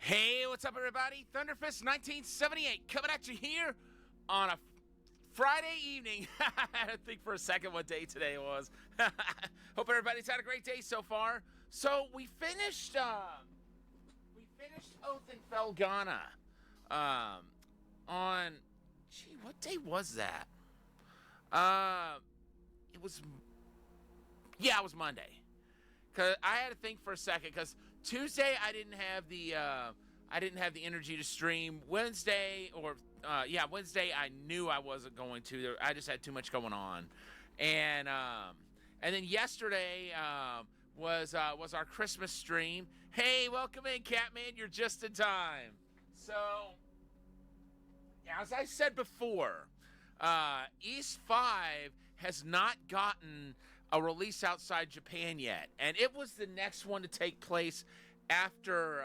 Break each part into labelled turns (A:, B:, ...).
A: Hey, what's up, everybody? Thunderfist 1978 coming at you here on a Friday evening. I had to think for a second what day today was. Hope everybody's had a great day so far. So we finished Oath and Felghana on, what day was that? It was Monday. Cause I had to think for a second. Cause Tuesday I didn't have the energy to stream. Wednesday I knew I wasn't going to. I just had too much going on, and then yesterday was our Christmas stream. Hey, welcome in, Catman. You're just in time. So, as I said before, East 5 has not gotten a release outside Japan yet, and it was the next one to take place after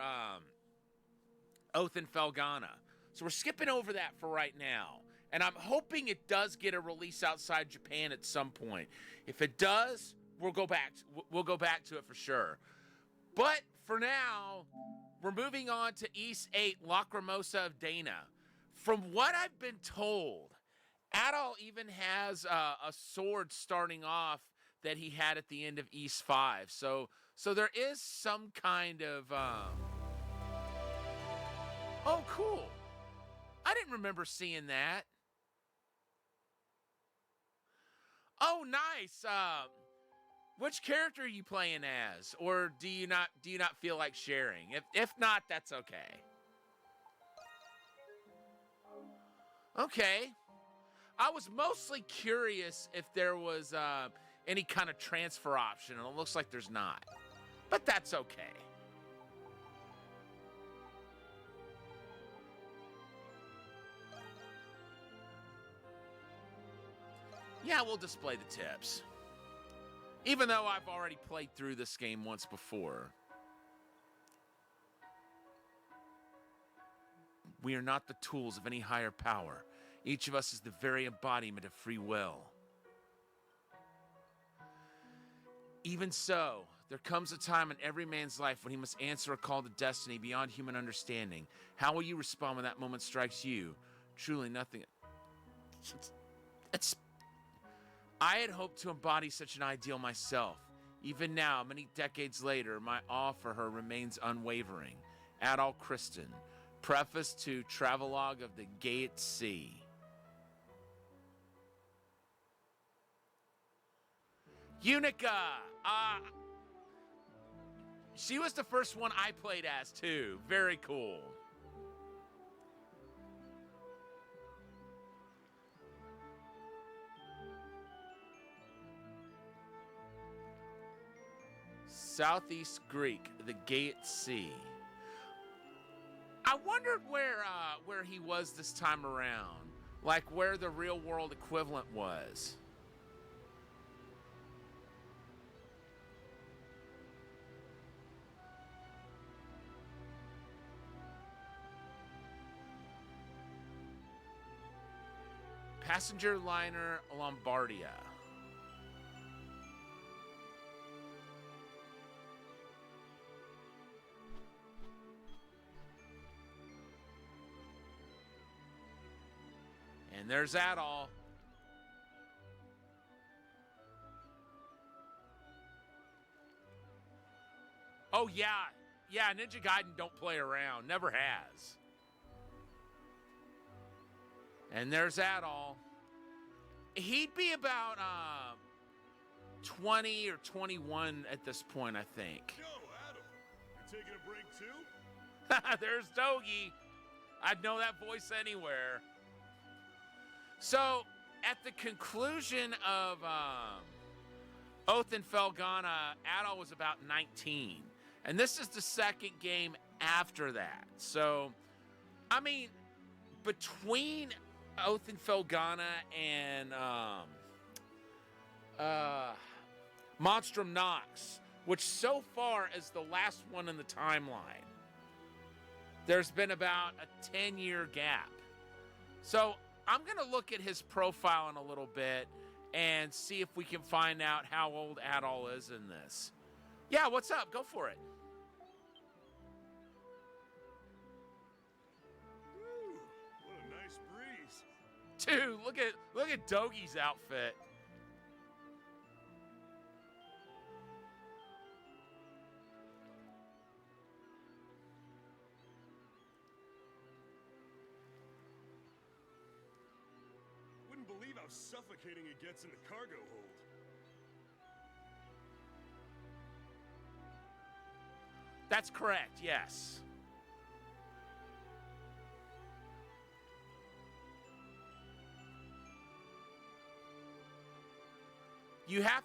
A: Oath and Felghana. So we're skipping over that for right now, and I'm hoping it does get a release outside Japan at some point. If it does, we'll go back to it for sure. But for now, we're moving on to East 8, Lacrimosa of Dana. From what I've been told, Adol even has a sword starting off that he had at the end of East 5. So there is some kind of... Oh, cool. I didn't remember seeing that. Oh, nice. Which character are you playing as? Or do you not feel like sharing? If not, that's okay. Okay. I was mostly curious if there was any kind of transfer option, and it looks like there's not. But that's okay. Yeah, we'll display the tips. Even though I've already played through this game once before. We are not the tools of any higher power. Each of us is the very embodiment of free will. Even so, there comes a time in every man's life when he must answer a call to destiny beyond human understanding. How will you respond when that moment strikes you? Truly nothing. I had hoped to embody such an ideal myself. Even now, many decades later, my awe for her remains unwavering. Adol Kristen. Preface to Travelogue of the Gate Sea. Unica! She was the first one I played as, too. Very cool. Southeast Greek, the Gate Sea. I wondered where he was this time around. Like where the real world equivalent was. Passenger liner Lombardia. And there's Adol. Oh, yeah. Yeah, Ninja Gaiden don't play around. Never has. And there's Adol. He'd be about 20 or 21 at this point, I think.
B: Yo, Adam, you taking a break too?
A: There's Dogi. I'd know that voice anywhere. So, at the conclusion of Oath and Felghana, Adol was about 19. And this is the second game after that. So, I mean, between Oath and Felghana and Monstrum Nox, which so far is the last one in the timeline, there's been about a 10-year gap. So I'm going to look at his profile in a little bit and see if we can find out how old Adol is in this. Yeah, what's up? Go for it. Dude, look at Dogi's outfit.
B: Wouldn't believe how suffocating it gets in the cargo hold.
A: That's correct, yes. You have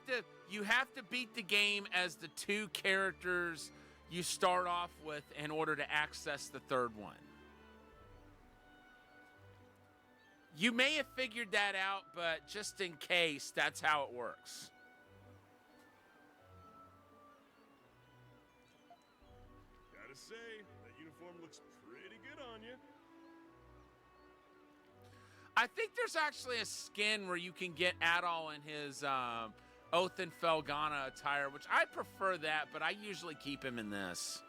A: to beat the game as the two characters you start off with in order to access the third one. You may have figured that out, but just in case, that's how it works.
B: Gotta say, that uniform looks pretty good on you.
A: I think there's actually a skin where you can get Adol in his Oath and Felghana attire, which I prefer that, but I usually keep him in this.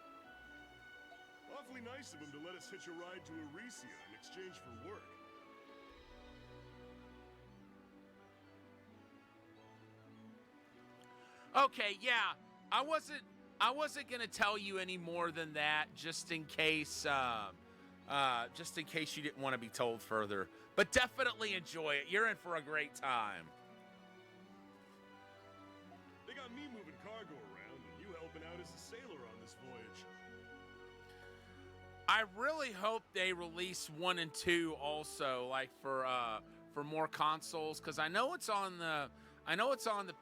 B: Awfully nice of him to let us hitch a ride to Arisia in exchange for work.
A: Okay, yeah, I wasn't gonna tell you any more than that, just in case you didn't want to be told further. But definitely enjoy it. You're in for a great time.
B: They got me moving cargo around, and you helping out as a sailor on this voyage.
A: I really hope they release 1 and 2 also, like for more consoles, because I know it's on the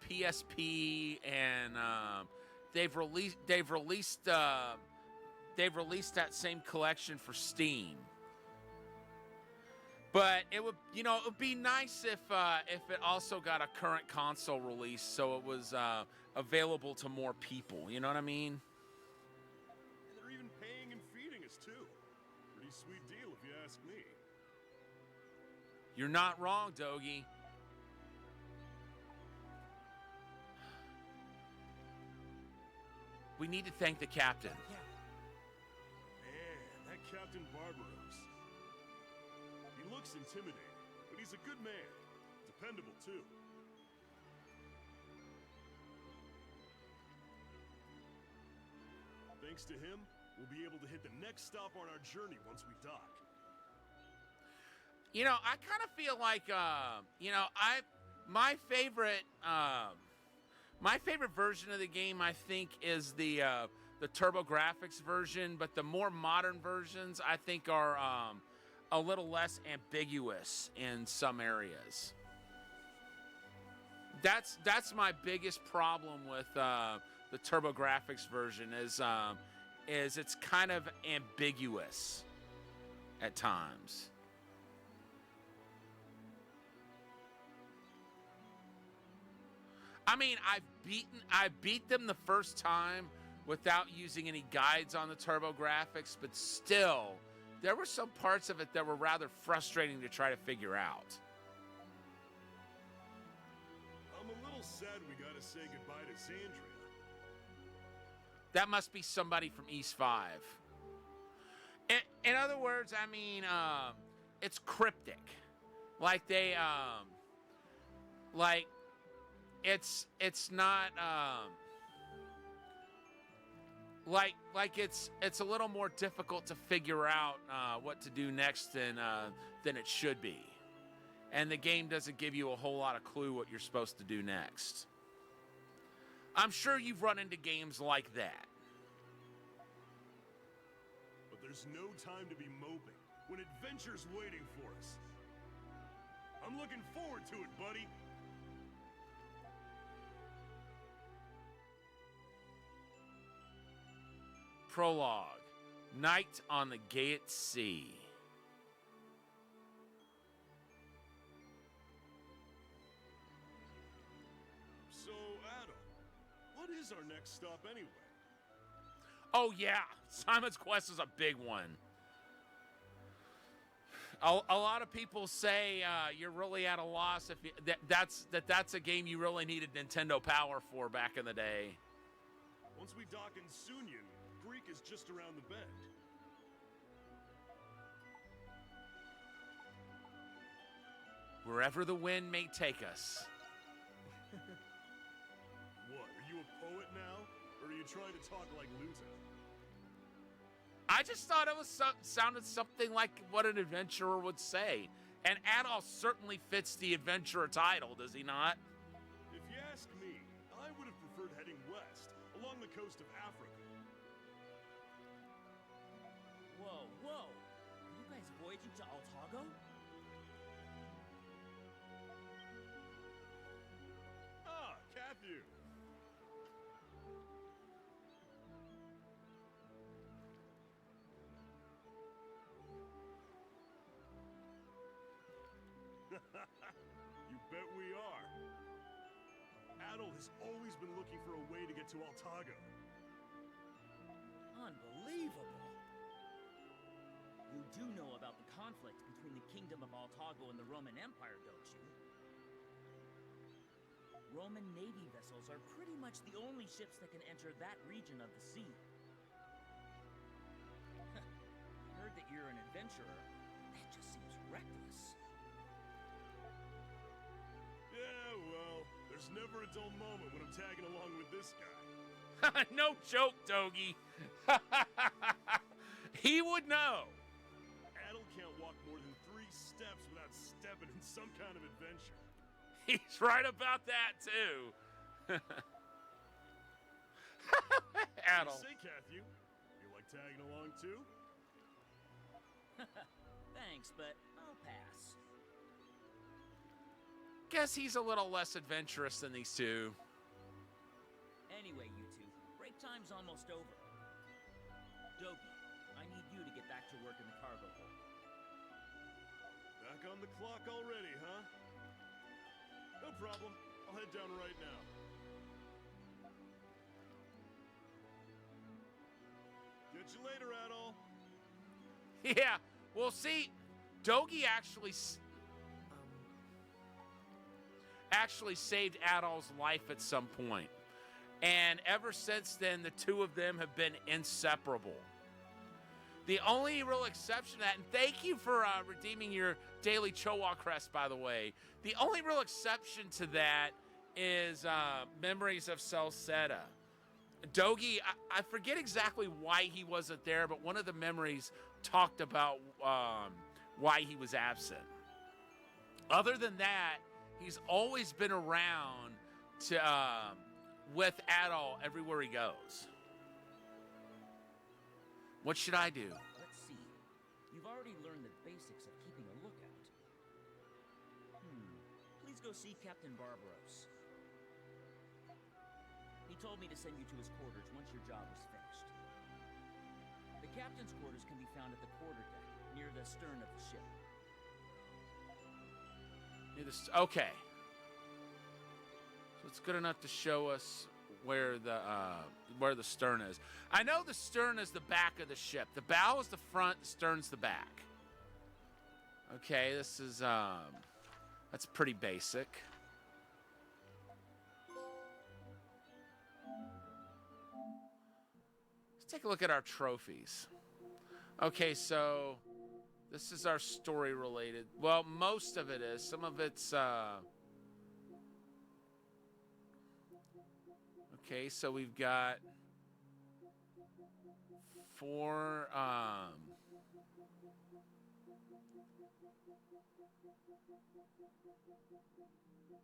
A: PSP, and they've released that same collection for Steam. But it would be nice if it also got a current console release, so it was available to more people. You know what I mean?
B: And they're even paying and feeding us too. Pretty sweet deal, if you ask me.
A: You're not wrong, Dogi. We need to thank the captain.
B: Man, that Captain Barbaros. He looks intimidating, but he's a good man. Dependable, too. Thanks to him, we'll be able to hit the next stop on our journey once we dock.
A: You know, I kind of feel like, my favorite version of the game, I think, is the TurboGrafx version, but the more modern versions, I think, are a little less ambiguous in some areas. That's my biggest problem with the TurboGrafx version is it's kind of ambiguous at times. I mean, I beat them the first time without using any guides on the TurboGrafx, but still, there were some parts of it that were rather frustrating to try to figure out.
B: I'm a little sad we gotta say goodbye to Xandria.
A: That must be somebody from East 5. In other words, I mean, it's cryptic. Like they, it's not like it's a little more difficult to figure out what to do next than it should be, and the game doesn't give you a whole lot of clue what you're supposed to do next. I'm sure you've run into games like that.
B: But there's no time to be moping when adventure's waiting for us. I'm looking forward to it, buddy.
A: Prologue. Night on the Gaiet Sea.
B: So, Adam, what is our next stop anyway?
A: Oh yeah, Simon's Quest is a big one. A lot of people say you're really at a loss if that's a game you really needed Nintendo Power for back in the day.
B: Once we dock in Sunyan, Greek is just around the bend.
A: wherever the wind may take us.
B: What, are you a poet now? Or are you trying to talk like Luta?
A: I just thought it was sounded something like what an adventurer would say. And Adolf certainly fits the adventurer title, does he not?
B: If you ask me, I would have preferred heading west, along the coast of Africa.
C: Whoa, whoa! Are you guys voyaging to Altago?
B: Ah, Cathu! You bet we are. Adol has always been looking for a way to get to Altago.
C: Unbelievable! You do know about the conflict between the Kingdom of Altago and the Roman Empire, don't you? Roman Navy vessels are pretty much the only ships that can enter that region of the sea. Heard that you're an adventurer. That just seems reckless.
B: Yeah, well, there's never a dull moment when I'm tagging along with this guy.
A: No joke, Dogie. He would know.
B: Adol can't walk more than 3 steps without stepping in some kind of adventure.
A: He's right about that, too. Adol.
B: Say, Cathu, you like tagging along too?
C: Thanks, but I'll pass.
A: Guess he's a little less adventurous than these two.
C: Anyway, you two, break time's almost over. Dogi, I need you to get back to work in the cargo hold.
B: Back on the clock already, huh? No problem. I'll head down right now. Get you later, Adol.
A: Yeah, well, see, Dogi actually saved Adol's life at some point. And ever since then, the two of them have been inseparable. The only real exception to that, and thank you for redeeming your daily Chowa crest, by the way. The only real exception to that is Memories of Salsetta. Dogi, I forget exactly why he wasn't there, but one of the memories talked about why he was absent. Other than that, he's always been around to with Adol everywhere he goes. What should I do?
C: Let's see. You've already learned the basics of keeping a lookout. Please go see Captain Barbaros. He told me to send you to his quarters once your job was finished. The captain's quarters can be found at the quarterdeck, near the stern of the ship.
A: Okay. So it's good enough to show us where the stern is. I know the stern is the back of the ship. The bow is the front, the stern's the back. Okay, this is that's pretty basic. Let's take a look at our trophies. Okay, so this is our story related. Well, most of it is. Some of it's okay, so we've got 4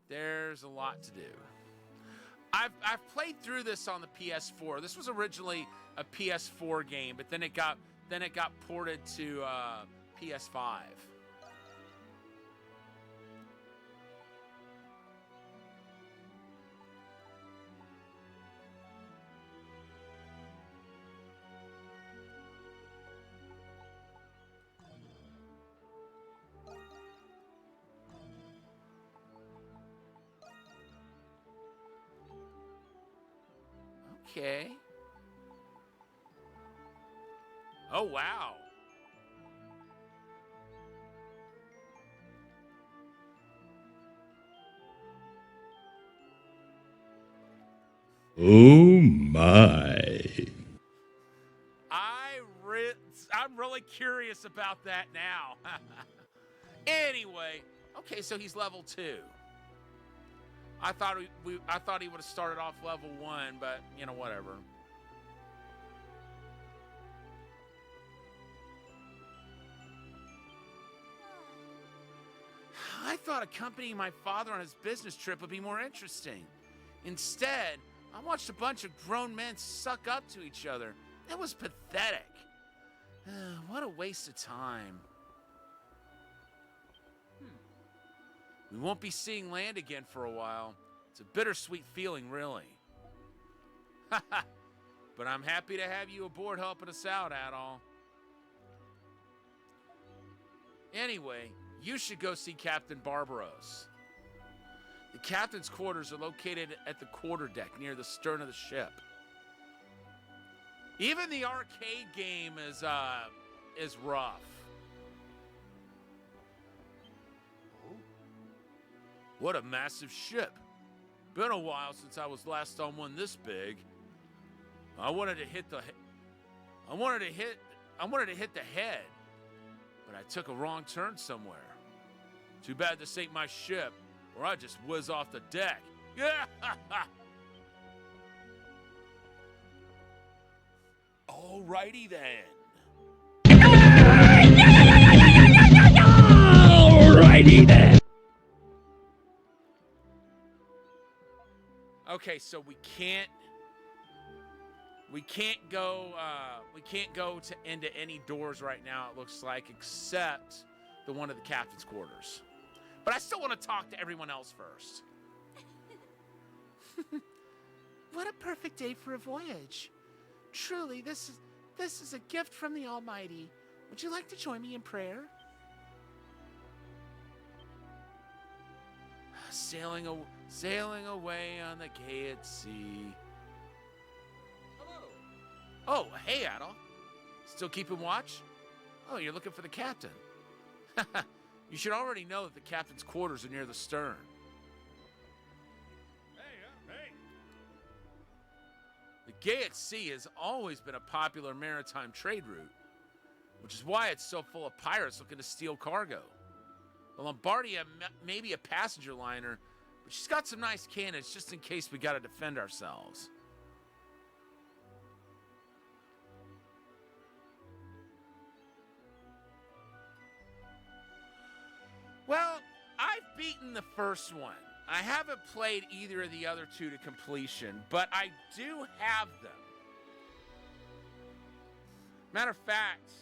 A: there's a lot to do. I've played through this on the PS4. This was originally a PS4 game, but then it got ported to PS5. Okay. Oh, wow.
D: Oh my.
A: I'm really curious about that now. Anyway, Okay, so he's level 2. I thought he would have started off level 1, but you know, whatever. I thought accompanying my father on his business trip would be more interesting. Instead, I watched a bunch of grown men suck up to each other. It was pathetic. What a waste of time. We won't be seeing land again for a while. It's a bittersweet feeling, really. But I'm happy to have you aboard helping us out, Adol. Anyway, you should go see Captain Barbaros. The captain's quarters are located at the quarterdeck near the stern of the ship. Even the arcade game is rough. What a massive ship. Been a while since I was last on one this big. I wanted to hit the head, but I took a wrong turn somewhere. Too bad this ain't my ship, or I'd just whiz off the deck. Yeah! Alrighty then.
D: Alrighty then.
A: Okay, so we can't go into any doors right now, it looks like, except the one of the captain's quarters. But I still want to talk to everyone else first. What a perfect day for a voyage. Truly, this is a gift from the Almighty. Would you like to join me in prayer? Sailing away on the gay at sea.
C: Hello.
A: Oh, hey, Adol. Still keeping watch? Oh, you're looking for the captain. You should already know that the captain's quarters are near the stern.
B: Hey.
A: The gay at sea has always been a popular maritime trade route, which is why it's so full of pirates looking to steal cargo. The Lombardia may be a passenger liner, but she's got some nice cannons just in case we gotta defend ourselves. Well, I've beaten the first one. I haven't played either of the other two to completion, but I do have them. Matter of fact,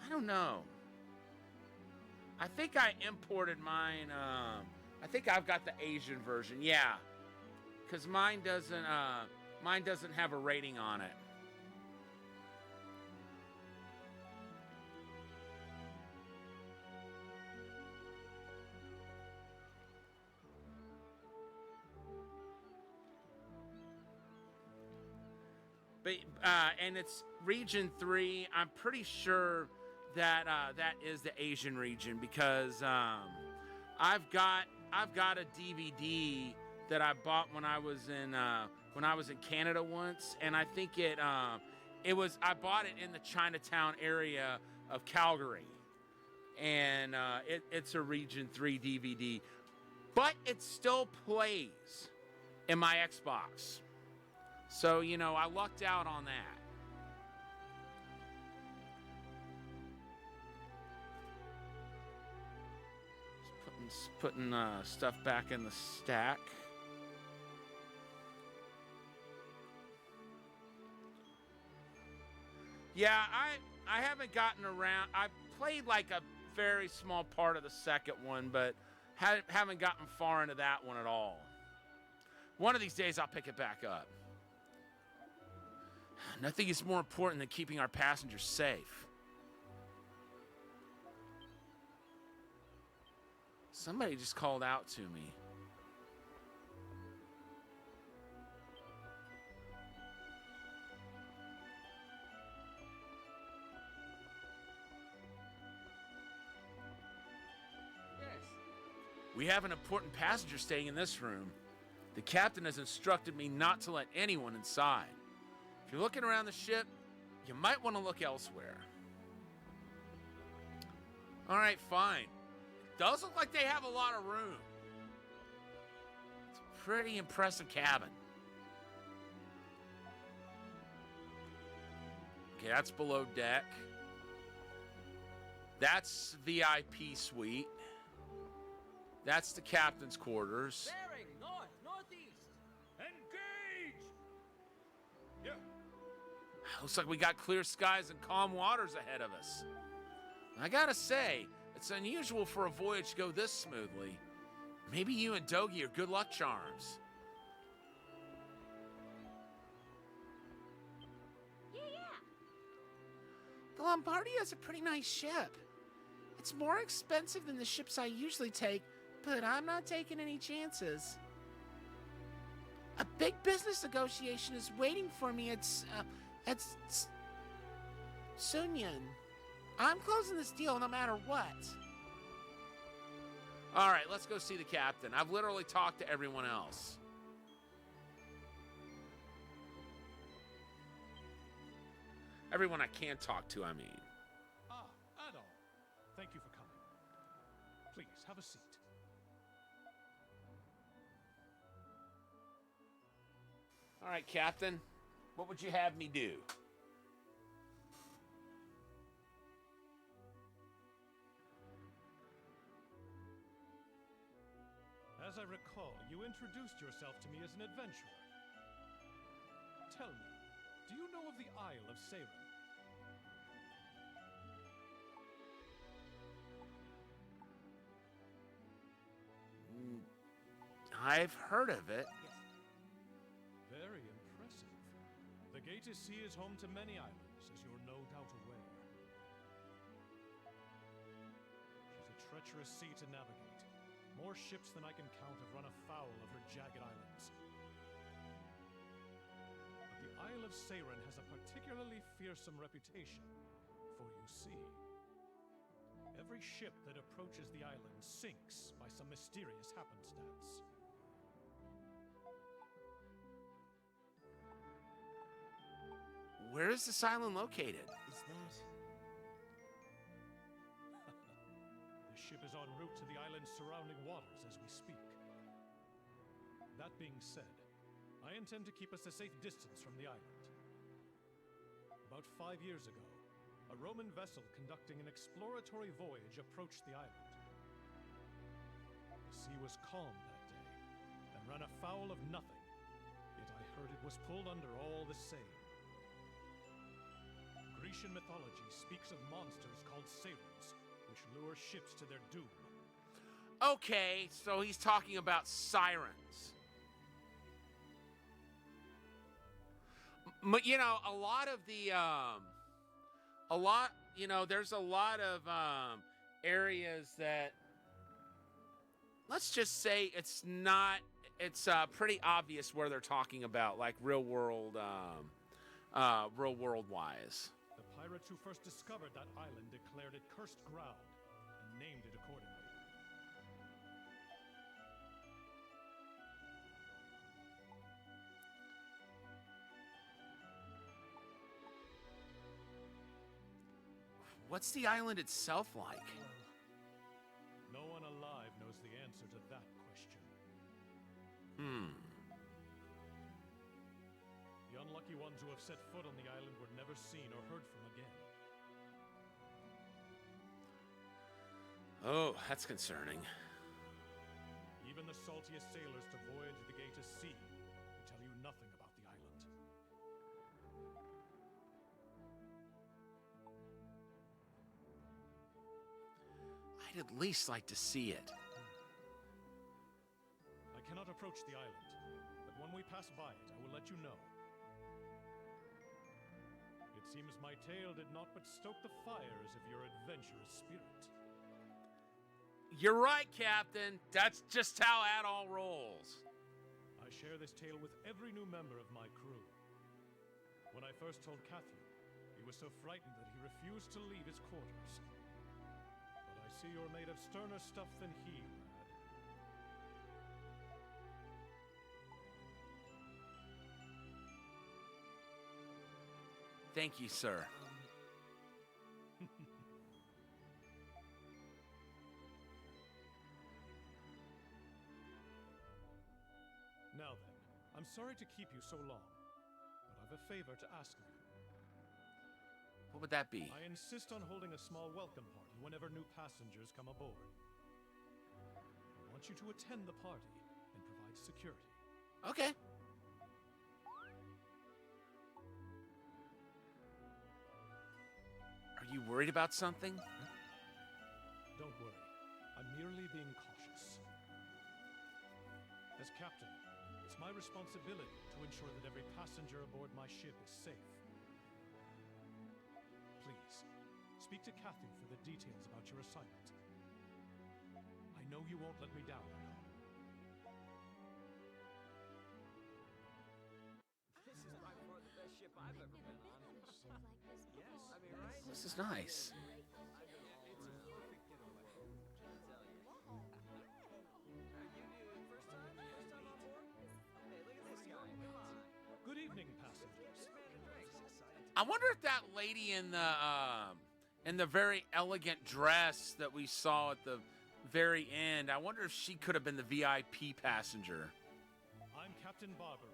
A: I don't know. I think I imported mine. I think I've got the Asian version. Yeah, because mine doesn't have a rating on it. But and it's region 3. I'm pretty sure that that is the Asian region because I've got a DVD that I bought when I was in Canada once, and I think I bought it in the Chinatown area of Calgary, and it's a region 3 DVD, but it still plays in my Xbox. So, you know, I lucked out on that. Just putting stuff back in the stack. Yeah, I haven't gotten around. I played like a very small part of the second one, but haven't gotten far into that one at all. One of these days, I'll pick it back up. Nothing is more important than keeping our passengers safe. Somebody just called out to me.
C: Yes.
A: We have an important passenger staying in this room. The captain has instructed me not to let anyone inside. If you're looking around the ship, you might want to look elsewhere. All right, fine. Does look like they have a lot of room. It's a pretty impressive cabin. Okay, that's below deck. That's VIP suite. That's the captain's quarters.
C: Bearing north, northeast.
B: Engage! Yeah.
A: Looks like we got clear skies and calm waters ahead of us. I gotta say, it's unusual for a voyage to go this smoothly. Maybe you and Dogi are good luck charms.
E: Yeah.
A: The Lombardia is a pretty nice ship. It's more expensive than the ships I usually take, but I'm not taking any chances. A big business negotiation is waiting for me at Sunyan. I'm closing this deal no matter what. All right, let's go see the captain. I've literally talked to everyone else. Everyone I can talk to, I mean.
B: Ah, Adol. Thank you for coming. Please, have a seat.
A: All right, Captain. What would you have me do?
B: As I recall, you introduced yourself to me as an adventurer. Tell me, do you know of the Isle of Seiren?
A: I've heard of it.
B: Very impressive. The Gated Sea is home to many islands, as you're no doubt aware. She's a treacherous sea to navigate. More ships than I can count have run afoul of her jagged islands. But the Isle of Seiren has a particularly fearsome reputation, for you see, every ship that approaches the island sinks by some mysterious happenstance.
A: Where is this island located?
E: Is that...
B: The ship is en route to the island's surrounding waters as we speak. That being said, I intend to keep us a safe distance from the island. About 5 years ago, a Roman vessel conducting an exploratory voyage approached the island. The sea was calm that day, and ran afoul of nothing, yet I heard it was pulled under all the same. Grecian mythology speaks of monsters called sailors, which lure ships to their doom.
A: Okay, so he's talking about sirens. But, you know, a lot of the, there's a lot of areas that, let's just say it's pretty obvious where they're talking about, like real world wise.
B: The pirates who first discovered that island declared it cursed ground and named it accordingly.
A: What's the island itself like?
B: No one alive knows the answer to that question. The unlucky ones who have set foot on the island were never seen or heard from again.
A: Oh, that's concerning.
B: Even the saltiest sailors to voyage the Gated Sea will tell you nothing about the island.
A: I'd at least like to see it.
B: I cannot approach the island, but when we pass by it, I will let you know. It seems my tale did not but stoke the fires of your adventurous spirit.
A: You're right, Captain. That's just how Adol rolls.
B: I share this tale with every new member of my crew. When I first told Cathy, he was so frightened that he refused to leave his quarters. But I see you're made of sterner stuff than he, lad.
A: Thank you, sir.
B: I'm sorry to keep you so long, but I've a favor to ask of you.
A: What would that be?
B: I insist on holding a small welcome party whenever new passengers come aboard. I want you to attend the party and provide security.
A: Okay. Are you worried about something?
B: Don't worry. I'm merely being cautious. As captain, it's my responsibility to ensure that every passenger aboard my ship is safe. Please, speak to Kathy for the details about your assignment. I know you won't let me down, Anna.
E: This is by far the best ship I've ever been on. Yes, I mean, right?
A: This is nice.
E: It's a perfect getaway. I'll tell you. You first time on board? Hey, look at this guy. Come on.
B: Good evening, passengers.
A: I wonder if that lady in the very elegant dress that we saw at the very end, I wonder if she could have been the VIP passenger.
B: I'm Captain Barbaros.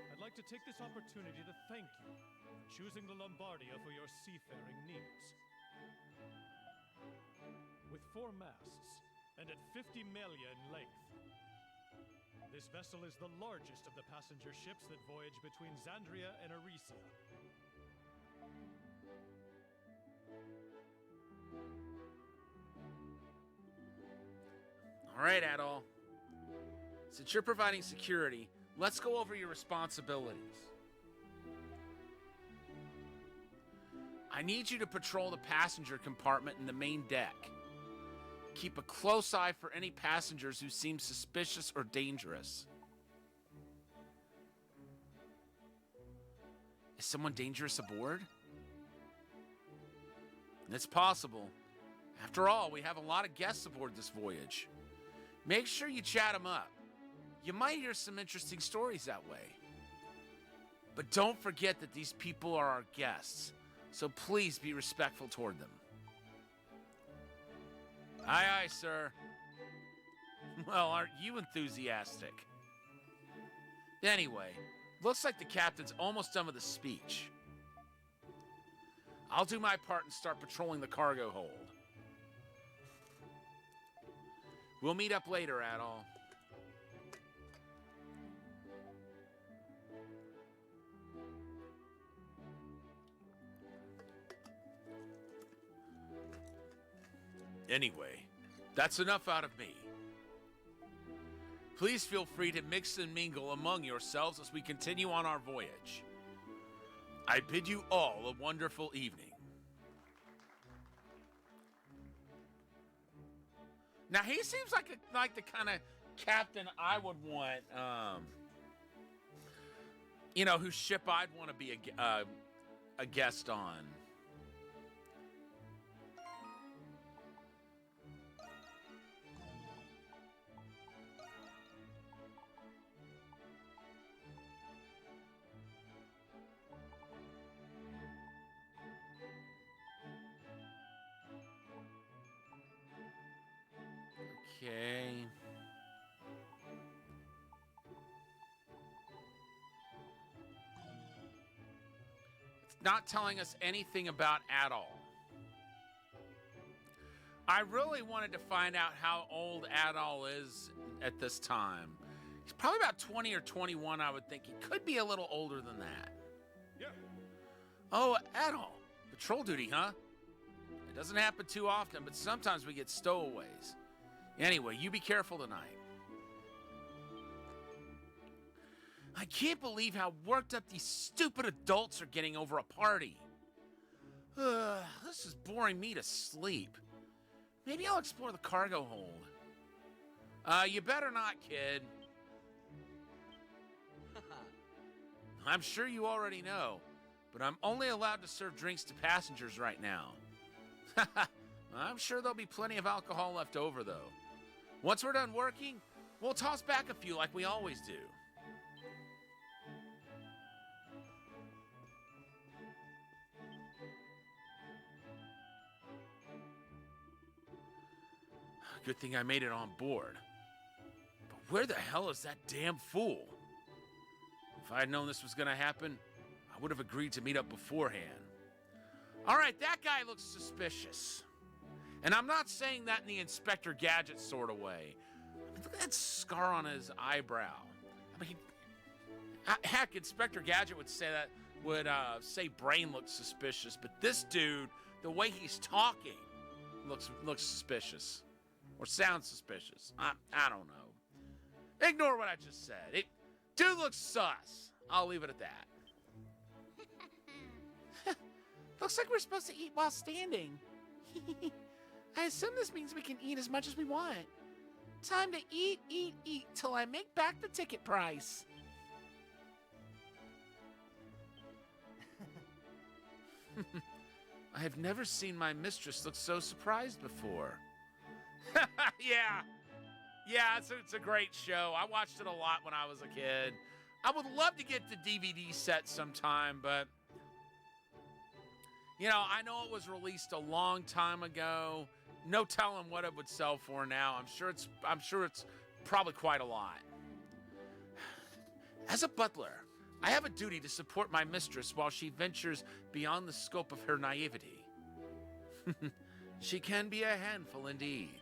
B: I'd like to take this opportunity to thank you for choosing the Lombardia for your seafaring needs. With 4 masts and at 50 millia in length, this vessel is the largest of the passenger ships that voyage between Xandria and Arisia.
A: All right, Adol. Since you're providing security, let's go over your responsibilities. I need you to patrol the passenger compartment in the main deck. Keep a close eye for any passengers who seem suspicious or dangerous. Is someone dangerous aboard? It's possible. After all, we have a lot of guests aboard this voyage. Make sure you chat them up. You might hear some interesting stories that way. But don't forget that these people are our guests, so please be respectful toward them. Aye, aye, sir. Well, aren't you enthusiastic? Anyway, looks like the captain's almost done with the speech. I'll do my part and start patrolling the cargo hold. We'll meet up later, Adol. Anyway, that's enough out of me. Please feel free to mix and mingle among yourselves as we continue on our voyage. I bid you all a wonderful evening. Now, he seems like the kind of captain I would want, whose ship I'd want to be a guest on. Okay. It's not telling us anything about Adol. I really wanted to find out how old Adol is at this time. He's probably about 20 or 21, I would think. He could be a little older than that.
B: Yeah.
A: Oh, Adol. Patrol duty, huh? It doesn't happen too often, but sometimes we get stowaways. Anyway, you be careful tonight. I can't believe how worked up these stupid adults are getting over a party. This is boring me to sleep. Maybe I'll explore the cargo hold. You better not, kid. I'm sure you already know, but I'm only allowed to serve drinks to passengers right now. I'm sure there'll be plenty of alcohol left over, though. Once we're done working, we'll toss back a few like we always do. Good thing I made it on board. But where the hell is that damn fool? If I had known this was going to happen, I would have agreed to meet up beforehand. All right, that guy looks suspicious. And I'm not saying that in the Inspector Gadget sort of way. I mean, look at that scar on his eyebrow. I mean, heck, Inspector Gadget would say that, say Brain looks suspicious, but this dude, the way he's talking, looks suspicious. Or sounds suspicious. I don't know. Ignore what I just said. Dude looks sus. I'll leave it at that. Looks like we're supposed to eat while standing. I assume this means we can eat as much as we want. Time to eat, eat, eat till I make back the ticket price. I have never seen my mistress look so surprised before. Yeah, it's a great show. I watched it a lot when I was a kid. I would love to get the DVD set sometime, but you know, I know it was released a long time ago. No telling what it would sell for now. I'm sure it's probably quite a lot. As a butler, I have a duty to support my mistress while she ventures beyond the scope of her naivety. She can be a handful indeed.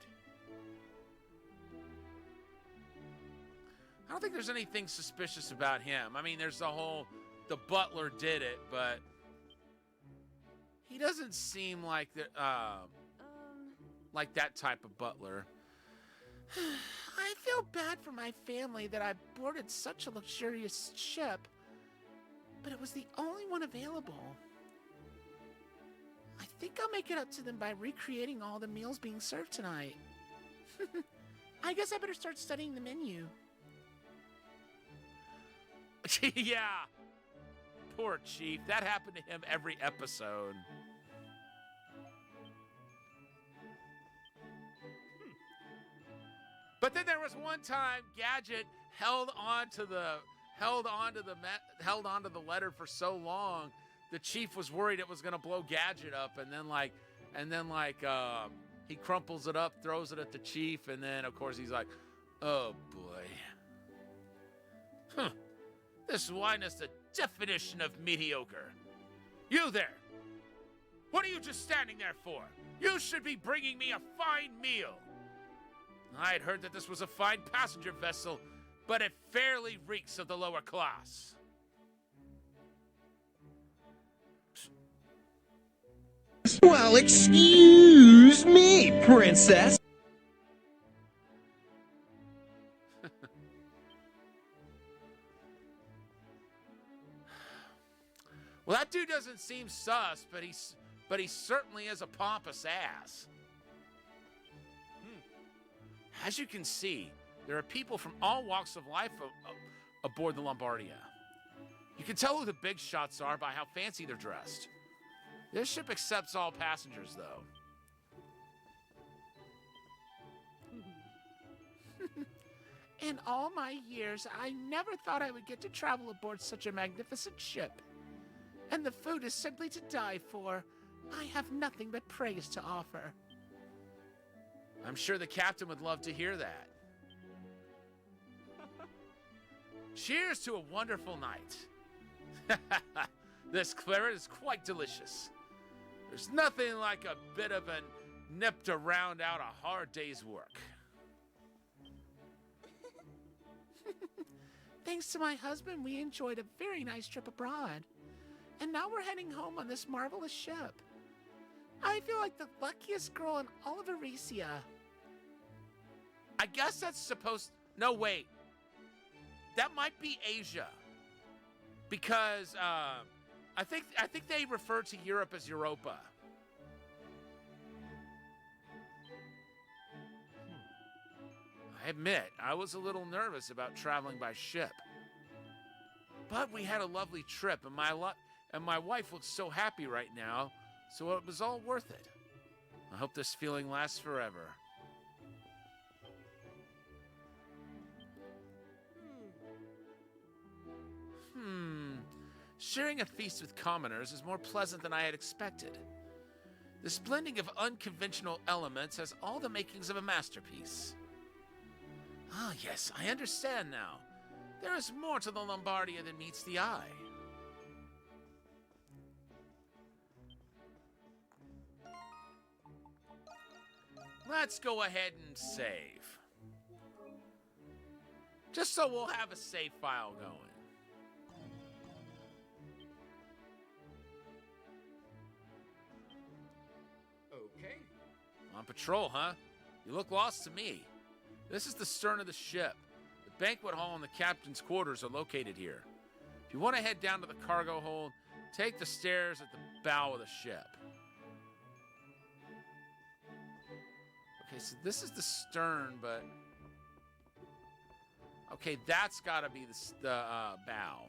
A: I don't think there's anything suspicious about him. I mean, there's the butler did it, but he doesn't seem like that type of butler. I feel bad for my family that I boarded such a luxurious ship, but it was the only one available. I think I'll make it up to them by recreating all the meals being served tonight. I guess I better start studying the menu. Yeah. Poor Chief. That happened to him every episode. But then there was one time Gadget held on to the letter for so long, the Chief was worried it was going to blow Gadget up, and then he crumples it up, throws it at the Chief, and then of course he's like, "Oh boy. Huh. This wine is the definition of mediocre. You there. What are you just standing there for? You should be bringing me a fine meal." I had heard that this was a fine passenger vessel, but it fairly reeks of the lower class.
D: Well, excuse me, princess.
A: Well, that dude doesn't seem sus, but he certainly is a pompous ass. As you can see, there are people from all walks of life aboard the Lombardia. You can tell who the big shots are by how fancy they're dressed. This ship accepts all passengers, though. In all my years, I never thought I would get to travel aboard such a magnificent ship. And the food is simply to die for. I have nothing but praise to offer. I'm sure the captain would love to hear that. Cheers to a wonderful night. This claret is quite delicious. There's nothing like a bit of a nip to round out a hard day's work. Thanks to my husband, we enjoyed a very nice trip abroad. And now we're heading home on this marvelous ship. I feel like the luckiest girl in all of Eresia. I guess that's supposed... No, wait. That might be Asia. Because I think they refer to Europe as Europa. I admit, I was a little nervous about traveling by ship. But we had a lovely trip, and my wife looks so happy right now, so it was all worth it. I hope this feeling lasts forever. Sharing a feast with commoners is more pleasant than I had expected. This blending of unconventional elements has all the makings of a masterpiece. Ah, yes, I understand now. There is more to the Lombardia than meets the eye. Let's go ahead and save. Just so we'll have a save file going.
E: Okay.
A: On patrol, huh? You look lost to me. This is the stern of the ship. The banquet hall and the captain's quarters are located here. If you want to head down to the cargo hold, take the stairs at the bow of the ship. Okay, so this is the stern, but... Okay, that's got to be the bow.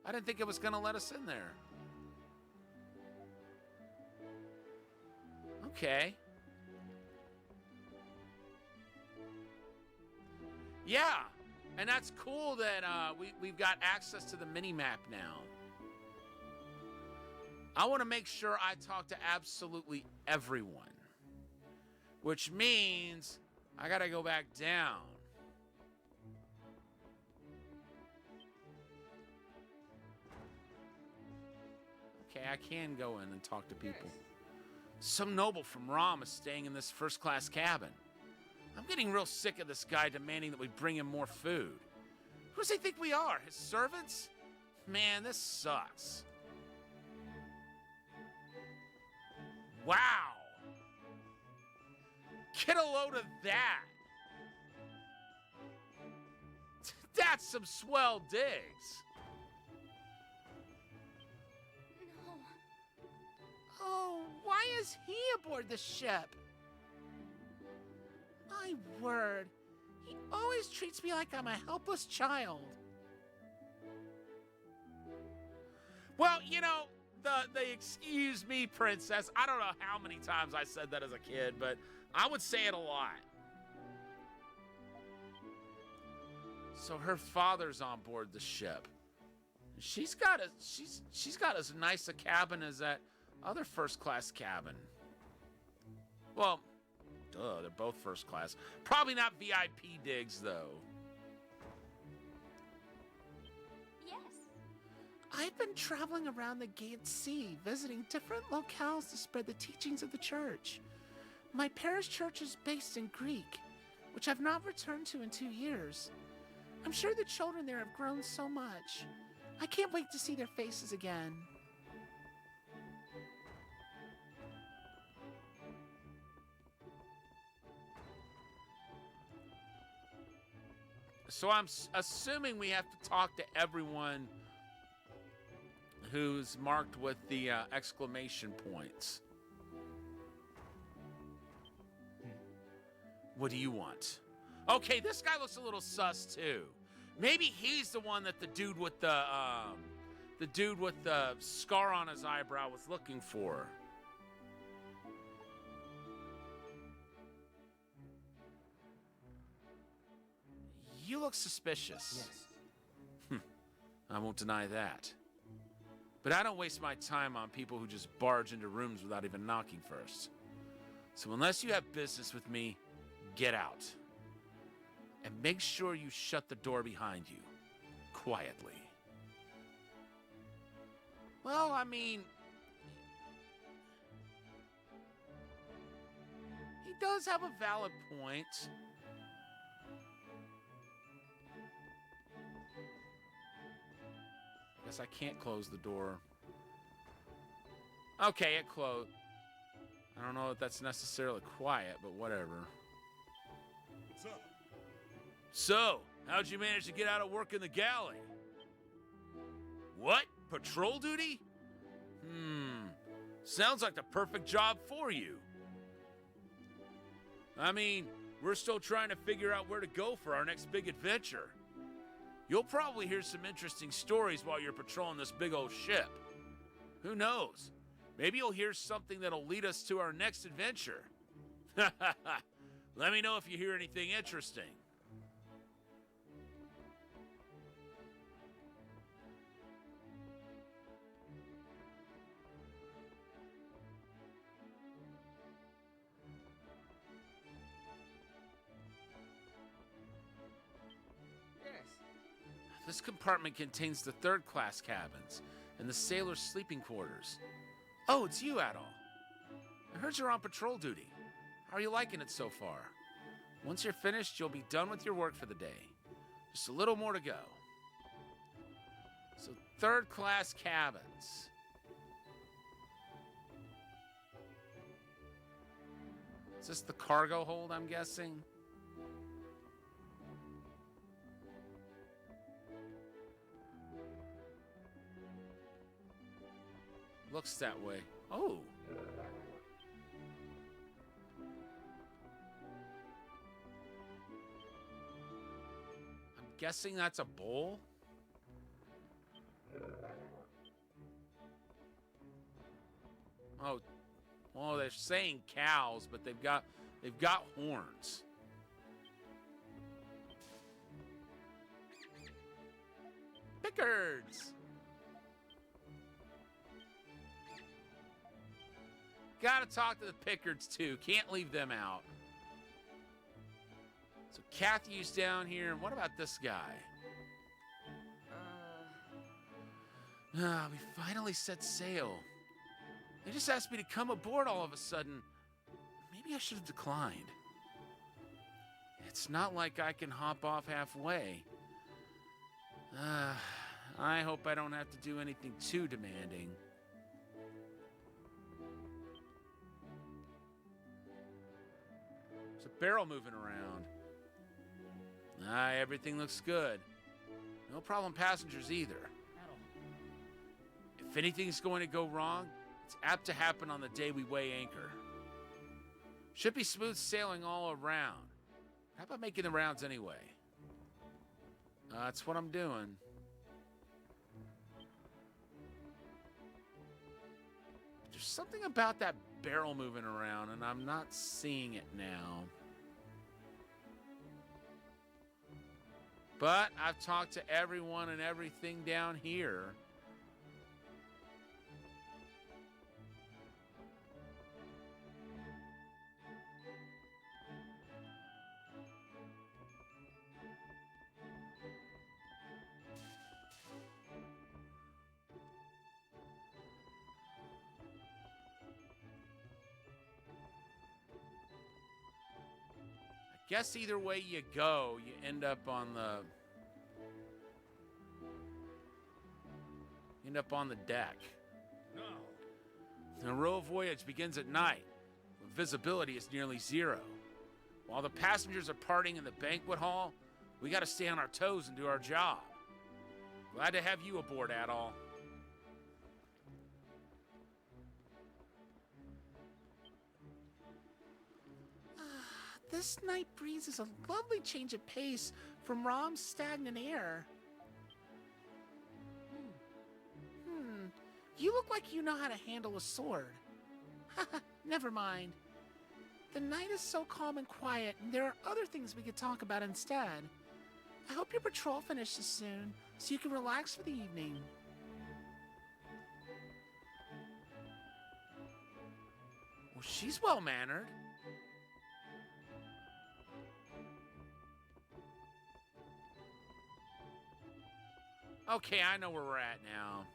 A: I didn't think it was going to let us in there. Okay. Yeah, and that's cool that we've got access to the mini-map now. I want to make sure I talk to absolutely everyone, which means I got to go back down. Okay, I can go in and talk to people. Some noble from Rom is staying in this first-class cabin. I'm getting real sick of this guy demanding that we bring him more food. Who does he think we are? His servants? Man, this sucks. Wow. Get a load of that. That's some swell digs.
F: No. Oh, why is he aboard the ship? My word. He always treats me like I'm a helpless child.
A: Well, you know, the excuse me, princess. I don't know how many times I said that as a kid, but I would say it a lot. So her father's on board the ship. She's got as nice a cabin as that other first-class cabin. Well, duh, they're both first class. Probably not VIP digs, though.
F: Yes.
G: I've been traveling around the Gated Sea, visiting different locales to spread the teachings of the church. My parish church is based in Greek, which I've not returned to in 2 years. I'm sure the children there have grown so much. I can't wait to see their faces again.
A: So I'm assuming we have to talk to everyone who's marked with the exclamation points. What do you want? Okay, this guy looks a little sus too. Maybe he's the one that the dude with the scar on his eyebrow was looking for. You look suspicious.
E: Yes.
A: I won't deny that. But I don't waste my time on people who just barge into rooms without even knocking first. So unless you have business with me, get out. And make sure you shut the door behind you. Quietly. Well, I mean... he does have a valid point. Guess I can't close the door. Okay, it closed. I don't know if that's necessarily quiet, but whatever.
B: What's up?
A: So, how'd you manage to get out of work in the galley? What? Patrol duty? Sounds like the perfect job for you. I mean, we're still trying to figure out where to go for our next big adventure. You'll probably hear some interesting stories while you're patrolling this big old ship. Who knows? Maybe you'll hear something that'll lead us to our next adventure. Let me know if you hear anything interesting. This compartment contains the third-class cabins and the sailors' sleeping quarters. Oh, it's you, Adol. I heard you're on patrol duty. How are you liking it so far? Once you're finished, you'll be done with your work for the day. Just a little more to go. So, third-class cabins. Is this the cargo hold, I'm guessing? Looks that way. Oh. I'm guessing that's a bowl? Oh. Well, they're saying cows, but they've got horns. Pickards. Gotta talk to the Pickards too. Can't leave them out. So Kathy's down here, and what about this guy? We finally set sail. They just asked me to come aboard all of a sudden. Maybe I should have declined. It's not like I can hop off halfway. I hope I don't have to do anything too demanding. There's a barrel moving around. Everything looks good. No problem passengers either. If anything's going to go wrong, it's apt to happen on the day we weigh anchor. Should be smooth sailing all around. How about making the rounds anyway? That's what I'm doing. There's something about that barrel moving around, and I'm not seeing it now. But I've talked to everyone and everything down here. Guess either way you go, you end up on the deck.
B: Now,
A: The royal voyage begins at night, when visibility is nearly zero. While the passengers are partying in the banquet hall, we got to stay on our toes and do our job. Glad to have you aboard, Adol.
G: This night breeze is a lovely change of pace from Rom's stagnant air. You look like you know how to handle a sword. Never mind. The night is so calm and quiet, and there are other things we could talk about instead. I hope your patrol finishes soon, so you can relax for the evening.
A: Well, she's well-mannered. Okay, I know where we're at now.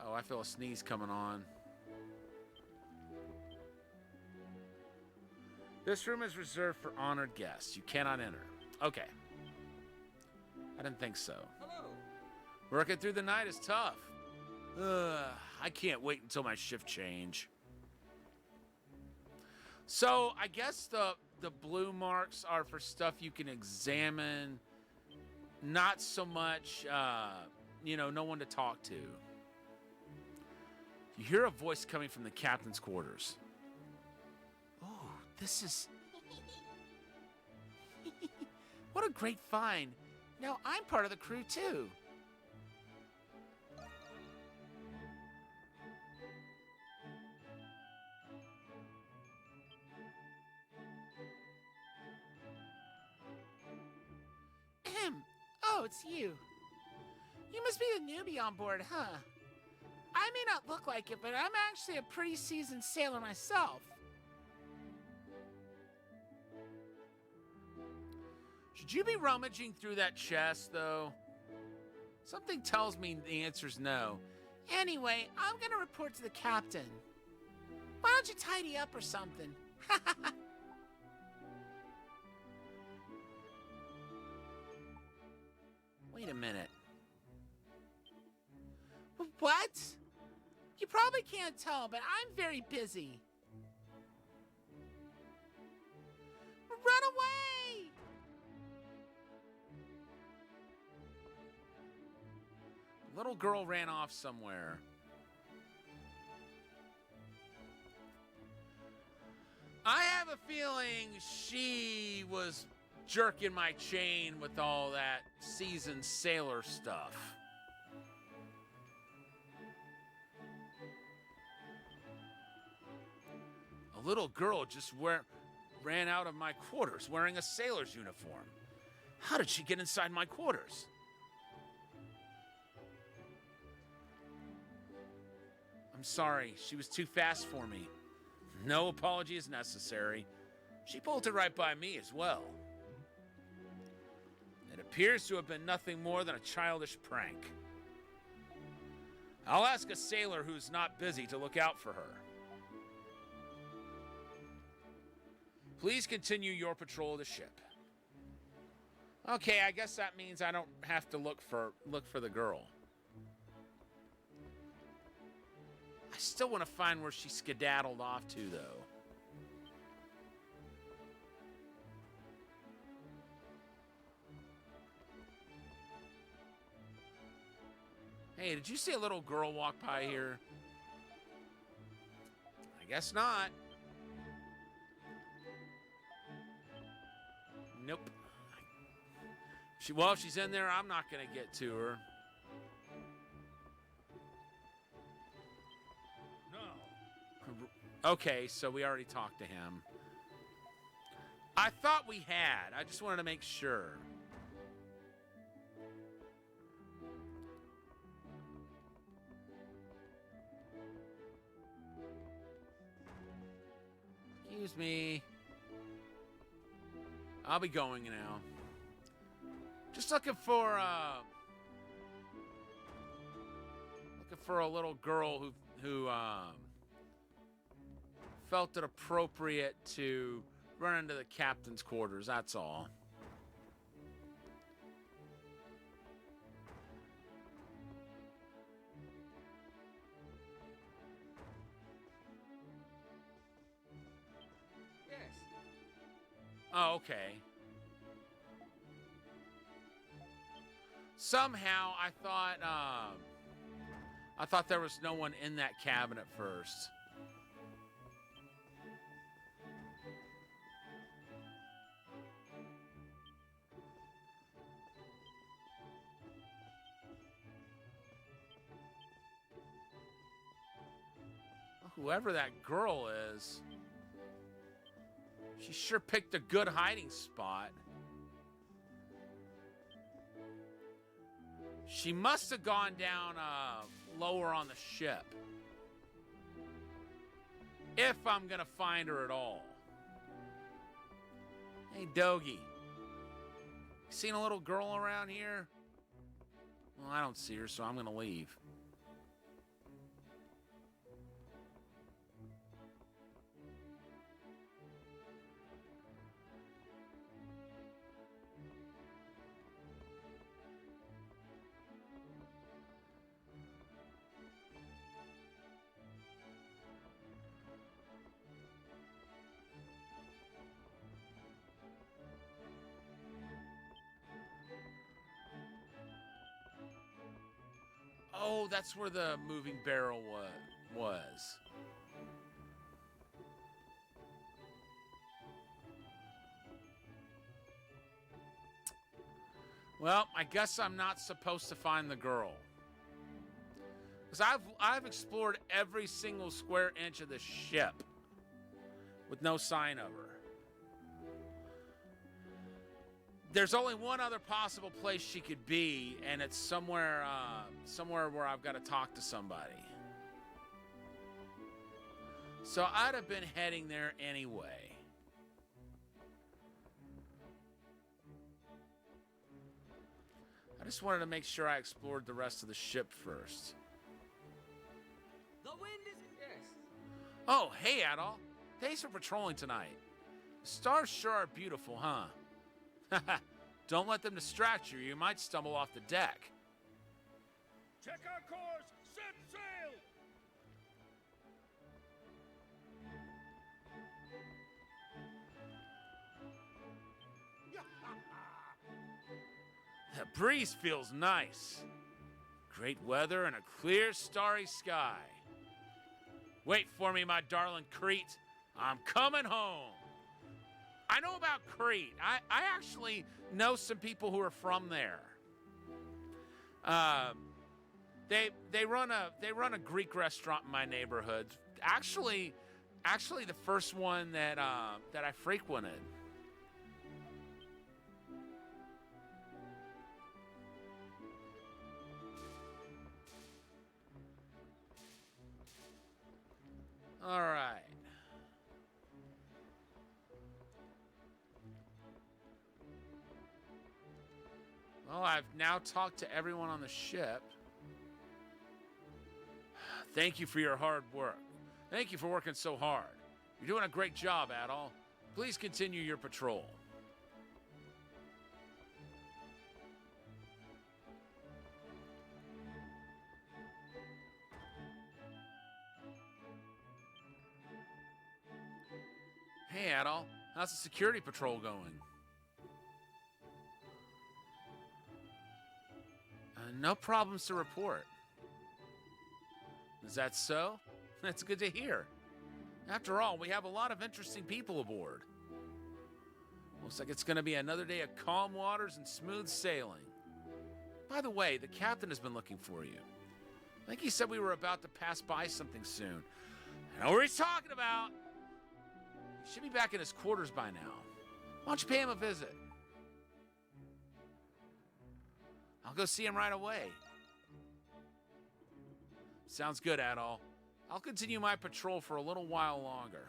A: Oh, I feel a sneeze coming on. This room is reserved for honored guests. You cannot enter. Okay. I didn't think so.
C: Hello.
A: Working through the night is tough. I can't wait until my shift change. So, I guess the blue marks are for stuff you can examine. Not so much, no one to talk to. You hear a voice coming from the captain's quarters.
G: Oh, this is... What a great find. Now I'm part of the crew, too. Oh, it's you. You must be the newbie on board, huh? I may not look like it, but I'm actually a pretty seasoned sailor myself.
A: Should you be rummaging through that chest, though? Something tells me the answer's no.
G: Anyway, I'm gonna report to the captain. Why don't you tidy up or something?
A: Wait a minute.
G: What? You probably can't tell, but I'm very busy. Run away!
A: The little girl ran off somewhere. I have a feeling she was jerking my chain with all that seasoned sailor stuff. A little girl just ran out of my quarters wearing a sailor's uniform. How did she get inside my quarters? I'm sorry, she was too fast for me. No apology is necessary. She bolted right by me as well. It appears to have been nothing more than a childish prank. I'll ask a sailor who's not busy to look out for her. Please continue your patrol of the ship. Okay, I guess that means I don't have to look for the girl. I still want to find where she skedaddled off to, though. Hey, did you see a little girl walk by here? I guess not. Nope. Well, if she's in there, I'm not going to get to her. No. Okay, so we already talked to him. I thought we had. I just wanted to make sure. Excuse me. I'll be going now. Just looking for a little girl who felt it appropriate to run into the captain's quarters. That's all. Oh, okay. Somehow I thought there was no one in that cabin at first. Whoever that girl is, she sure picked a good hiding spot. She must have gone down lower on the ship. If I'm going to find her at all. Hey, Dogie. Seen a little girl around here? Well, I don't see her, so I'm going to leave. Oh, that's where the moving barrel was. Well, I guess I'm not supposed to find the girl. Because I've explored every single square inch of the ship with no sign of her. There's only one other possible place she could be, and it's somewhere where I've got to talk to somebody. So I'd have been heading there anyway. I just wanted to make sure I explored the rest of the ship first.
C: The wind is... Yes.
A: Oh, hey, Adol. Thanks for patrolling tonight. The stars sure are beautiful, huh? Don't let them distract you. You might stumble off the deck.
B: Check our course! Set sail!
A: The breeze feels nice. Great weather and a clear, starry sky. Wait for me, my darling Crete. I'm coming home. I know about Crete. I actually know some people who are from there. They run a Greek restaurant in my neighborhood. Actually, the first one that I frequented. All right. Well, I've now talked to everyone on the ship. Thank you for your hard work. Thank you for working so hard. You're doing a great job, Adol. Please continue your patrol. Hey, Adol. How's the security patrol going? No problems to report. Is that so? That's good to hear. After all, we have a lot of interesting people aboard. Looks like it's going to be another day of calm waters and smooth sailing. By the way, the captain has been looking for you. I think he said we were about to pass by something soon. I know what he's talking about. He should be back in his quarters by now. Why don't you pay him a visit? I'll go see him right away. Sounds good, Adol. I'll continue my patrol for a little while longer.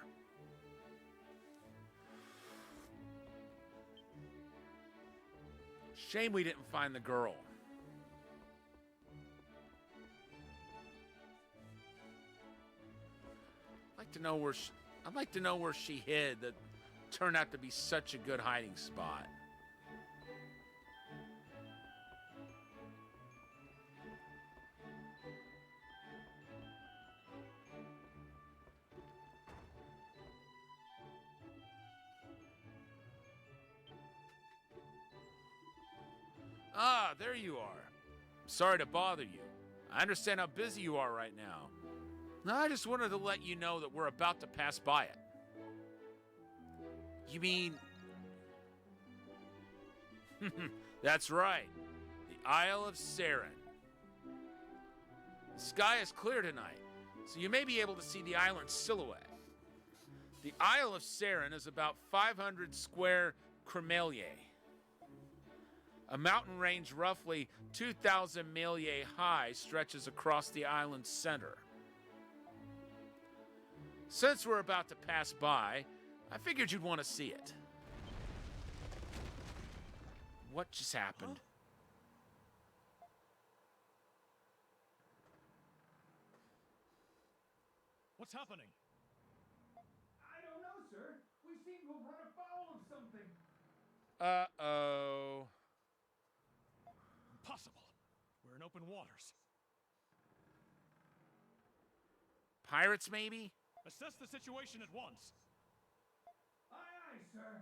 A: Shame we didn't find the girl. I'd like to know where she hid that turned out to be such a good hiding spot. Ah, there you are. Sorry to bother you. I understand how busy you are right now. No, I just wanted to let you know that we're about to pass by it. You mean... That's right. The Isle of Saren. The sky is clear tonight, so you may be able to see the island's silhouette. The Isle of Saren is about 500 square kilometers. A mountain range roughly 2,000 miles high stretches across the island's center. Since we're about to pass by, I figured you'd want to see it. What just happened?
B: Huh? What's happening?
E: I don't know, sir. We seem to have run afoul of something.
A: Uh-oh.
B: Impossible. We're in open waters.
A: Pirates, maybe?
B: Assess the situation at once.
E: Aye, aye, sir.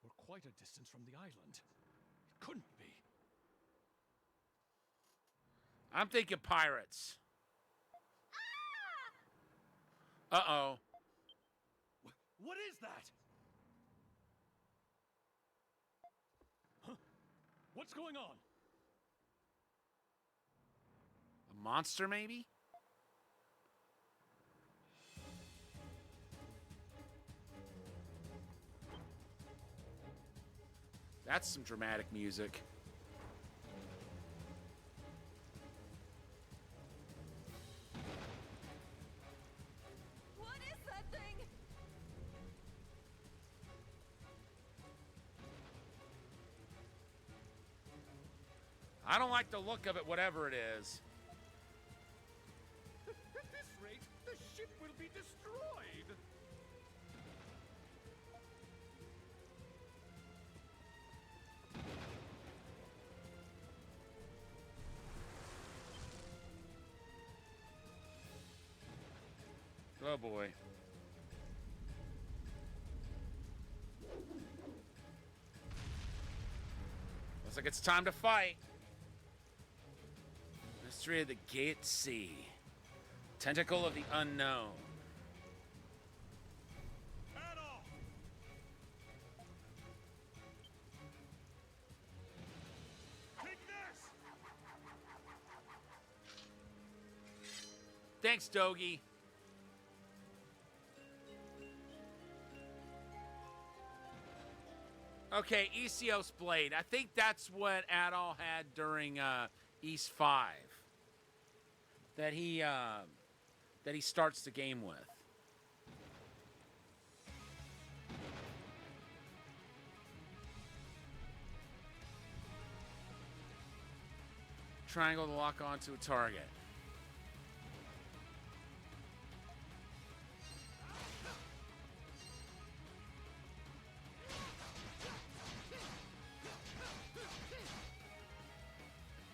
B: We're quite a distance from the island. It couldn't be.
A: I'm thinking pirates. Uh-oh.
B: What is that? Huh? What's going on?
A: A monster, maybe? That's some dramatic music. I don't like the look of it, whatever it is.
E: At this rate, the ship will be destroyed.
A: Oh boy. Looks like it's time to fight. Mystery of the Gate Sea. Tentacle of the Unknown.
B: Adolf! Take this!
A: Thanks, Dogi. Okay, Isios Blade. I think that's what Adol had during East 5. That he starts the game with. Triangle to lock onto a target.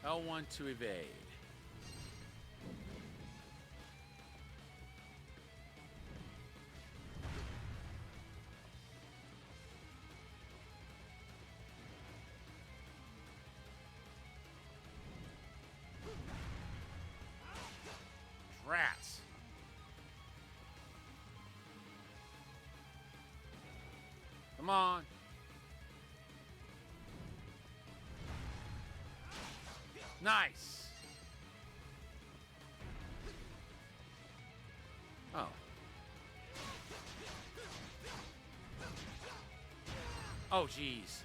A: L1 to evade. Rats. Come on. Nice. Oh. Oh, jeez.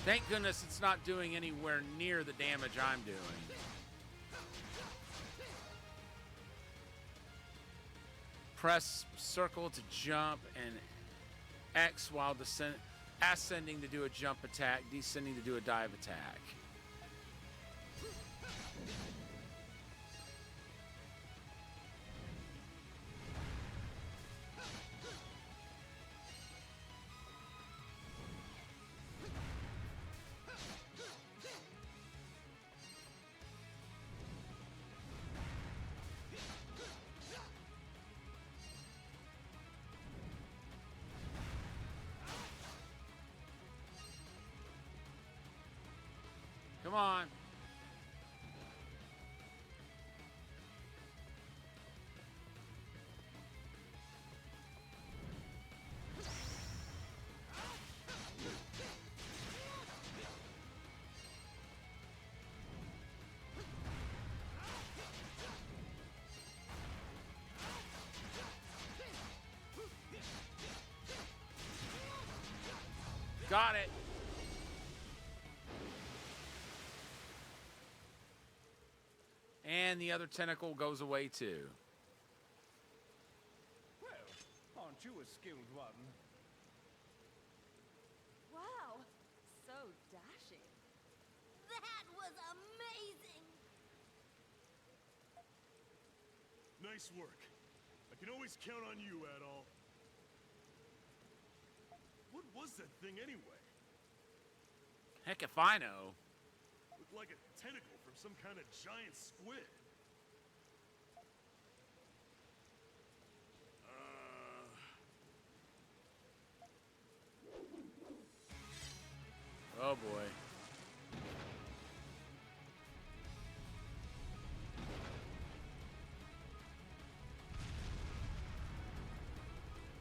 A: Thank goodness it's not doing anywhere near the damage I'm doing. Press circle to jump and X while ascending to do a jump attack, descending to do a dive attack. Come on. Got it. And the other tentacle goes away too.
E: Well, aren't you a skilled one?
H: Wow, so dashing. That was amazing!
B: Nice work. I can always count on you, Adol. What was that thing anyway?
A: Heck if I know.
B: Looked like a tentacle from some kind of giant squid.
A: Oh boy.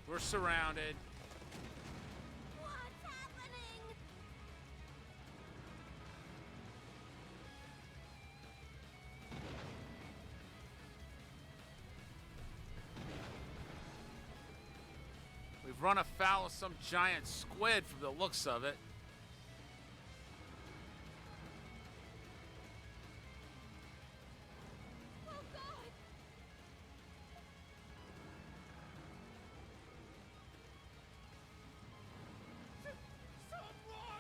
A: We're surrounded.
H: What's happening?
A: We've run afoul of some giant squid from the looks of it.
H: Oh God!
E: Something wrong!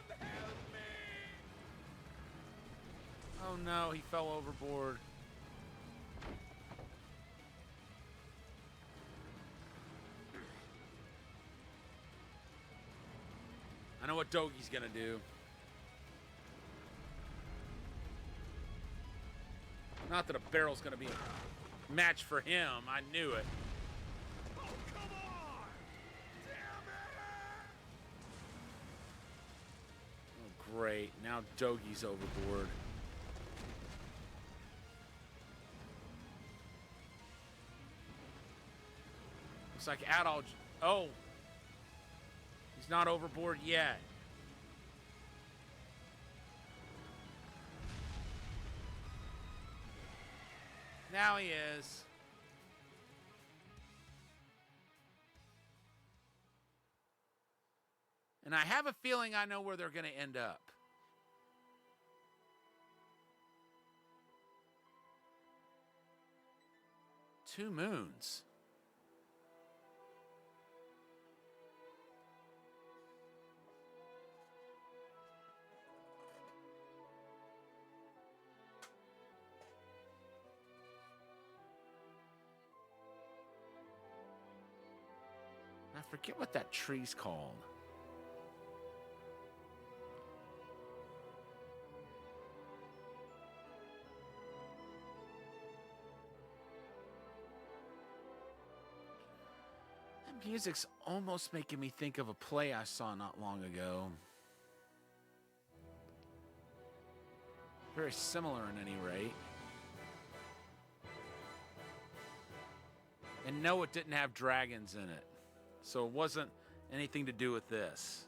A: no, he fell overboard. I know what Dogi's gonna do. Not that a barrel's gonna be a match for him. I knew it.
B: Oh, come on! Damn it!
A: Oh, great. Now Dogi's overboard. Looks like Adol... Oh! He's not overboard yet. Now he is. And I have a feeling I know where they're going to end up. Two moons. I forget what that tree's called. That music's almost making me think of a play I saw not long ago. Very similar in any rate. And no, it didn't have dragons in it. So it wasn't anything to do with this.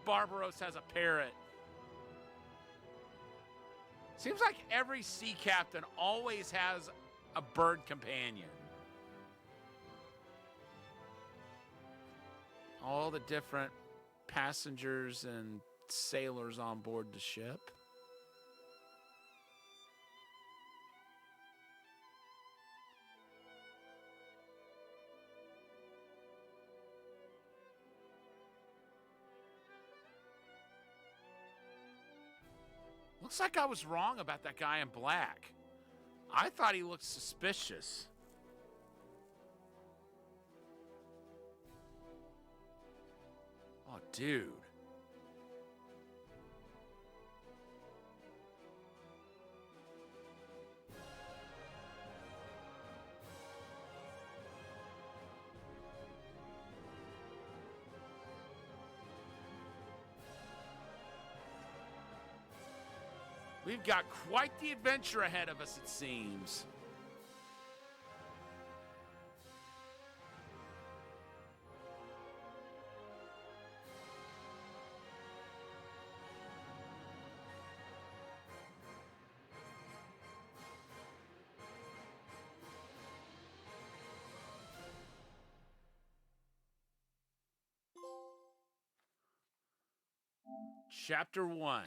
A: Barbaros has a parrot. Seems like every sea captain always has a bird companion. All the different passengers and sailors on board the ship. Looks like I was wrong about that guy in black. I thought he looked suspicious. Oh, dude. We've got quite the adventure ahead of us, it seems. Chapter 1.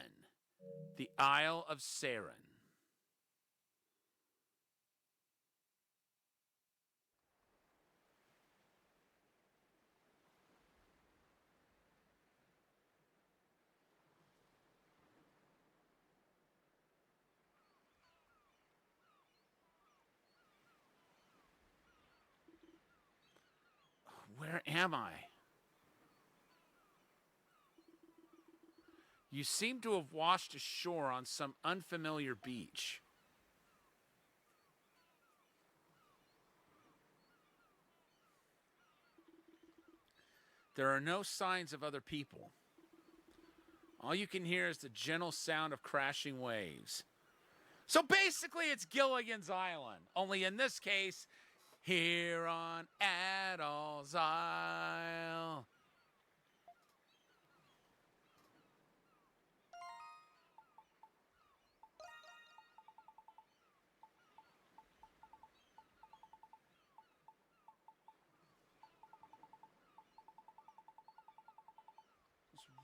A: The Isle of Saren. Where am I? You seem to have washed ashore on some unfamiliar beach. There are no signs of other people. All you can hear is the gentle sound of crashing waves. So basically, it's Gilligan's Island. Only in this case, here on Adol's Isle.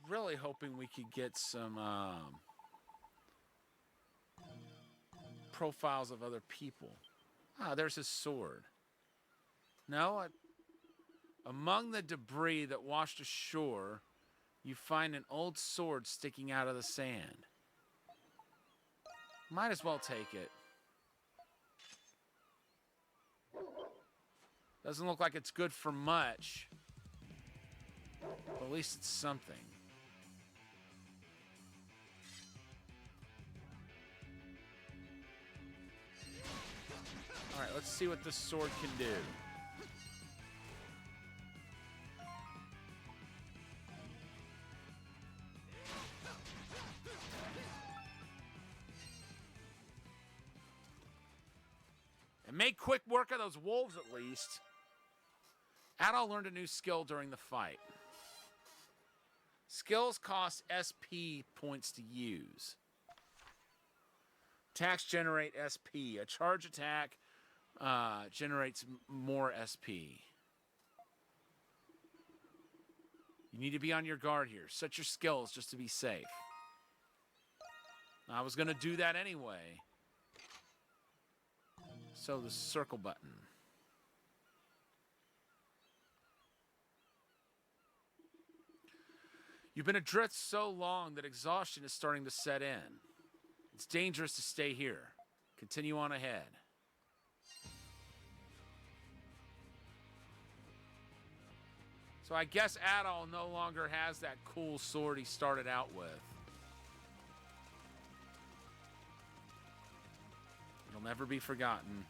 A: Really hoping we could get some profiles of other people. Ah, there's his sword. No, among the debris that washed ashore, you find an old sword sticking out of the sand. Might as well take it. Doesn't look like it's good for much, but at least it's something. All right, let's see what this sword can do. And make quick work of those wolves at least. Adol learned a new skill during the fight. Skills cost SP points to use. Attacks generate SP. A charge attack generates more SP. You need to be on your guard here. Set your skills just to be safe. I was going to do that anyway. So the circle button. You've been adrift so long that exhaustion is starting to set in. It's dangerous to stay here. Continue on ahead. So I guess Adol no longer has that cool sword he started out with. It'll never be forgotten.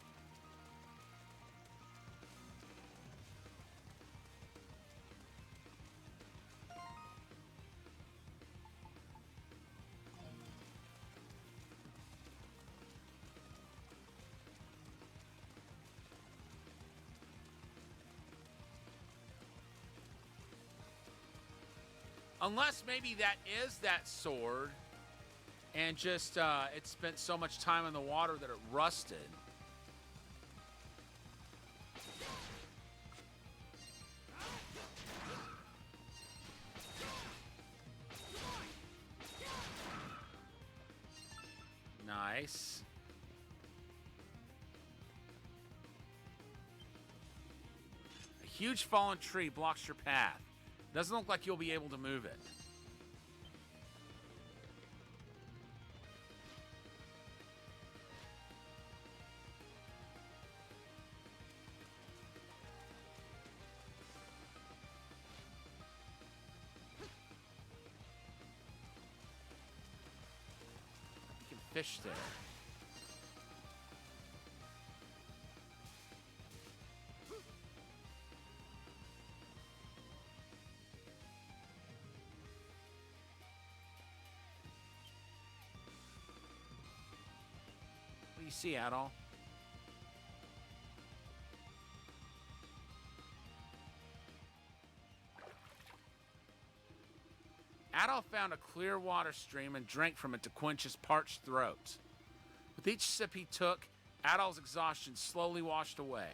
A: Unless maybe that is that sword, and just it spent so much time in the water that it rusted. Nice. A huge fallen tree blocks your path. Doesn't look like you'll be able to move it. You can fish there. What do you see, Adol? Adol found a clear water stream and drank from it to quench his parched throat. With each sip he took, Adol's exhaustion slowly washed away.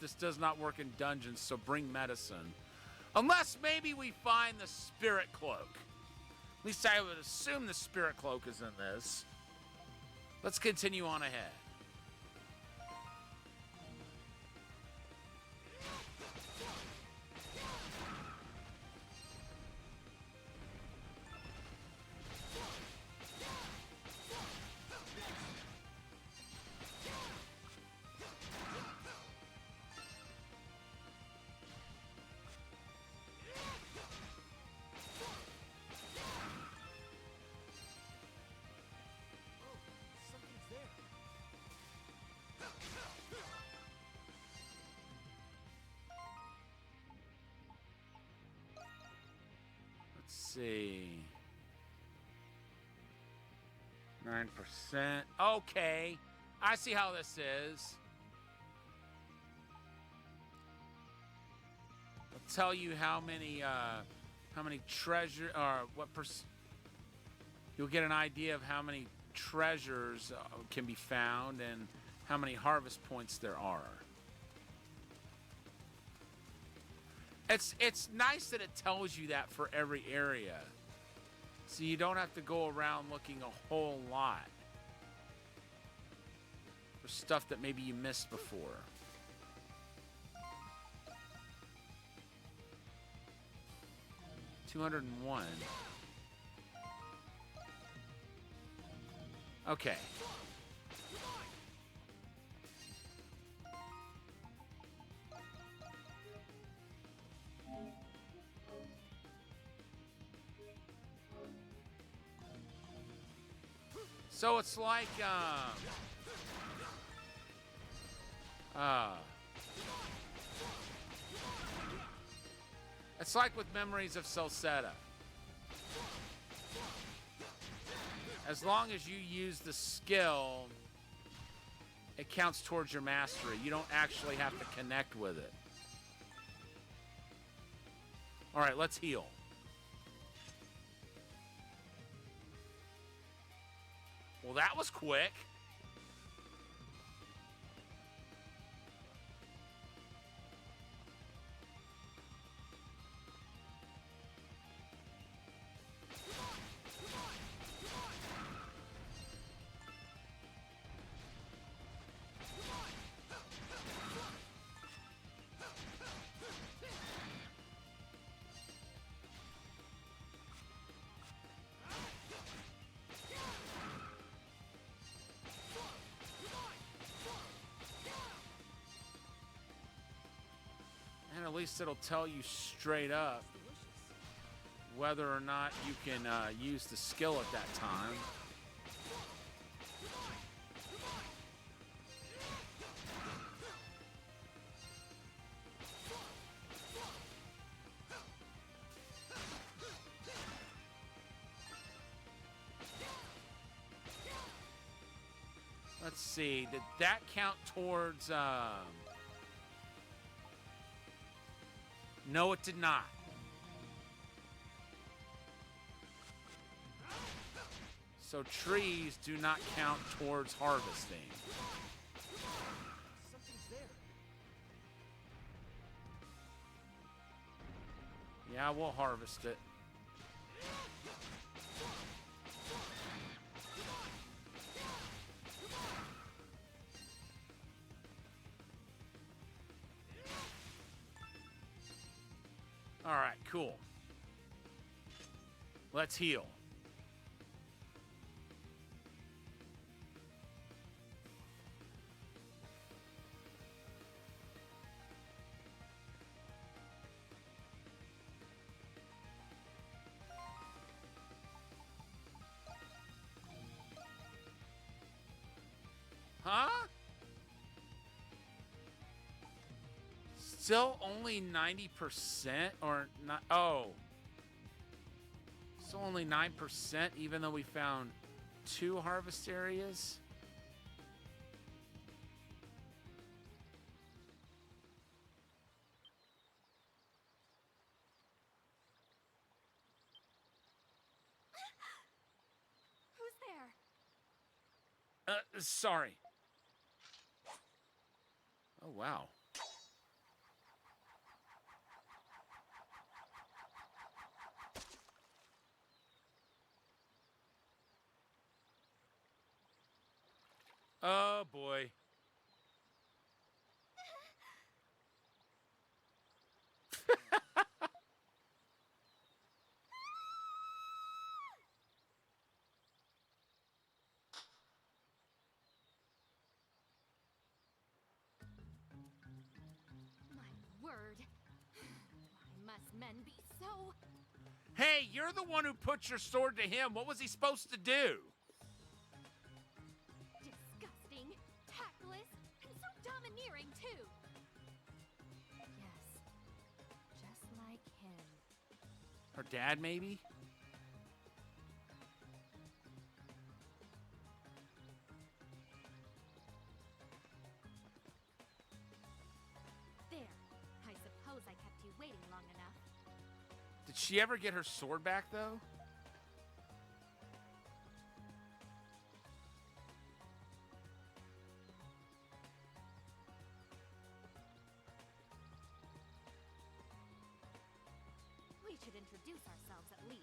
A: This does not work in dungeons, so bring medicine. Unless maybe we find the spirit cloak. At least I would assume the spirit cloak is in this. Let's continue on ahead.
E: Something's there.
A: Let's see. 9%. Okay. I see how this is. I'll tell you how many treasure, or what you'll get an idea of how many treasures can be found and how many harvest points there are. It's nice that it tells you that for every area. So you don't have to go around looking a whole lot for stuff that maybe you missed before. $201. Okay. So it's like, it's like with Memories of Salsetta. As long as you use the skill, it counts towards your mastery. You don't actually have to connect with it. All right, let's heal. Well, that was quick. And at least it'll tell you straight up whether or not you can use the skill at that time. Let's see, did that count towards... No, it did not. So trees do not count towards harvesting.
E: Something's there.
A: Yeah, we'll harvest it. All right, cool. Let's heal. Huh? Still only 90% or not? Oh. Still only 9% even though we found 2 harvest areas?
H: Who's there?
A: Sorry. Oh, wow. Oh, boy.
H: My word. Why must men be so...
A: Hey, you're the one who put your sword to him. What was he supposed to do?
H: disgusting, tactless, and so domineering, too? Yes, just like him.
A: Her dad, maybe?
H: There. I suppose I kept you waiting long enough.
A: Did she ever get her sword back, though?
H: We should introduce ourselves at least.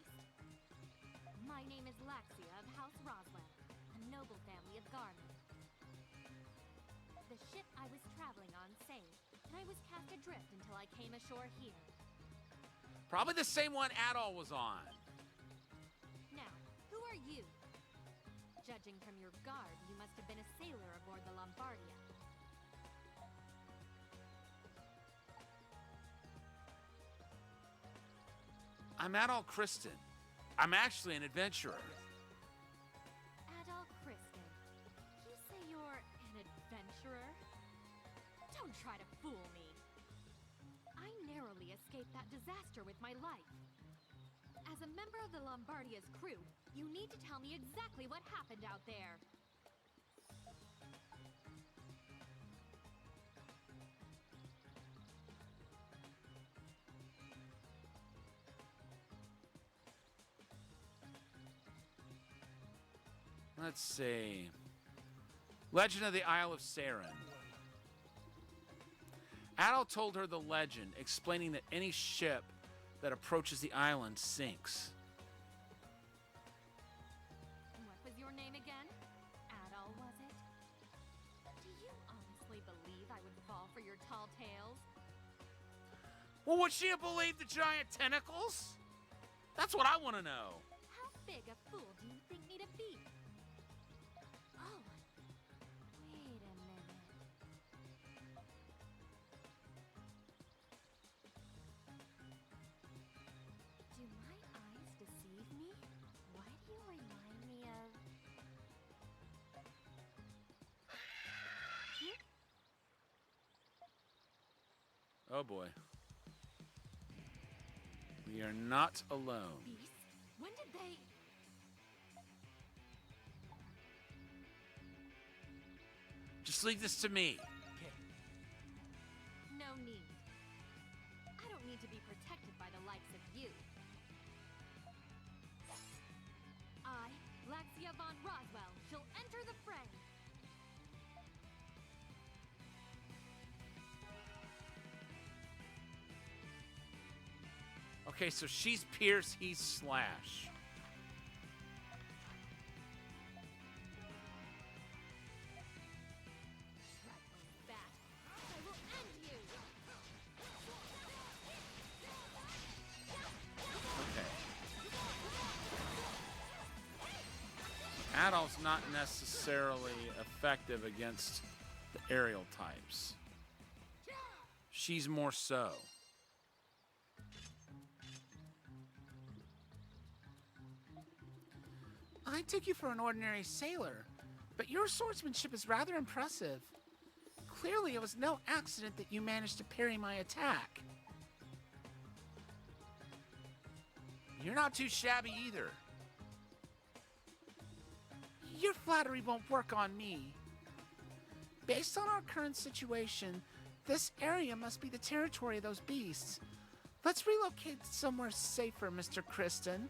H: My name is Laxia of House Roswell, a noble family of Garmin. The ship I was traveling on sank, and I was cast adrift until I came ashore here.
A: Probably the same one Adol was on.
H: Now, who are you? Judging from your garb, you must have been a sailor aboard the Lombardia.
A: I'm Adol Kristen. I'm actually an adventurer.
H: Adol Kristen. You say you're an adventurer? Don't try to fool me. I narrowly escaped that disaster with my life. As a member of the Lombardia's crew, you need to tell me exactly what happened out there.
A: Let's see. Legend of the Isle of Saren. Adol told her the legend, explaining that any ship that approaches the island sinks.
H: What was your name again? Adol, was it? Do you honestly believe I would fall for your tall tales?
A: Well, would she have believed the giant tentacles? That's what I want to know.
H: How big a fool do you think me to be? Oh, wait a minute. Do my eyes deceive me? Why do you remind me of...
A: Oh boy. We are not alone.
H: Beasts? When did they...
A: Just leave this to me.
H: No need. I don't need to be protected by the likes of you. I, Laxia von Roswell, shall enter the fray.
A: Okay, so she's Pierce, he's Slash.
H: Trifling bat, I will end you!
A: Okay. Adol's not necessarily effective against the aerial types. She's more so.
G: I took you for an ordinary sailor, but your swordsmanship is rather impressive. Clearly, it was no accident that you managed to parry my attack.
A: You're not too shabby either.
G: Your flattery won't work on me. Based on our current situation, this area must be the territory of those beasts. Let's relocate somewhere safer, Mr. Kristen.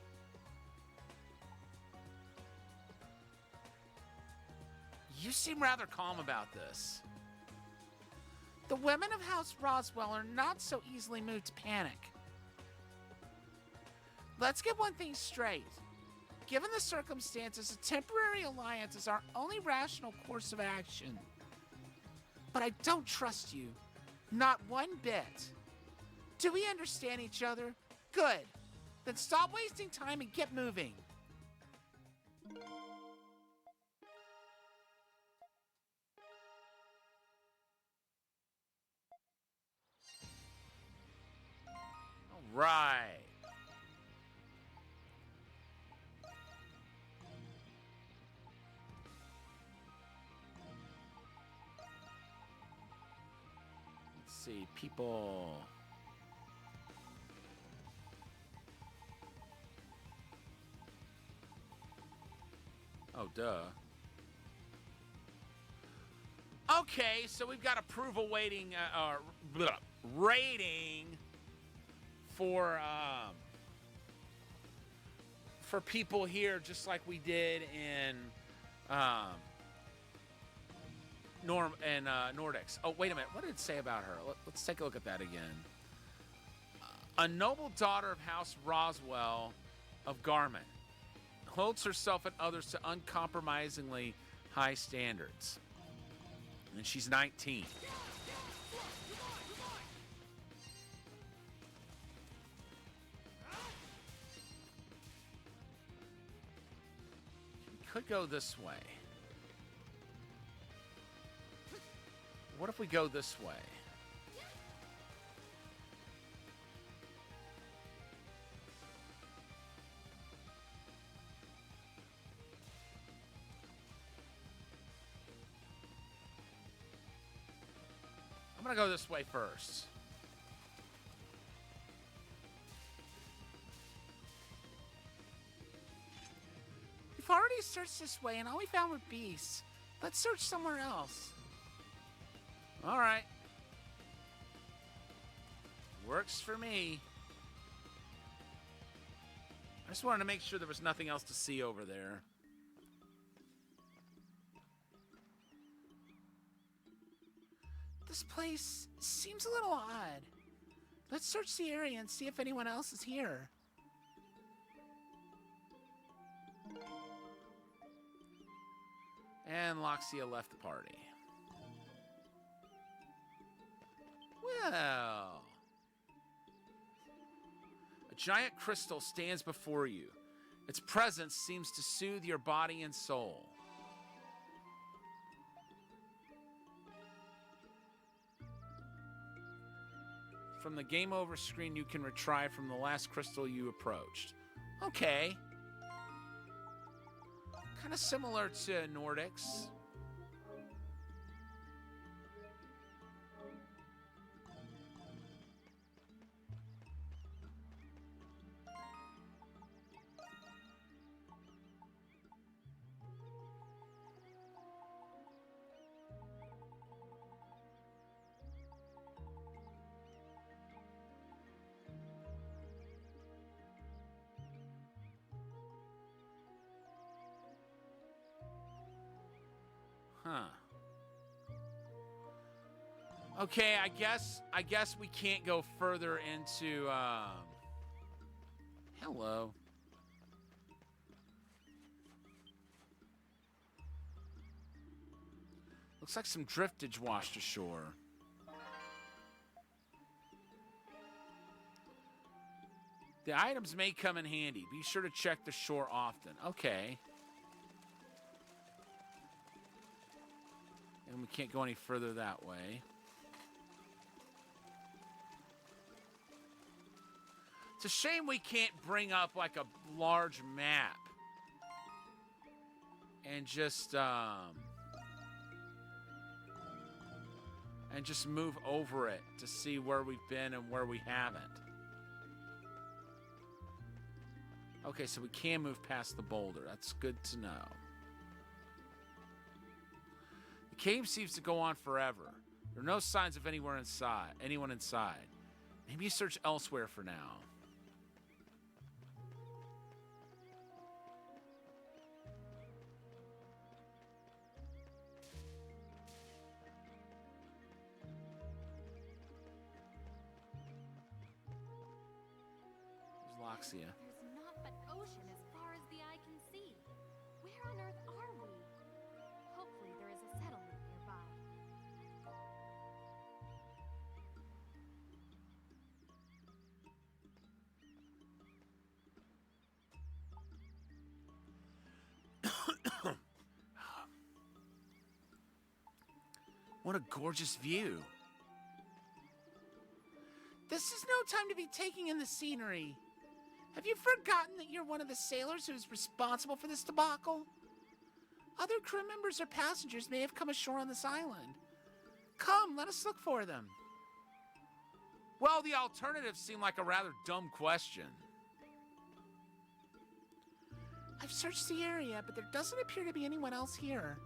A: You seem rather calm about this.
G: The women of House Roswell are not so easily moved to panic. Let's get one thing straight. Given the circumstances, a temporary alliance is our only rational course of action. But I don't trust you. Not one bit. Do we understand each other? Good. Then stop wasting time and get moving.
A: All right. Let's see, people. Oh, duh. Okay, so we've got approval waiting, rating for people here, just like we did in Nordics. Oh, wait a minute. What did it say about her? Let's take a look at that again. A noble daughter of House Roswell of Garmin. holds herself and others to uncompromisingly high standards. And she's 19. We could go this way. What if we go this way? I'm gonna go this way first.
G: We've already searched this way, and all we found were beasts. Let's search somewhere else.
A: All right. Works for me. I just wanted to make sure there was nothing else to see over there.
G: This place seems a little odd. Let's search the area and see if anyone else is here.
A: And Loxia left the party. Well, a giant crystal stands before you. Its presence seems to soothe your body and soul. From the game over screen, you can retrieve from the last crystal you approached. Okay. Kind of similar to Nordics. Huh. Okay, I guess we can't go further into hello. Looks like some driftage washed ashore. The items may come in handy. Be sure to check the shore often. Okay. And we can't go any further that way. It's a shame we can't bring up like a large map and just move over it to see where we've been and where we haven't. Okay, so we can move past the boulder. That's good to know. The cave seems to go on forever. There are no signs of anyone inside. Maybe you search elsewhere for now. There's Loxia.
H: There's naught but ocean as far as the eye can see. Where on earth are we? Hopefully there is a settlement nearby.
A: What a gorgeous view.
G: This is no time to be taking in the scenery. Have you forgotten that you're one of the sailors who's responsible for this debacle? Other crew members or passengers may have come ashore on this island. Come, let us look for them.
A: Well, the alternatives seem like a rather dumb question.
G: I've searched the area, but there doesn't appear to be anyone else here.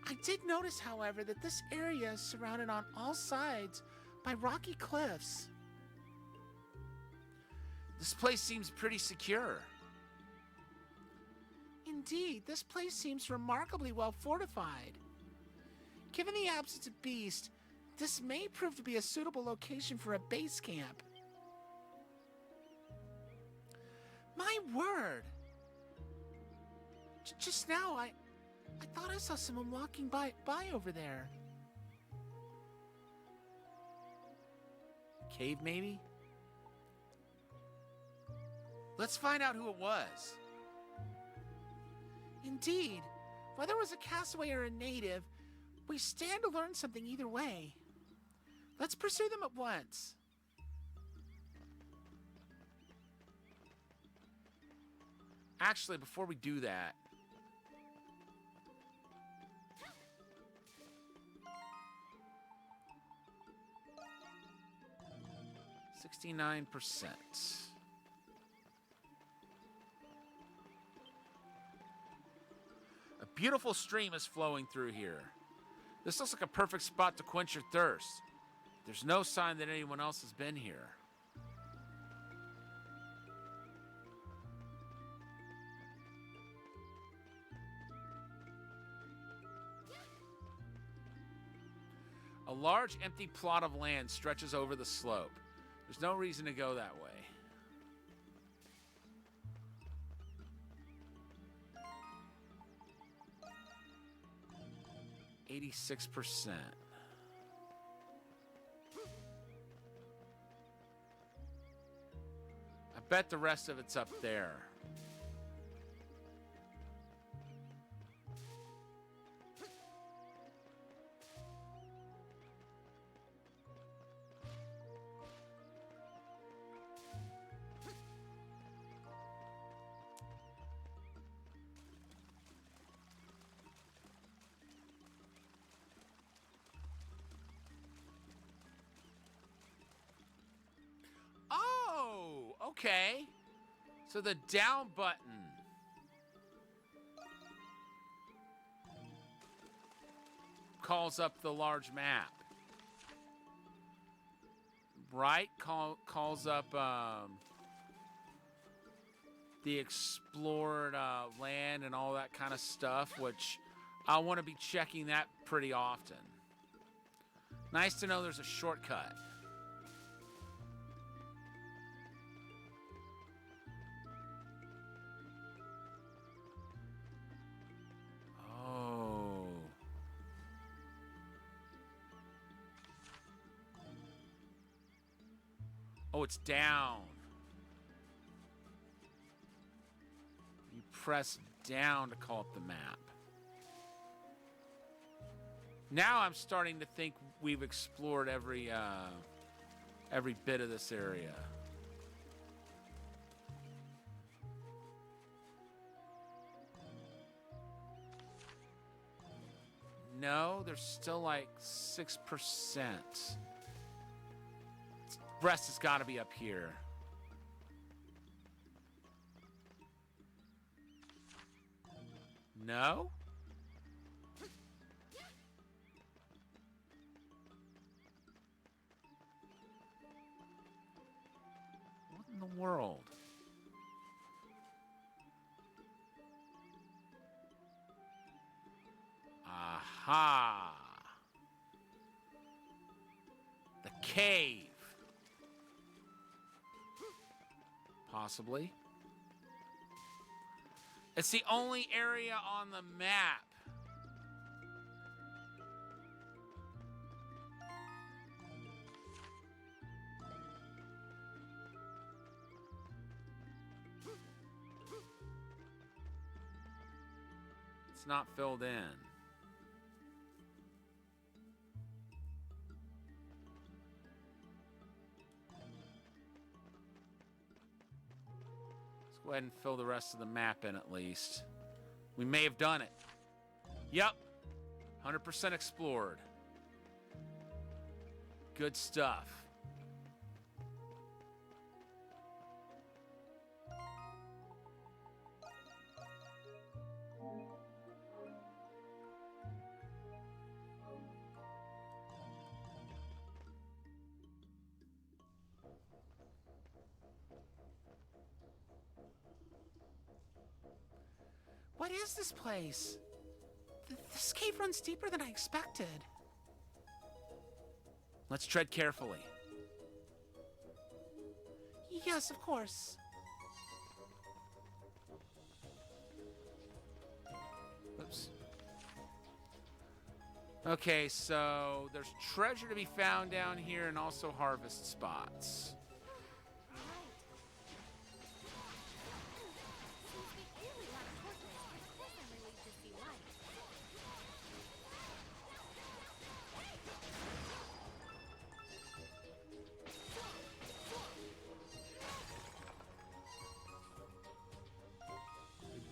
G: I did notice, however, that this area is surrounded on all sides by rocky cliffs.
A: This place seems pretty secure.
G: Indeed, this place seems remarkably well fortified. Given the absence of beasts, this may prove to be a suitable location for a base camp. My word! Just now, I thought I saw someone walking by over there.
A: Cave, maybe? Let's find out who it was.
G: Indeed, whether it was a castaway or a native, we stand to learn something either way. Let's pursue them at once.
A: Actually, before we do that, 69%. A beautiful stream is flowing through here. This looks like a perfect spot to quench your thirst. There's no sign that anyone else has been here. A large empty plot of land stretches over the slope. There's no reason to go that way. %. I bet the rest of it's up there. Okay. So the down button calls up the large map. Right? Calls up the explored land and all that kind of stuff, which I want to be checking that pretty often. Nice to know there's a shortcut. Oh, it's down. You press down to call up the map. Now I'm starting to think we've explored every bit of this area. No, there's still like 6%. Rest has got to be up here. No? What in the world? Aha! The cave. Possibly. It's the only area on the map. It's not filled in. Go ahead and fill the rest of the map in at least. We may have done it. Yep. 100% explored. Good stuff.
G: What is this place? This cave runs deeper than I expected.
A: Let's tread carefully.
G: Yes, of course.
A: Okay, so there's treasure to be found down here and also harvest spots.
H: Right. Since we really lack torches, of course I'm relieved to see light.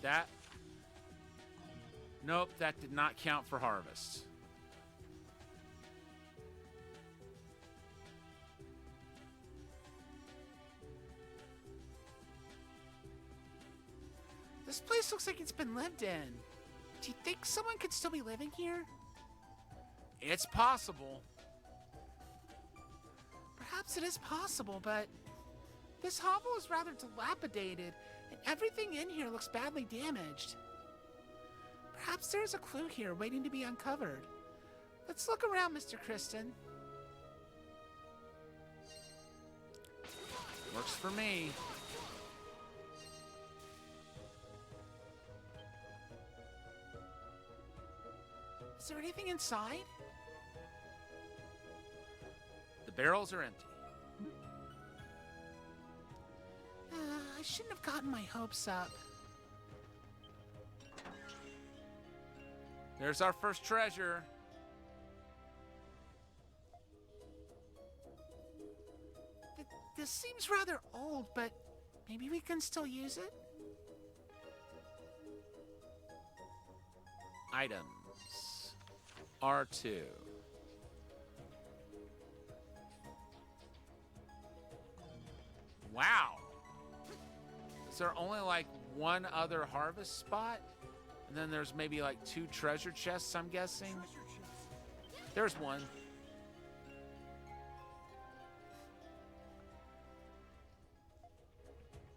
A: That... Nope, that did not count for harvest.
G: This place looks like it's been lived in. Do you think someone could still be living here?
A: It's possible.
G: Perhaps it is possible, but this hovel is rather dilapidated, and everything in here looks badly damaged. Perhaps there's a clue here waiting to be uncovered. Let's look around, Mr. Kristen.
A: Works for me.
G: Is there anything inside?
A: The barrels are empty.
G: I shouldn't have gotten my hopes up.
A: There's our first treasure.
G: This seems rather old, but maybe we can still use it?
A: Items. R2. Wow. Is there only like one other harvest spot? And then there's maybe like 2 treasure chests, I'm guessing? There's one.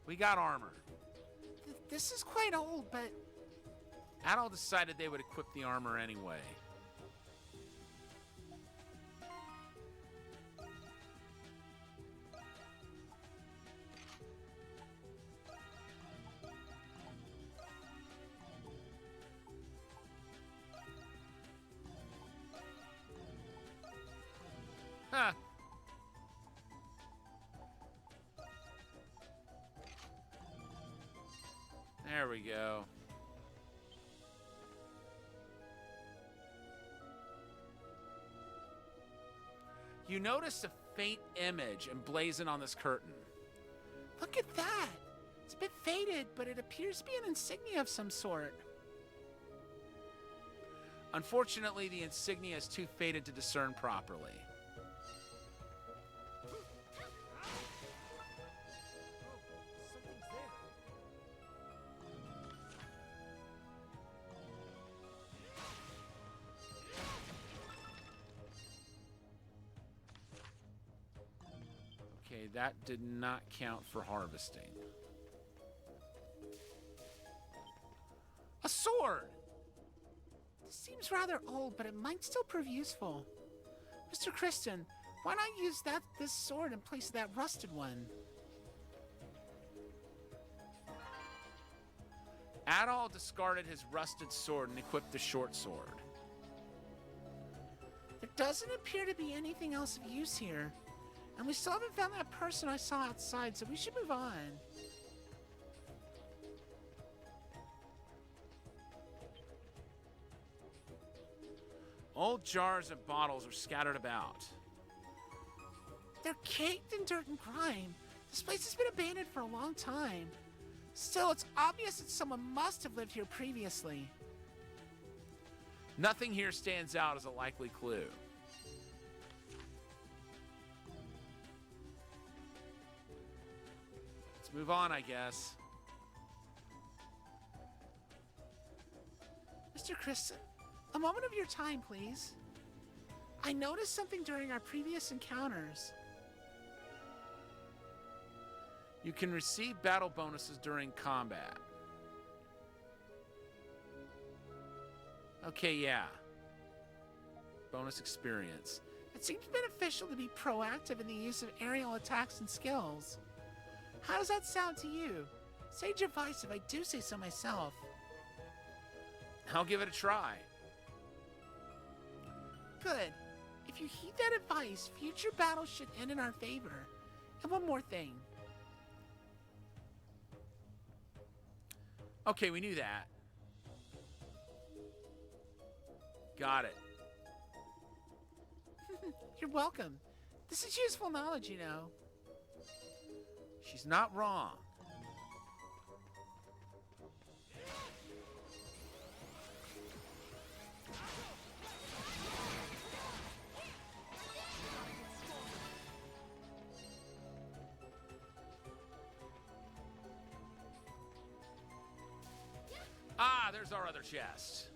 A: We got armor.
G: This is quite old, but
A: Adol decided they would equip the armor anyway. Huh. There we go. You notice a faint image emblazoned on this curtain.
G: look at that. It's a bit faded, but it appears to be an insignia of some sort.
A: Unfortunately, the insignia is too faded to discern properly.
E: Something's there.
A: Okay, that did not count for harvesting. A sword!
G: This seems rather old, but it might still prove useful. Mr. Kristen, why not use this sword in place of that rusted one?
A: Adol discarded his rusted sword and equipped the short sword.
G: There doesn't appear to be anything else of use here. And we still haven't found that person I saw outside, so we should move on.
A: Old jars and bottles are scattered about.
G: They're caked in dirt and grime. This place has been abandoned for a long time. Still, it's obvious that someone must have lived here previously.
A: Nothing here stands out as a likely clue. Let's move on, I guess.
G: Mr. Kristen, a moment of your time, please. I noticed something during our previous encounters.
A: You can receive battle bonuses during combat. Okay, yeah. Bonus experience.
G: It seems beneficial to be proactive in the use of aerial attacks and skills. How does that sound to you? Sage advice if I do say so myself.
A: I'll give it a try.
G: Good. If you heed that advice, future battles should end in our favor. And one more thing.
A: Okay, we knew that. Got it.
G: You're welcome. This is useful knowledge, you know.
A: She's not wrong. Ah, there's our other chest.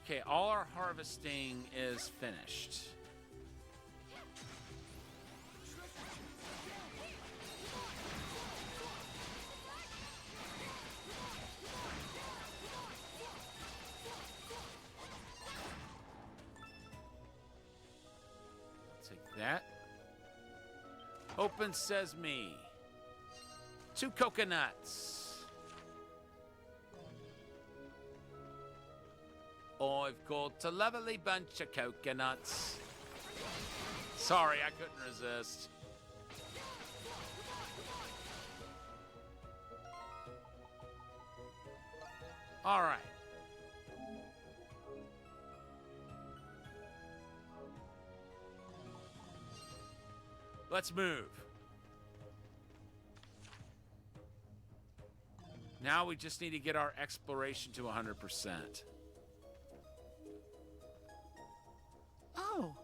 A: Okay, all our harvesting is finished. Take that. Open sesame. 2 coconuts. I've got a lovely bunch of coconuts. Sorry, I couldn't resist. All right. Let's move. Now we just need to get our exploration to 100%.
G: Oh,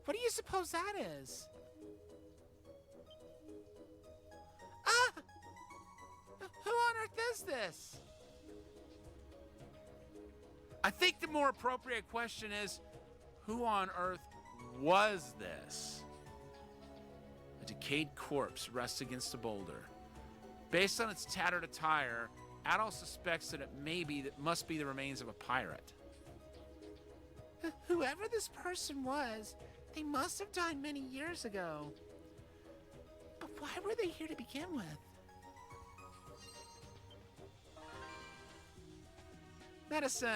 G: what do you suppose that is? Ah! Who on earth is this?
A: I think the more appropriate question is, who on earth was this? A decayed corpse rests against a boulder. Based on its tattered attire, Adol suspects that it must be the remains of a pirate.
G: Whoever this person was, they must have died many years ago. But why were they here to begin with?
A: Medicine!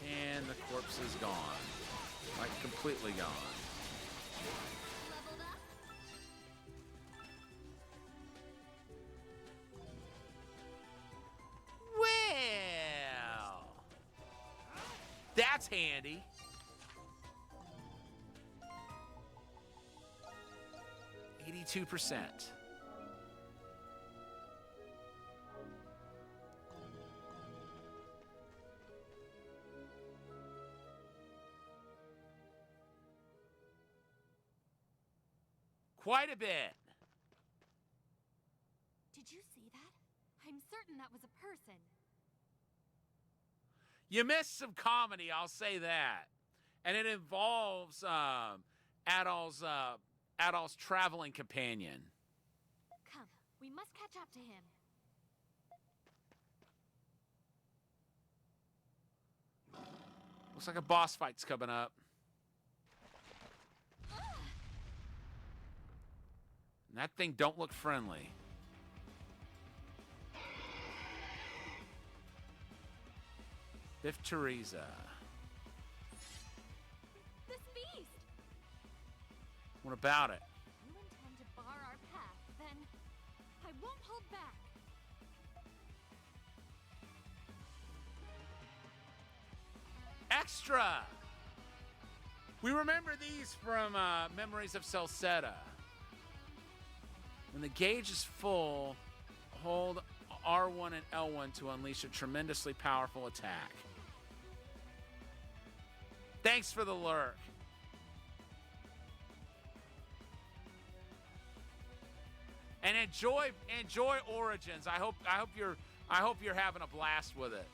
A: And the corpse is gone. Like, completely gone.
H: Leveled up?
A: Well, that's handy. %82. Quite a bit.
H: Did you see that? I'm certain that was a person.
A: You missed some comedy, I'll say that. And it involves Adol's traveling companion.
H: Come, we must catch up to him.
A: Looks like a boss fight's coming up. And that thing don't look friendly. Biff Teresa.
H: This beast!
A: What about it?
H: If you intend to bar our path, then I won't hold back.
A: Extra! We remember these from Memories of Celceta. When the gauge is full, hold R1 and L1 to unleash a tremendously powerful attack. Thanks for the lurk. And enjoy Origins. I hope you're having a blast with it.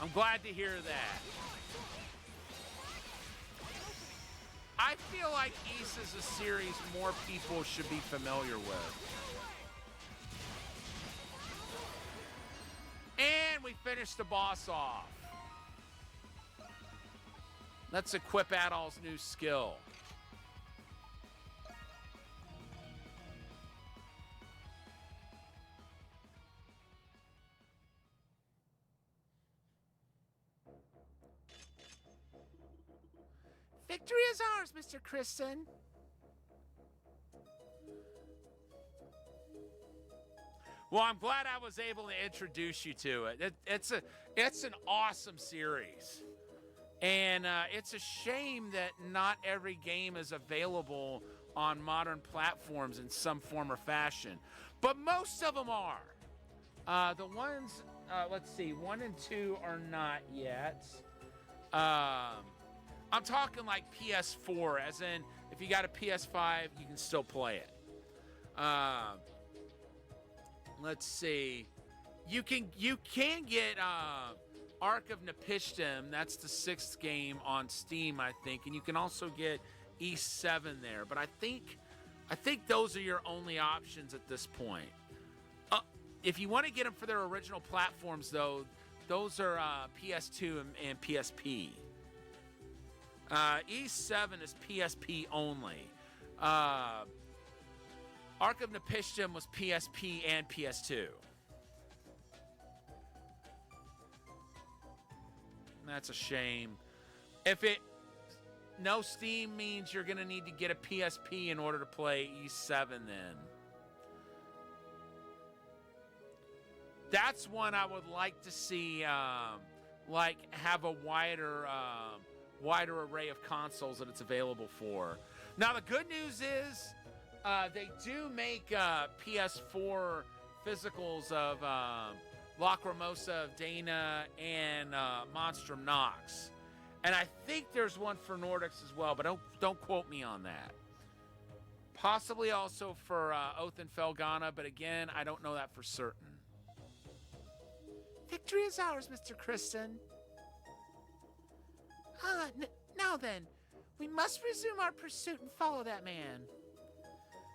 A: I'm glad to hear that. I feel like Ys is a series more people should be familiar with. And we finished the boss off. Let's equip Adol's new skill.
G: Victory is ours, Mr. Kristen.
A: Well, I'm glad I was able to introduce you to it. It's an awesome series. And it's a shame that not every game is available on modern platforms in some form or fashion. But most of them are. The ones, let's see, 1 and 2 are not yet. I'm talking like PS4, as in if you got a PS5, you can still play it. Let's see. You can get Ark of Nepishtim. That's the 6th game on Steam, I think, and you can also get Ys 7 there. But I think those are your only options at this point. If you want to get them for their original platforms, though, those are PS2 and PSP. Ys 7 is PSP only. Ark of Nepishtim was PSP and PS2. That's a shame. No Steam means you're going to need to get a PSP in order to play Ys 7 then. That's one I would like to see, have a wider array of consoles that it's available for. Now, the good news is they do make PS4 physicals of Lacrimosa of Dana and Monstrum Nox. And I think there's one for Nordics as well, but don't quote me on that. Possibly also for Oath and Felghana, but again, I don't know that for certain.
G: Victory is ours, Mr. Kristen. Now then, we must resume our pursuit and follow that man.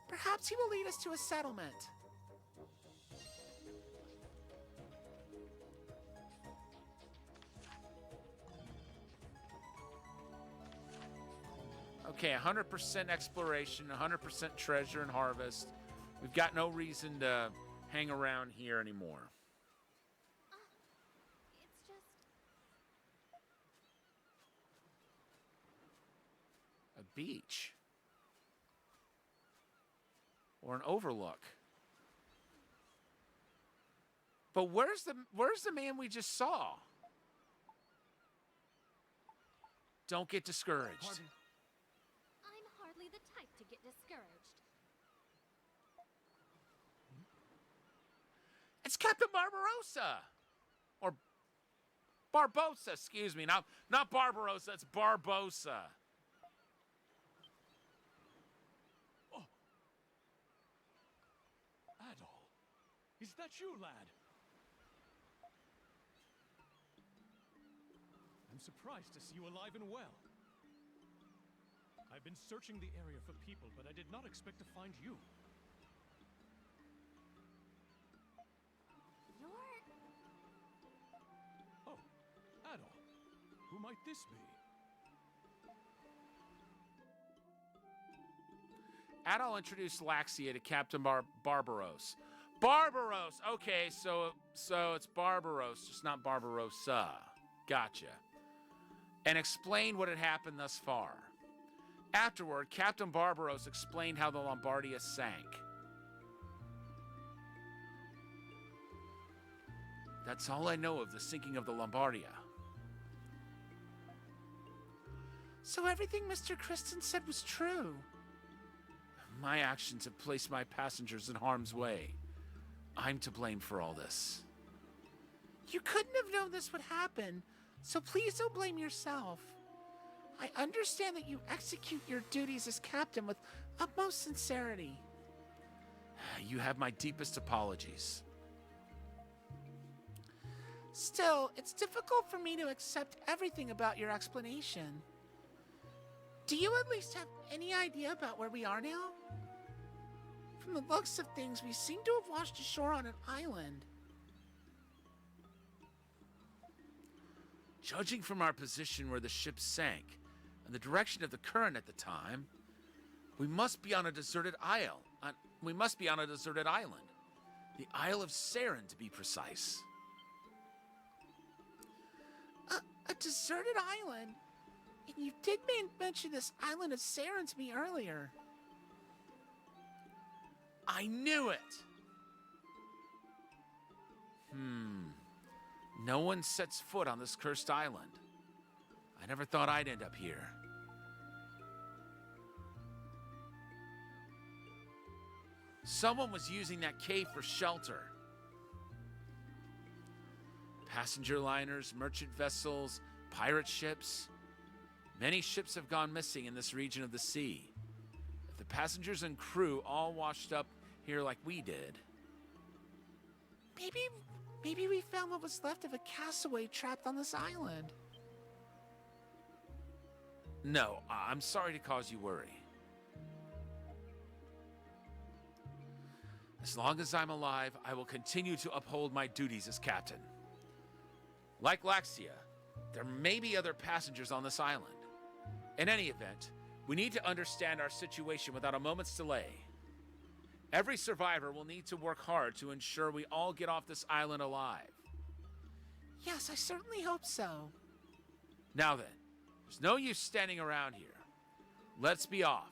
G: Perhaps he will lead us to a settlement.
A: Okay, 100% exploration, 100% treasure and harvest. We've got no reason to hang around here anymore.
H: It's just...
A: A beach. Or an overlook. But where's the man we just saw? Don't get discouraged.
H: I'm hardly the type to get discouraged.
A: It's Captain Barbarossa. Or Barbossa, excuse me. Not Barbarossa, it's Barbossa.
B: Adol, is that you, lad? I'm surprised to see you alive and well. I've been searching the area for people, but I did not expect to find you.
H: You're...
B: Oh, Adol. Who might this be?
A: Adol introduced Laxia to Captain Barbaros. Barbaros! Okay, so it's Barbaros, just not Barbarossa. Gotcha. And explained what had happened thus far. Afterward, Captain Barbaros explained how the Lombardia sank. That's all I know of the sinking of the Lombardia.
G: So everything Mr. Kristen said was true.
A: My actions have placed my passengers in harm's way. I'm to blame for all this.
G: You couldn't have known this would happen, so please don't blame yourself. I understand that you execute your duties as captain with utmost sincerity.
A: You have my deepest apologies.
G: Still, it's difficult for me to accept everything about your explanation. Do you at least have any idea about where we are now? From the looks of things, we seem to have washed ashore on an island.
A: Judging from our position where the ship sank and the direction of the current at the time, we must be on a deserted isle. We must be on a deserted island. The Isle of Saren, to be precise.
G: A deserted island? And you did mention this island of Saren to me earlier.
A: I knew it! No one sets foot on this cursed island. I never thought I'd end up here. Someone was using that cave for shelter. Passenger liners, merchant vessels, pirate ships. Many ships have gone missing in this region of the sea. If the passengers and crew all washed up here like we did.
G: Maybe we found what was left of a castaway trapped on this island.
A: No, I'm sorry to cause you worry. As long as I'm alive, I will continue to uphold my duties as captain. Like Laxia, there may be other passengers on this island. In any event, we need to understand our situation without a moment's delay. Every survivor will need to work hard to ensure we all get off this island alive.
G: Yes, I certainly hope so.
A: Now then, there's no use standing around here. Let's be off.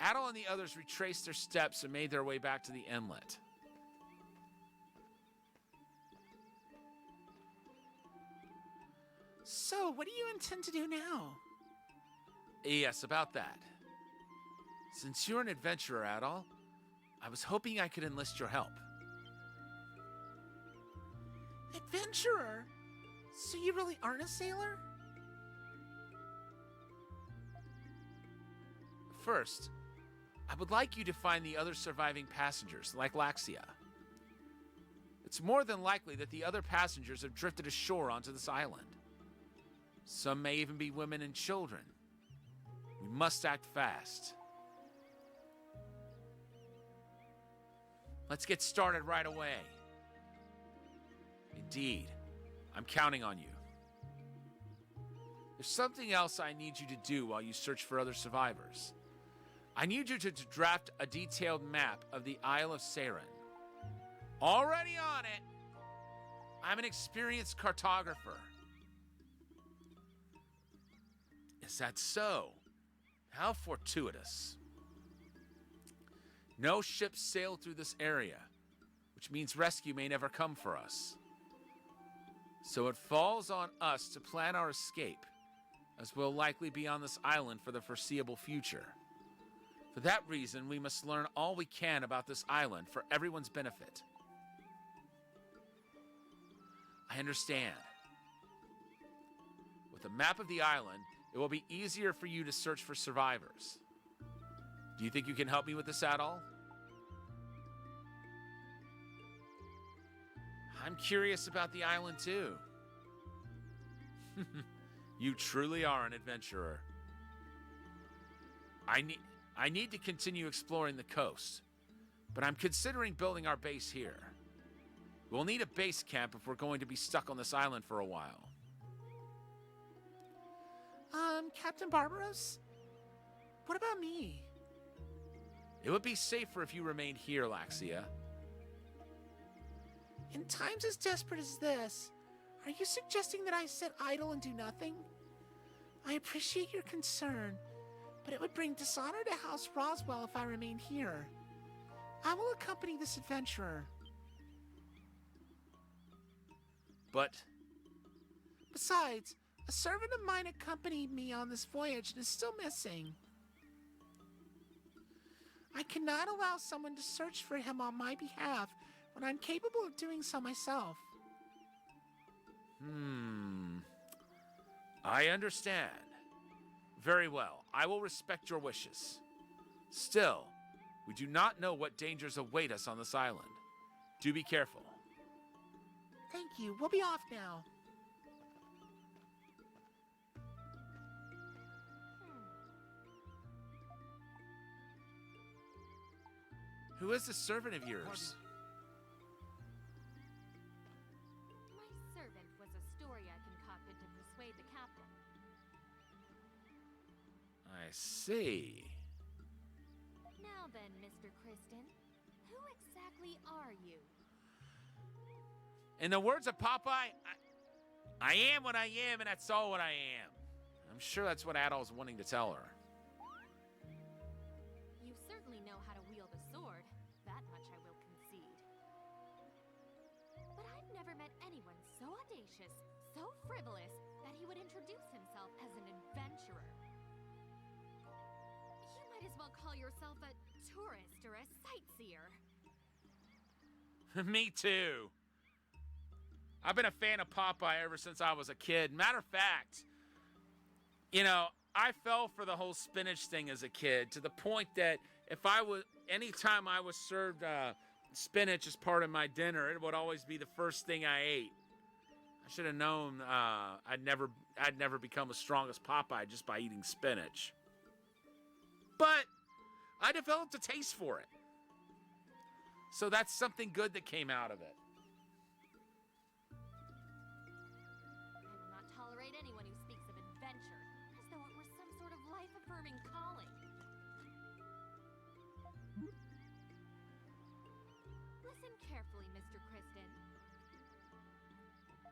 A: Adol and the others retraced their steps and made their way back to the inlet.
G: So, what do you intend to do now?
A: Yes, about that. Since you're an adventurer, Adol, I was hoping I could enlist your help.
G: Adventurer? So you really aren't a sailor?
A: First, I would like you to find the other surviving passengers, like Laxia. It's more than likely that the other passengers have drifted ashore onto this island. Some may even be women and children. We must act fast. Let's get started right away. Indeed, I'm counting on you. There's something else I need you to do while you search for other survivors. I need you to draft a detailed map of the Isle of Saren. Already on it. I'm an experienced cartographer. Is that so? How fortuitous. No ships sail through this area, which means rescue may never come for us. So it falls on us to plan our escape, as we'll likely be on this island for the foreseeable future. For that reason, we must learn all we can about this island for everyone's benefit. I understand. With a map of the island, it will be easier for you to search for survivors. Do you think you can help me with this at all? I'm curious about the island too. You truly are an adventurer. I need to continue exploring the coast, but I'm considering building our base here. We'll need a base camp if we're going to be stuck on this island for a while.
G: Captain Barbaros? What about me?
A: It would be safer if you remained here, Laxia.
G: In times as desperate as this, are you suggesting that I sit idle and do nothing? I appreciate your concern, but it would bring dishonor to House Roswell if I remained here. I will accompany this adventurer.
A: But
G: Besides, a servant of mine accompanied me on this voyage and is still missing. I cannot allow someone to search for him on my behalf when I'm capable of doing so myself.
A: I understand. Very well, I will respect your wishes. Still, We do not know what dangers await us on this island. Do be careful.
G: Thank you. We'll be off now.
A: Who is this servant of yours?
H: My servant was a story I concocted to persuade the captain.
A: I see.
H: Now then, Mr. Kristen, who exactly are you?
A: In the words of Popeye, I am what I am, and that's all what I am. I'm sure that's what Adol's wanting to tell her.
H: You certainly know how to wield a sword. That much I will concede. But I've never met anyone so audacious, so frivolous, that he would introduce himself as an adventurer. You might as well call yourself a tourist or a sightseer.
A: Me too. I've been a fan of Popeye ever since I was a kid. Matter of fact, you know, I fell for the whole spinach thing as a kid to the point that anytime I was served spinach as part of my dinner, it would always be the first thing I ate. I should have known I'd never become as strong as Popeye just by eating spinach. But I developed a taste for it. So that's something good that came out of it.
H: I will not tolerate anyone who speaks of adventure, as though it were some sort of life-affirming calling. Listen carefully, Mr. Kristen.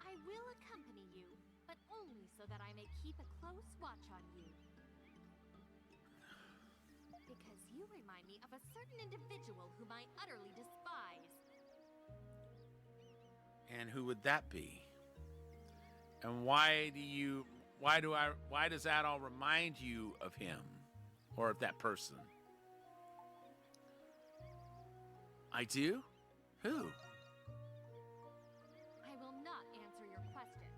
H: I will accompany you, but only so that I may keep a close watch on you. Because you remind me of a certain individual whom I utterly despise.
A: And who would that be? And why does that all remind you of him or of that person? I do? Who?
H: I will not answer your questions.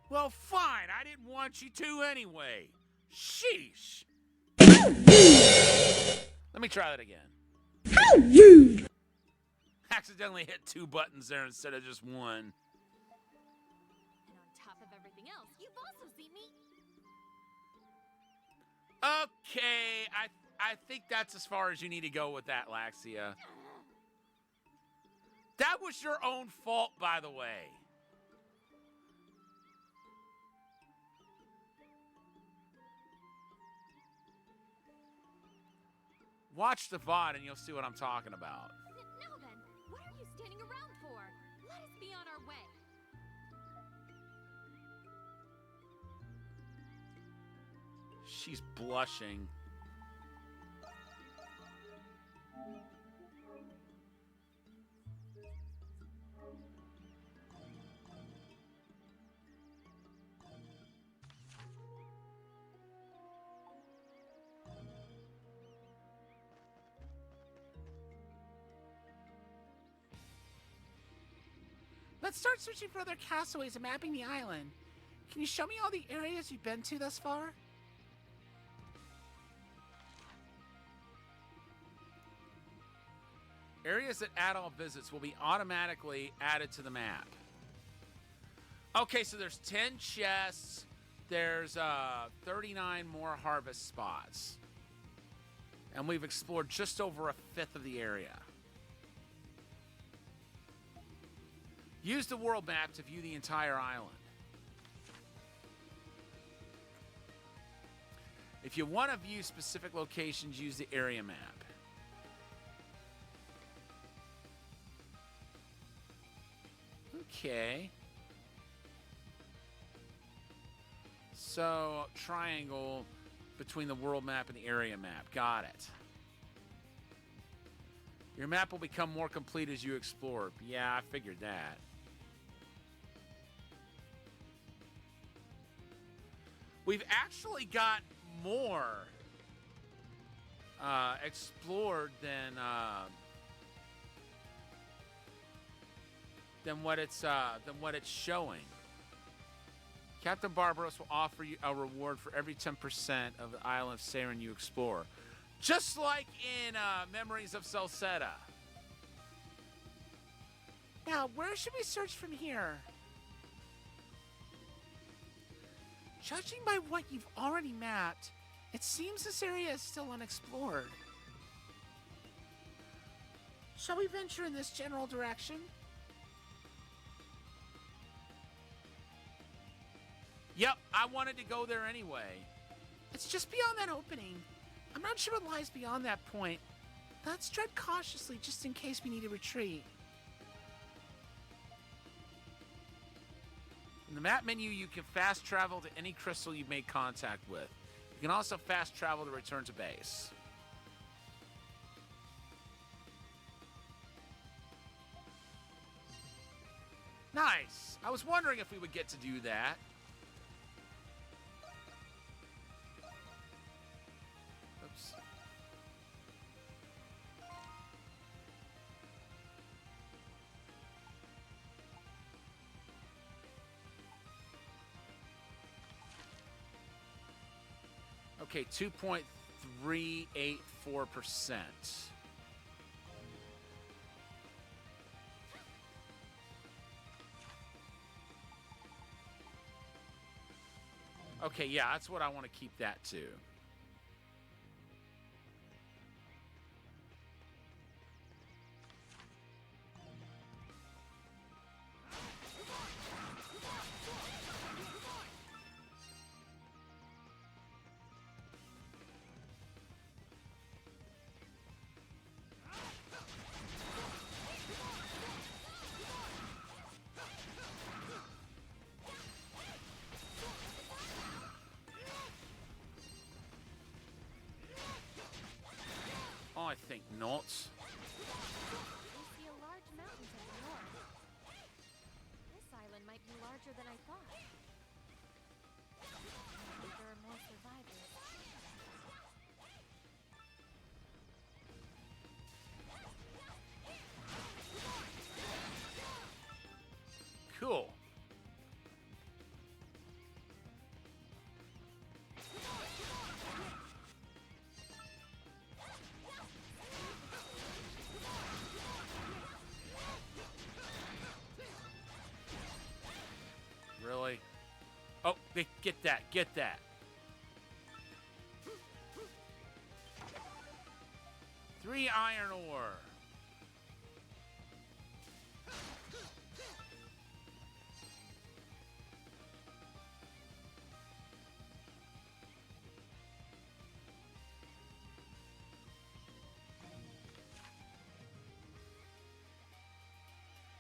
A: Well, fine. I didn't want you to anyway. Sheesh. Let me try that again.
D: How rude!
A: Accidentally hit 2 buttons there instead of just one.
H: And on top of everything else, you've also seen me.
A: Okay, I think that's as far as you need to go with that, Laxia. That was your own fault, by the way. Watch the VOD and you'll see what I'm talking about.
H: Now then, what are you standing around for? Let us be on our way.
A: She's blushing.
G: Let's start searching for other castaways and mapping the island. Can you show me all the areas you've been to thus far?
A: Areas that Adol visits will be automatically added to the map. Okay, so there's 10 chests. There's 39 more harvest spots. And we've explored just over 1/5 of the area. Use the world map to view the entire island. If you want to view specific locations, use the area map. Okay. So, triangle between the world map and the area map. Got it. Your map will become more complete as you explore. Yeah, I figured that. We've actually got more explored than what it's showing. Captain Barbaros will offer you a reward for every 10% of the island of Saren you explore. Just like in Memories of Salsetta.
G: Now, where should we search from here? Judging by what you've already mapped, it seems this area is still unexplored. Shall we venture in this general direction?
A: Yep, I wanted to go there anyway.
G: It's just beyond that opening. I'm not sure what lies beyond that point. Let's tread cautiously just in case we need to retreat.
A: In the map menu, you can fast travel to any crystal you've made contact with. You can also fast travel to return to base. Nice! I was wondering if we would get to do that. Oops. Okay, 2.384%. Okay, yeah, that's what I want to keep that to. I think not.
H: We see a large mountain to the north. This island might be larger than I thought. Maybe there are more survivors.
A: Cool. Really? Oh, get that, get that. Three iron ore.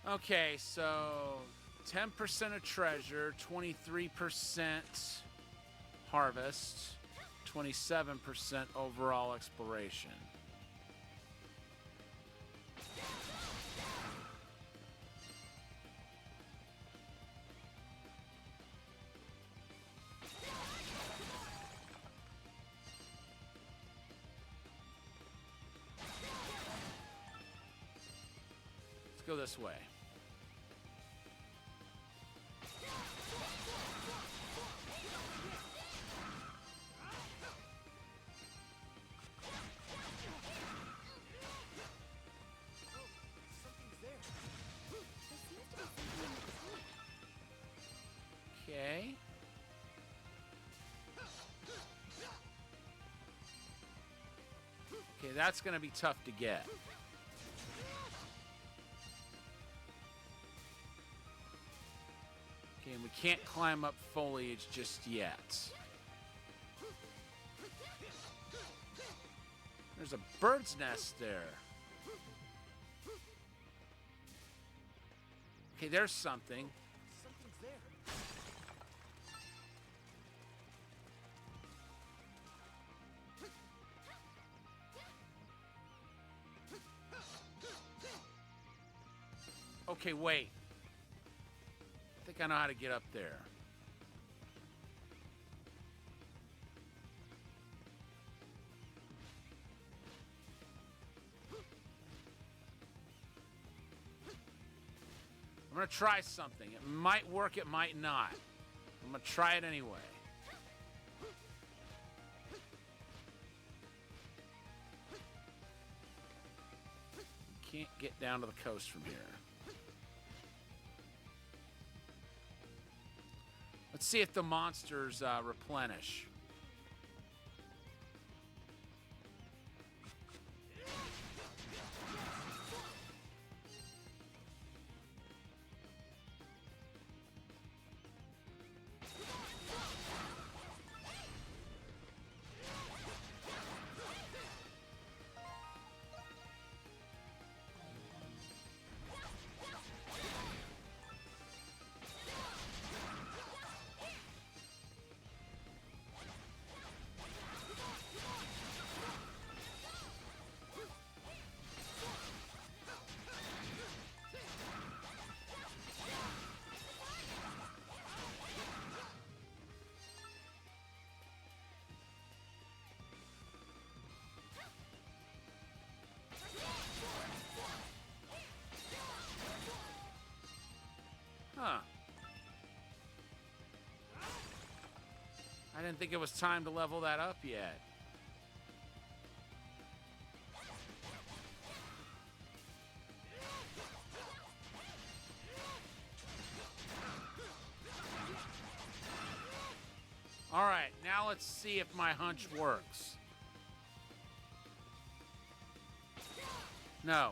A: Okay, so 10% of treasure, 23% harvest, 27% overall exploration. Let's go this way.
H: There seems to be something in the tree.
A: Okay. Okay, that's going to be tough to get. Okay, and we can't climb up foliage just yet. There's a bird's nest there. Okay, there's something.
E: Something's there.
A: Okay, wait. I think I know how to get up there. I'm gonna try something. It might work, it might not. I'm gonna try it anyway. can't get down to the coast from here. Let's see if the monsters replenish. Huh. I didn't think it was time to level that up yet. All right, now let's see if my hunch works. No.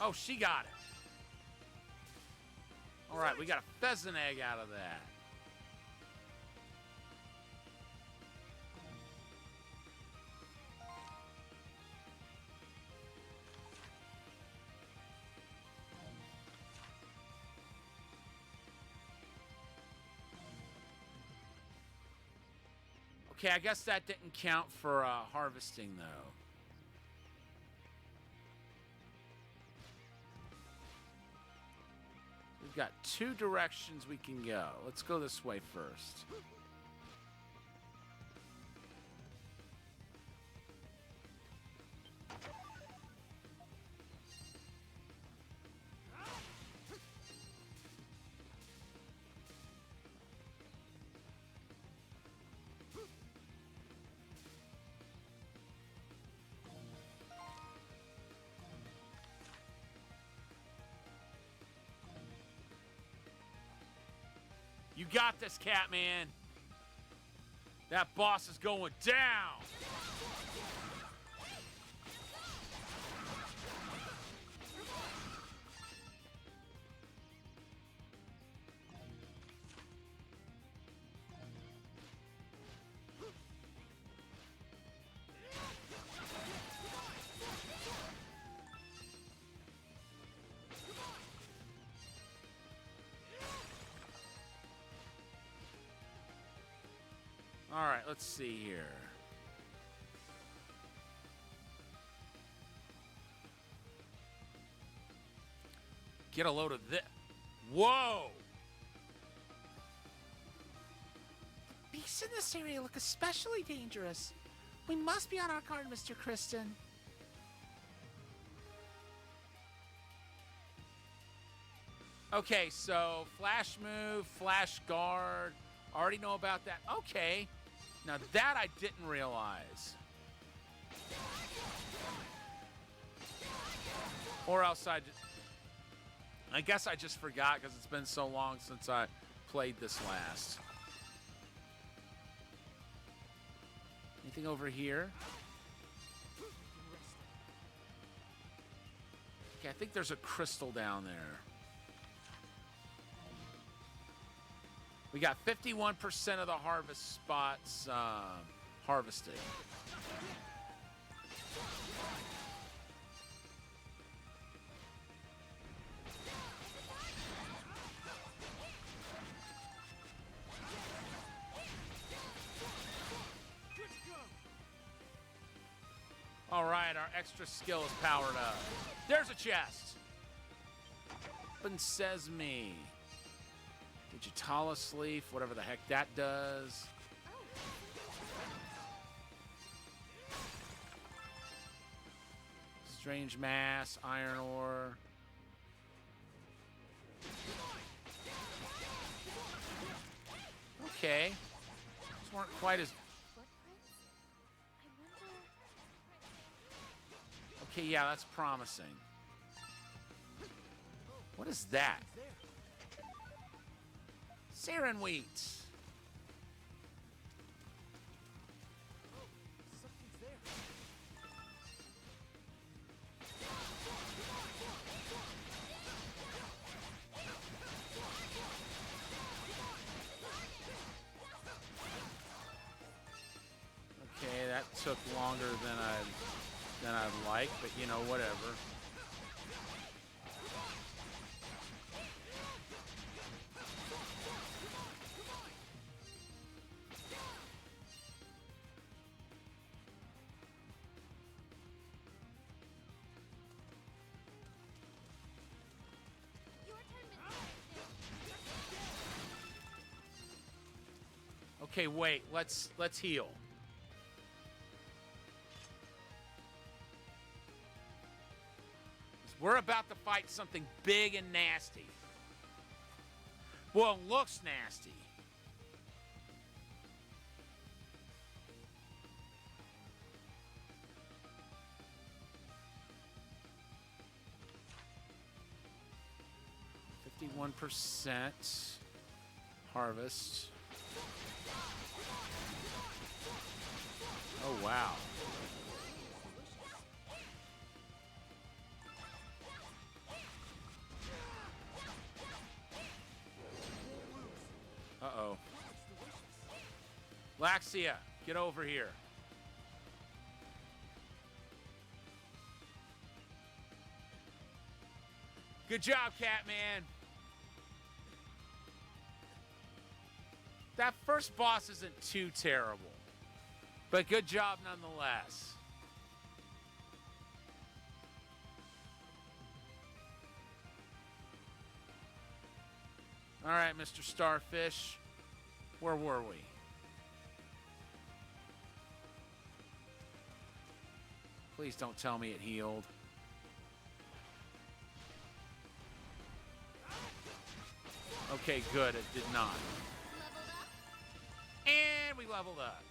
A: Oh, she got it. All right, we got a pheasant egg out of that. Okay, I guess that didn't count for harvesting, though. We've got two directions we can go. Let's go this way first. You got this, Catman. That boss is going down. All right, let's see here. Get a load of this. Whoa!
G: Beasts in this area look especially dangerous. We must be on our guard, Mr. Kristen.
A: Okay, so flash move, flash guard. Already know about that. Okay. Now that I didn't realize. Or else I guess I just forgot because it's been so long since I played this last. Anything over here? Okay, I think there's a crystal down there. We got 51% of the harvest spots harvested. All right, our extra skill is powered up. There's a chest. Open sesame. Digitalis leaf, whatever the heck that does. Strange mass, iron ore. Okay. These weren't quite as...
H: Footprints? I wonder.
A: Okay, yeah, that's promising. What is that? Sarin wheat.
E: Something's there.
A: Okay, that took longer than I'd like, but you know, whatever.
H: Your turn, Mr.
A: Okay, wait. Let's heal. We're about to fight something big and nasty. Well, it looks nasty. %51 harvest. Oh, wow. Uh-oh. Laxia, get over here. Good job, Catman. That first boss isn't too terrible, but good job nonetheless. All right, Mr. Starfish, where were we? Please don't tell me it healed. Okay, good, it did not.
H: Leveled up?
A: And we leveled up.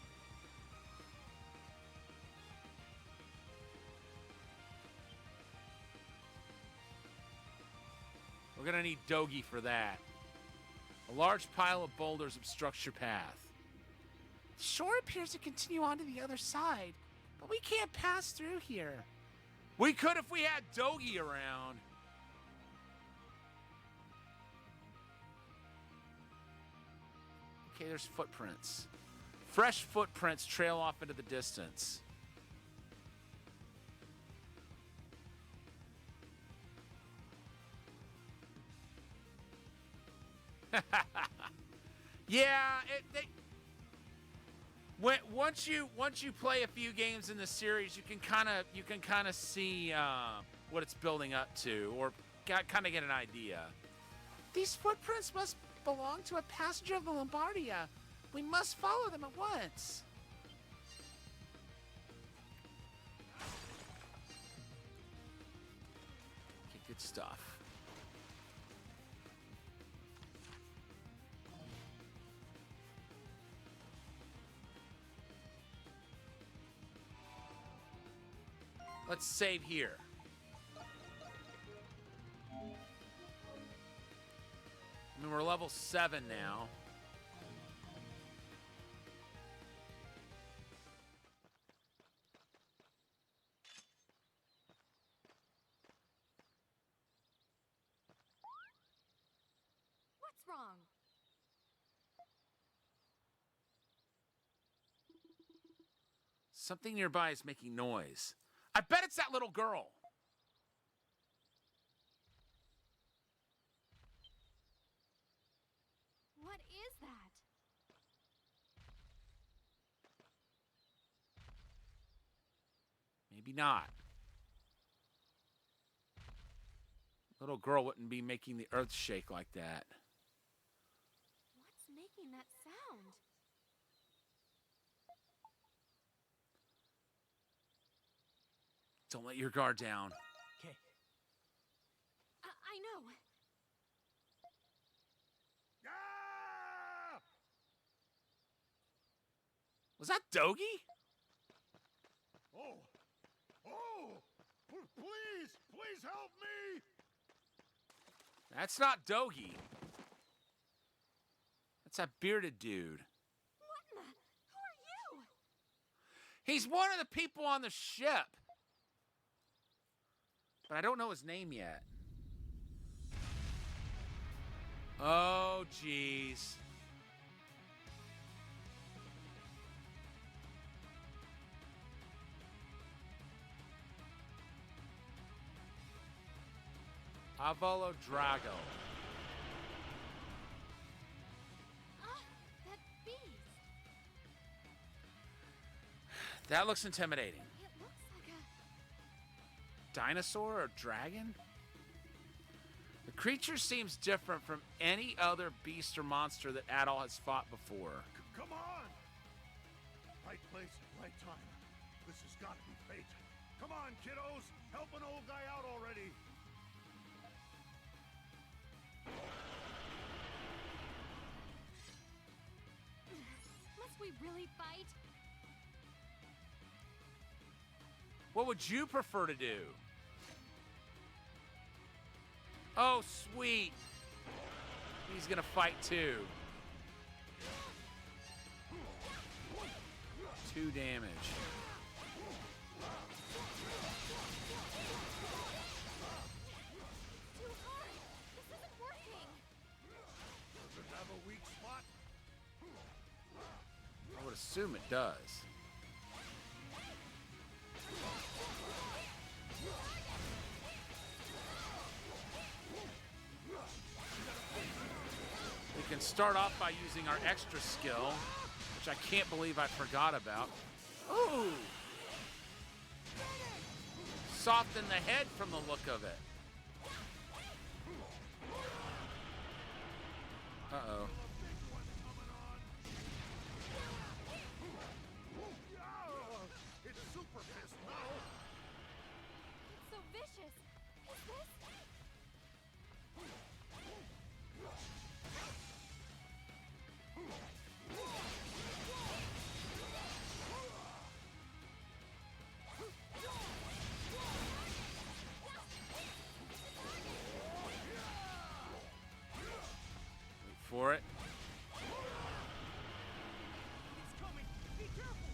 A: We're gonna need Dogi for that. A large pile of boulders obstructs your path.
G: The shore appears to continue on to the other side, but we can't pass through here.
A: We could if we had Dogi around. Okay, there's footprints. Fresh footprints trail off into the distance. Yeah, once you play a few games in the series, you can kind of see what it's building up to, or kind of get an idea.
G: These footprints must belong to a passenger of the Lombardia. We must follow them at once.
A: Okay, good stuff. Let's save here. I mean, we're level 7 now.
H: What's wrong?
A: Something nearby is making noise. I bet it's that little girl.
H: What is that?
A: Maybe not. Little girl wouldn't be making the earth shake like that.
H: What's making that sound?
A: Don't let your guard down.
C: Okay.
H: I know.
B: Ah!
A: Was that Dogi?
B: Oh! Oh! Please help me!
A: That's not Dogi. That's that bearded dude.
H: What in the? Who are you?
A: He's one of the people on the ship. But I don't know his name yet. Oh, jeez. Avolo Drago.
H: That beast.
A: That looks intimidating.
H: It looks like a...
A: Dinosaur or dragon? The creature seems different from any other beast or monster that Adol has fought before.
B: Come on! Right place, right time. This has got to be fate. Come on, kiddos! Help an old guy out already!
H: Must we really fight?
A: What would you prefer to do? Oh, sweet. He's gonna fight too. 2 damage.
H: Too hard. This isn't working.
B: Does it have a weak spot?
A: I would assume it does. We can start off by using our extra skill, which I can't believe I forgot about. Ooh! Soften the head from the look of it. Uh-oh.
B: It's super pissed now!
H: It's so vicious. Is this?
A: Wait for it.
C: It's coming. Be careful.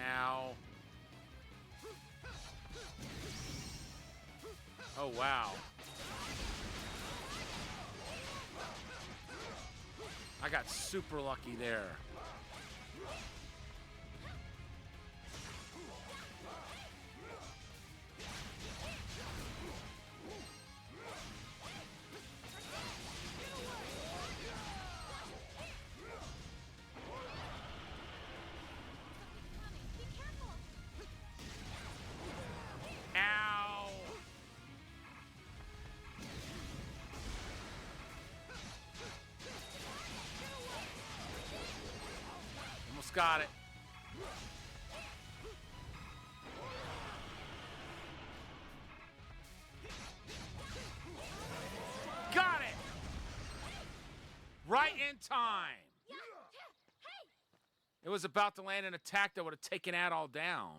A: Ow. Oh, wow. I got super lucky there.
H: Be careful.
A: Ow! Almost got it. Got it! Right in time.
H: Yeah. Hey.
A: It was about to land an attack that would have taken Adol down.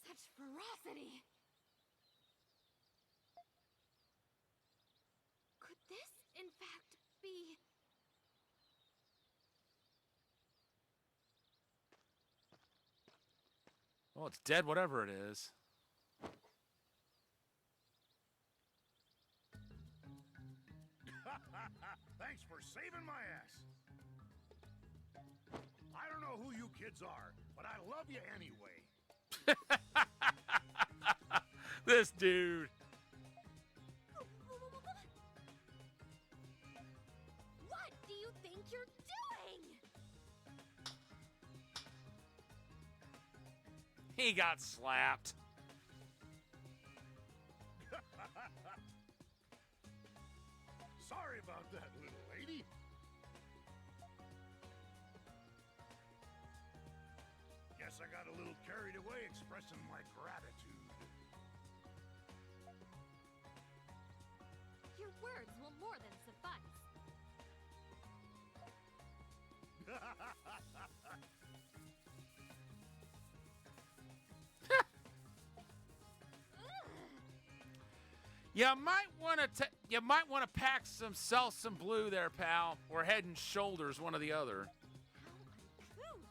H: Such ferocity. Could this, in fact, be...
A: Well, it's dead, whatever it is.
B: Thanks for saving my ass. I don't know who you kids are, but I love you anyway.
A: This dude.
H: What do you think you're doing?
A: He got slapped.
B: Sorry about that, little lady.
I: Guess I got a little carried away expressing my gratitude.
H: Your words will more than suffice.
A: You might want to pack some blue there, pal, or Head and Shoulders, one or the other.
H: How uncouth!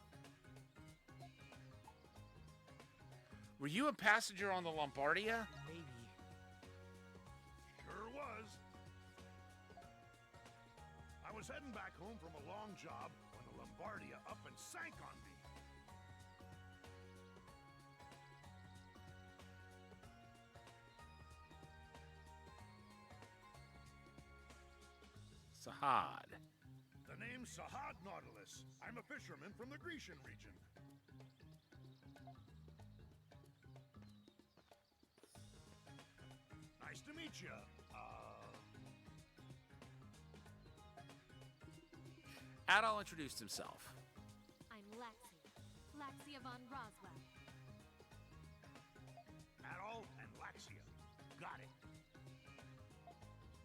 A: Were you a passenger on the Lombardia?
G: Maybe.
I: Sure was. I was heading back home from a long job when the Lombardia up and sank on me.
A: Sahad.
I: The name's Sahad Nautilus. I'm a fisherman from the Grecian region. Nice to meet you.
A: Adol introduced himself.
H: I'm Laxia. Laxia von Roswell.
I: Adol and Laxia. Got it.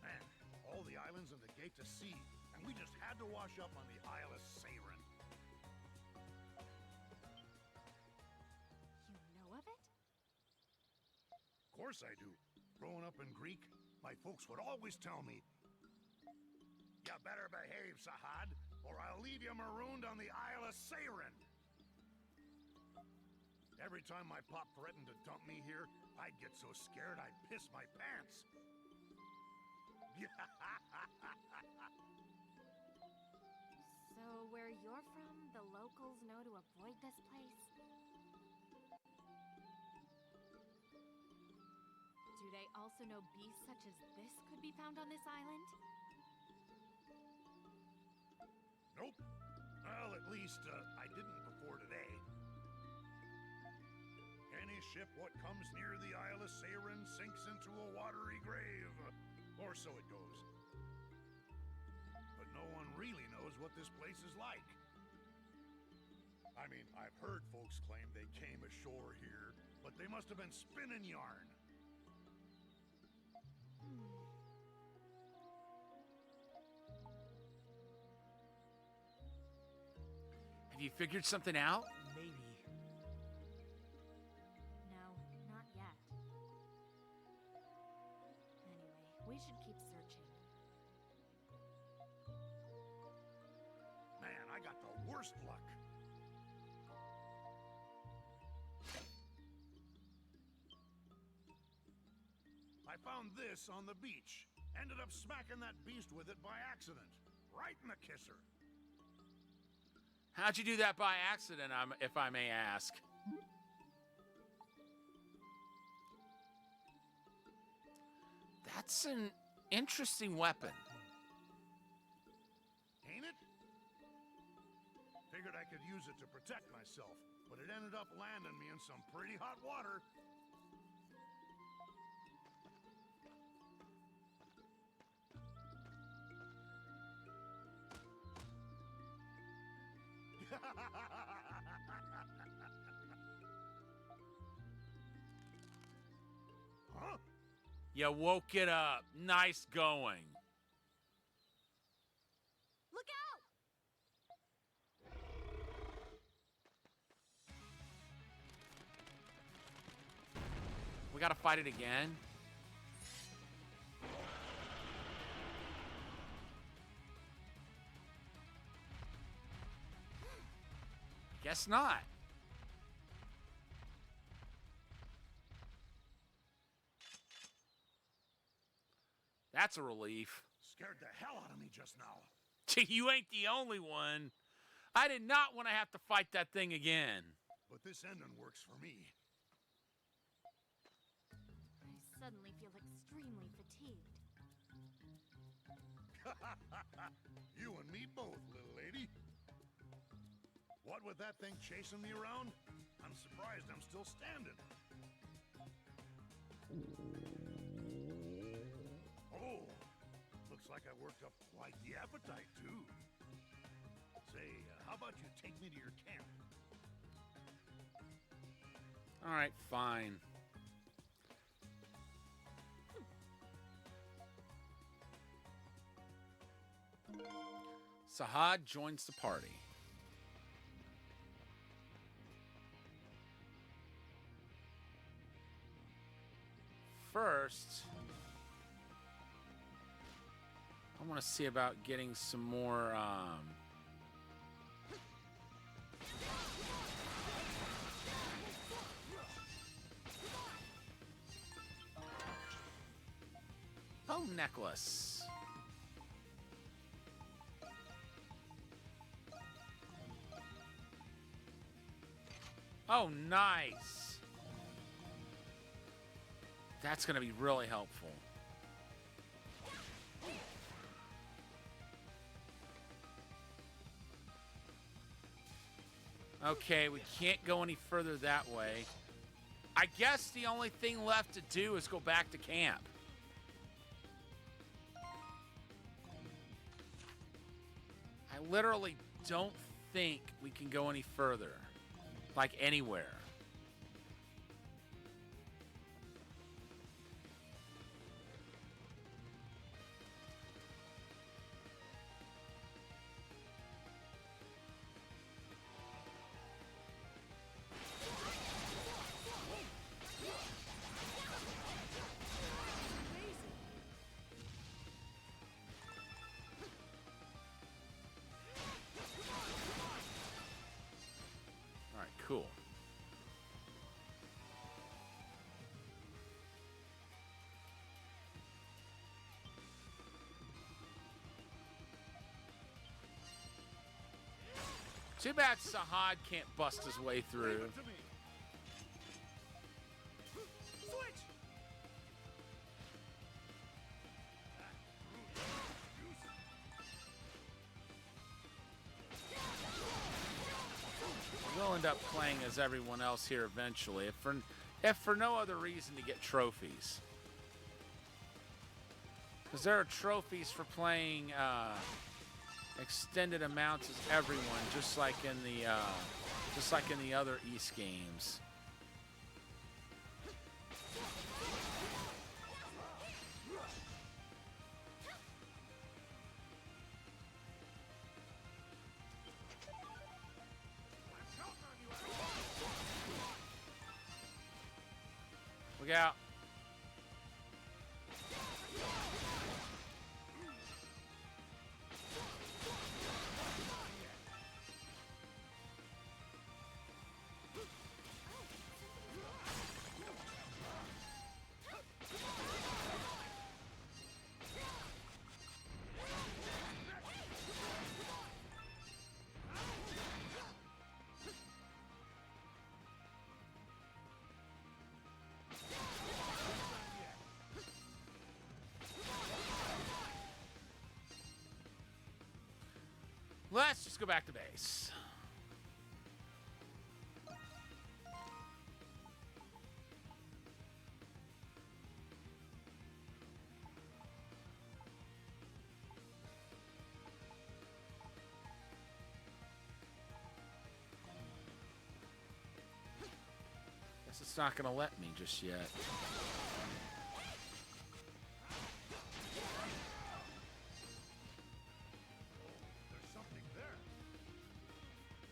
I: Man, all the islands and the gate to sea, and we just had to wash up on the Isle of Seiren.
H: You know of it?
I: Of course I do. Growing up in Greek, my folks would always tell me, "You better behave, Sahad, or I'll leave you marooned on the Isle of Seiren." Every time my pop threatened to dump me here, I'd get so scared I'd piss my pants.
H: So, where you're from, the locals know to avoid this place? Do they also know beasts such as this could be found on this island?
I: Nope. Well, at least, I didn't before today. Any ship what comes near the Isle of Seiren sinks into a watery grave. Or so it goes. But no one really knows what this place is like. I mean, I've heard folks claim they came ashore here, but they must have been spinning yarn.
A: Have you figured something out?
G: Maybe.
H: No, not yet. Anyway, we should keep searching.
I: Man, I got the worst luck. I found this on the beach. Ended up smacking that beast with it by accident. Right in the kisser.
A: How'd you do that by accident, if I may ask? That's an interesting weapon.
I: Ain't it? Figured I could use it to protect myself, but it ended up landing me in some pretty hot water. Huh?
A: You woke it up. Nice going.
H: Look out!
A: We gotta fight it again. Guess not. That's a relief.
I: Scared the hell out of me just now.
A: You ain't the only one. I did not want to have to fight that thing again.
I: But this ending works for me.
H: I suddenly feel extremely fatigued.
I: You and me both, little lady. What with that thing chasing me around? I'm surprised I'm still standing. Oh, looks like I worked up quite the appetite, too. Say, how about you take me to your camp?
A: All right, fine. Sahad joins the party. First, I want to see about getting some more. Bone necklace. Oh, nice. That's going to be really helpful. Okay, we can't go any further that way. I guess the only thing left to do is go back to camp. I literally don't think we can go any further. Like anywhere. All right, cool. Too bad Sahad can't bust his way through. We'll end up playing as everyone else here eventually, if for no other reason to get trophies. Because there are trophies for playing extended amounts as everyone, just like in the other East games. Look out. Let's just go back to base. Guess it's not going to let me just yet.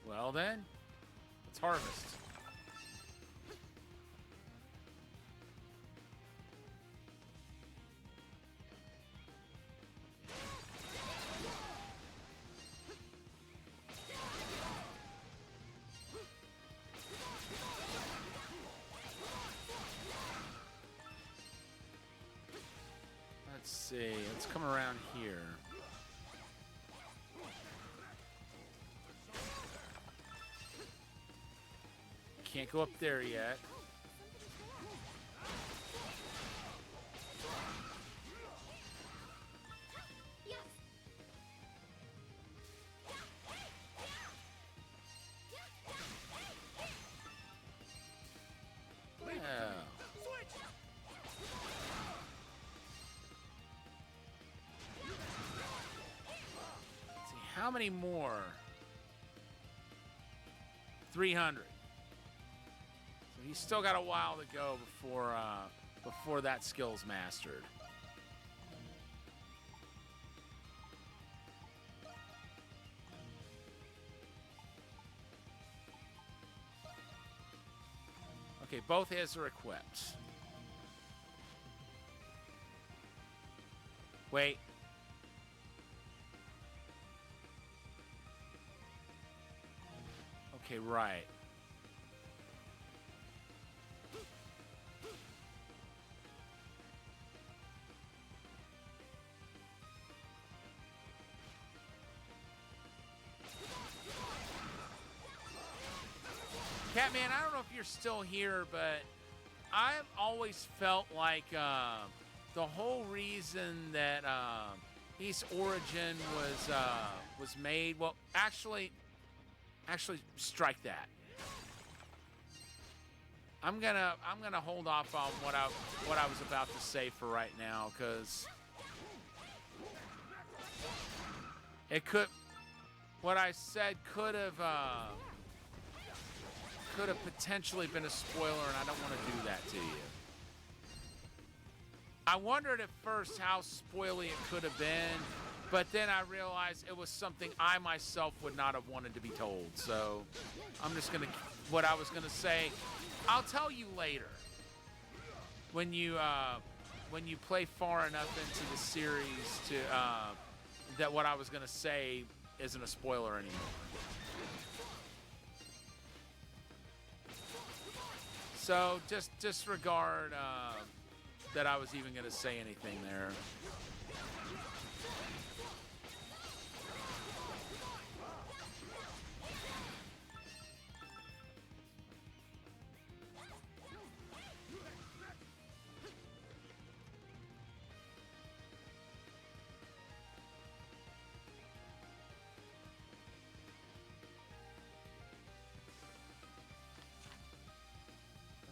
A: Well then, let's harvest. Let's see, let's come around here. Can't go up there yet. Well. Let's see, how many more? 300. He's still got a while to go before that skill's mastered. Okay, both his are equipped. Wait. Okay, right. Catman, I don't know if you're still here, but I've always felt like the whole reason that Beast Origin was made. Well, actually, strike that. I'm gonna hold off on what I was about to say for right now, because what I said could have potentially been a spoiler, and I don't want to do that to you. I wondered at first how spoily it could have been, but then I realized it was something I myself would not have wanted to be told. So I'm just gonna, what I was gonna say, I'll tell you later. When you play far enough into the series to that what I was gonna say isn't a spoiler anymore. So just disregard that I was even going to say anything there.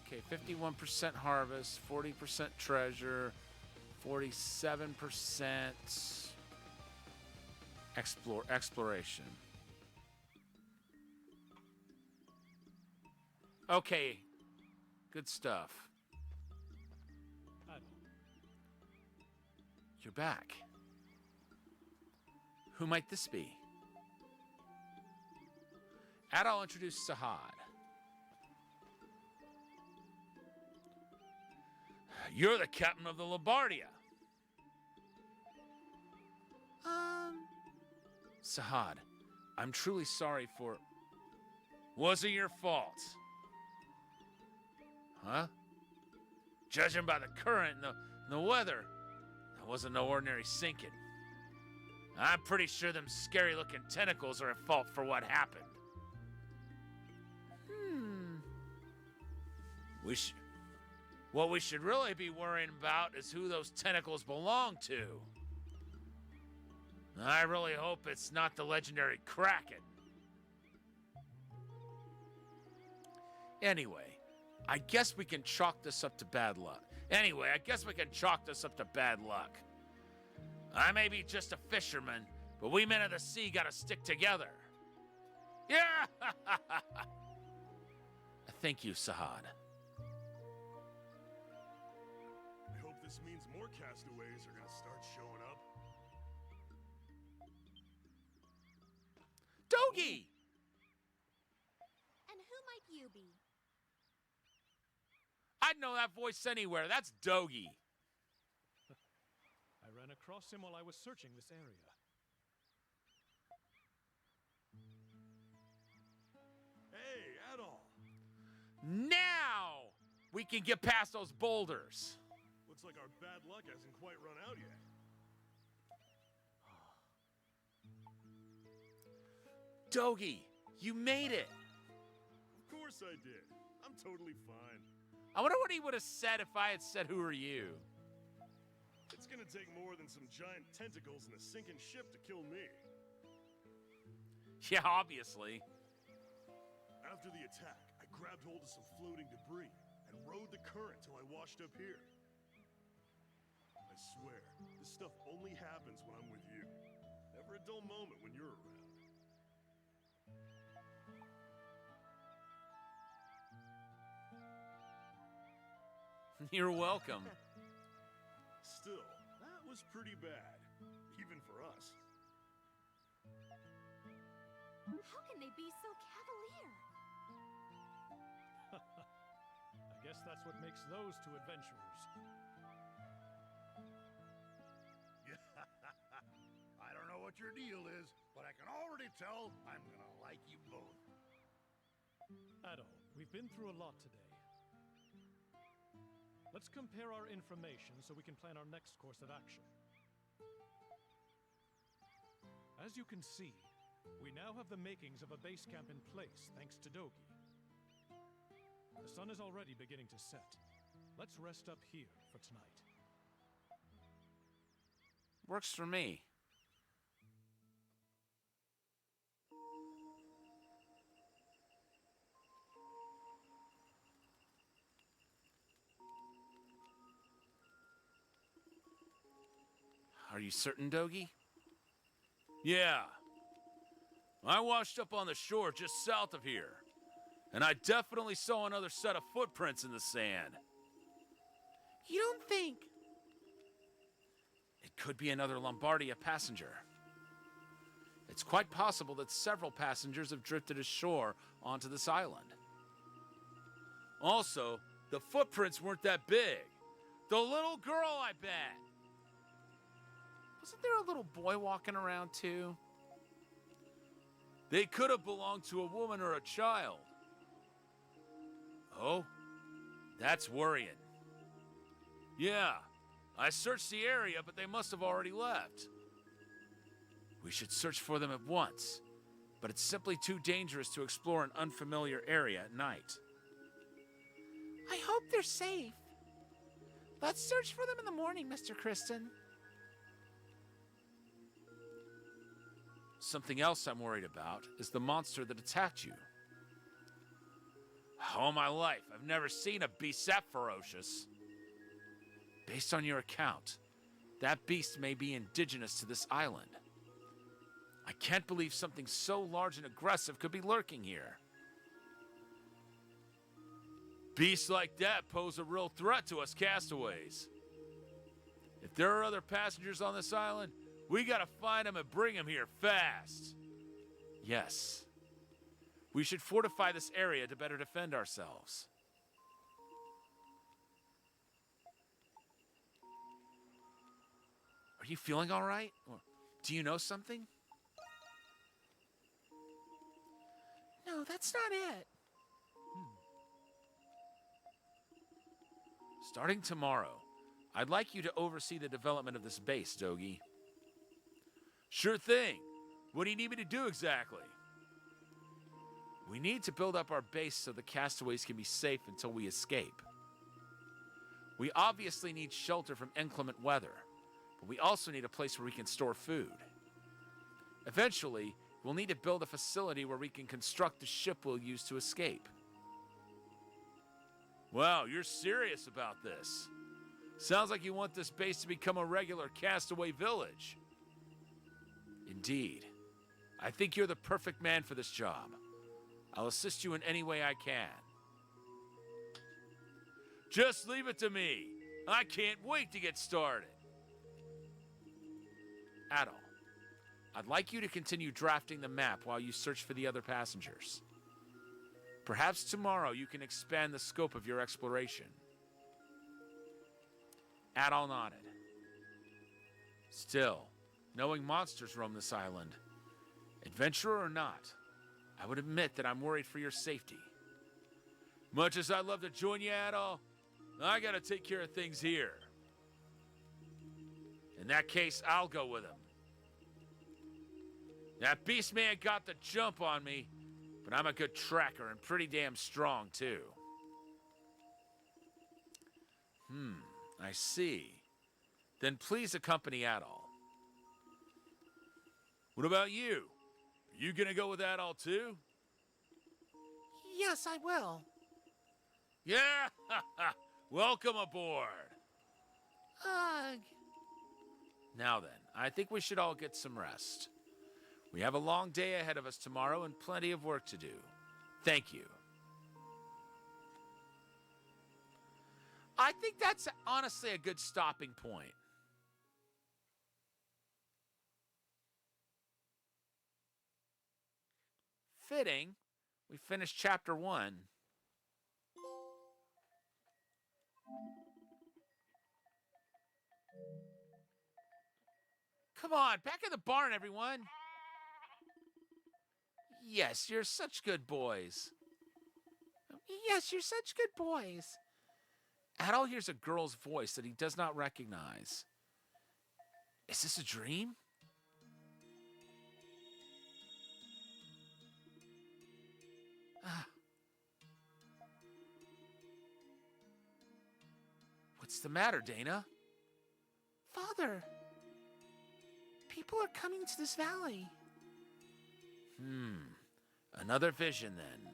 A: Okay, 51% harvest, 40% treasure, 47% exploration. Okay, good stuff. You're back. Who might this be? Adol introduced Sahad. You're the captain of the Labardia. Sahad, I'm truly sorry for... Wasn't your fault. Huh? Judging by the current and the weather, that wasn't no ordinary sinking. I'm pretty sure them scary-looking tentacles are at fault for what happened. What we should really be worrying about is who those tentacles belong to. I really hope it's not the legendary Kraken. Anyway, I guess we can chalk this up to bad luck. I may be just a fisherman, but we men of the sea gotta stick together. Yeah! Thank you, Sahad.
I: This means more castaways are gonna start showing up.
A: Dogi!
H: And who might you be?
A: I'd know that voice anywhere. That's Dogi.
B: I ran across him while I was searching this area.
I: Hey, Adol!
A: Now we can get past those boulders.
I: Looks like our bad luck hasn't quite run out yet.
A: Dogi, you made it.
I: Of course I did. I'm totally fine.
A: I wonder what he would have said if I had said, "Who are you?"
I: It's gonna take more than some giant tentacles and a sinking ship to kill me.
A: Yeah, obviously.
I: After the attack, I grabbed hold of some floating debris and rode the current till I washed up here. I swear, this stuff only happens when I'm with you. Never a dull moment when you're around.
A: You're welcome.
I: Still, that was pretty bad. Even for us.
H: How can they be so cavalier?
B: I guess that's what makes those two adventurers.
I: I don't know what your deal is, but I can already tell I'm gonna like you both.
B: Adol, we've been through a lot today. Let's compare our information so we can plan our next course of action. As you can see, we now have the makings of a base camp in place, thanks to Dogi. The sun is already beginning to set. Let's rest up here for tonight.
A: Works for me. Are you certain, Dogi? Yeah. I washed up on the shore just south of here, and I definitely saw another set of footprints in the sand.
G: You don't think...
A: It could be another Lombardia passenger. It's quite possible that several passengers have drifted ashore onto this island. Also, the footprints weren't that big. The little girl, I bet.
G: Wasn't there a little boy walking around, too?
A: They could have belonged to a woman or a child. Oh, that's worrying. Yeah, I searched the area, but they must have already left. We should search for them at once, but it's simply too dangerous to explore an unfamiliar area at night.
G: I hope they're safe. Let's search for them in the morning, Mr. Kristen.
A: Something else I'm worried about is the monster that attacked you. All my life, I've never seen a beast that ferocious. Based on your account, that beast may be indigenous to this island. I can't believe something so large and aggressive could be lurking here. Beasts like that pose a real threat to us castaways. If there are other passengers on this island, we gotta find them and bring them here fast. Yes. We should fortify this area to better defend ourselves. Are you feeling all right? Or do you know something?
G: No, that's not it.
A: Starting tomorrow, I'd like you to oversee the development of this base, Dogi. Sure thing. What do you need me to do exactly? We need to build up our base so the castaways can be safe until we escape. We obviously need shelter from inclement weather, but we also need a place where we can store food. Eventually, we'll need to build a facility where we can construct the ship we'll use to escape. Wow, you're serious about this. Sounds like you want this base to become a regular castaway village. Indeed. I think you're the perfect man for this job. I'll assist you in any way I can. Just leave it to me. I can't wait to get started. Adol, I'd like you to continue drafting the map while you search for the other passengers. Perhaps tomorrow you can expand the scope of your exploration. Adol nodded. Still, knowing monsters roam this island, adventurer or not, I would admit that I'm worried for your safety. Much as I'd love to join you, Adol, I gotta take care of things here. In that case, I'll go with him. That beast man got the jump on me, but I'm a good tracker and pretty damn strong, too. I see. Then please accompany Adol. What about you? Are you gonna go with Adol, too?
G: Yes, I will.
A: Yeah! Welcome aboard!
G: Ugh.
A: Now then, I think we should all get some rest. We have a long day ahead of us tomorrow and plenty of work to do. Thank you. I think that's honestly a good stopping point. Fitting. We finished chapter 1. Come on, back in the barn, everyone. Yes, you're such good boys.
G: Yes, you're such good boys.
A: Adol hears a girl's voice that he does not recognize. Is this a dream? What's the matter, Dana?
G: Father, people are coming to this valley.
A: Another vision then.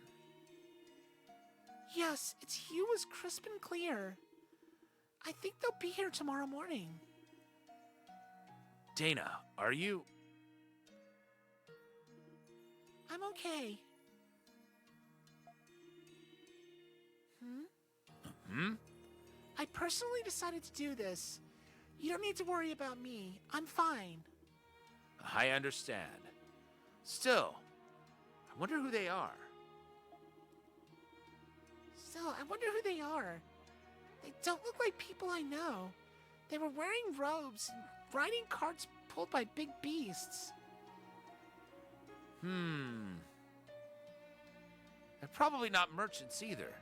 G: Yes, its hue is crisp and clear. I think they'll be here tomorrow morning.
A: Dana, are you...
G: I'm okay. I personally decided to do this. You don't need to worry about me. I'm fine.
A: I understand. Still, I wonder who they are.
G: They don't look like people I know. They were wearing robes and riding carts pulled by big beasts.
A: They're probably not merchants either.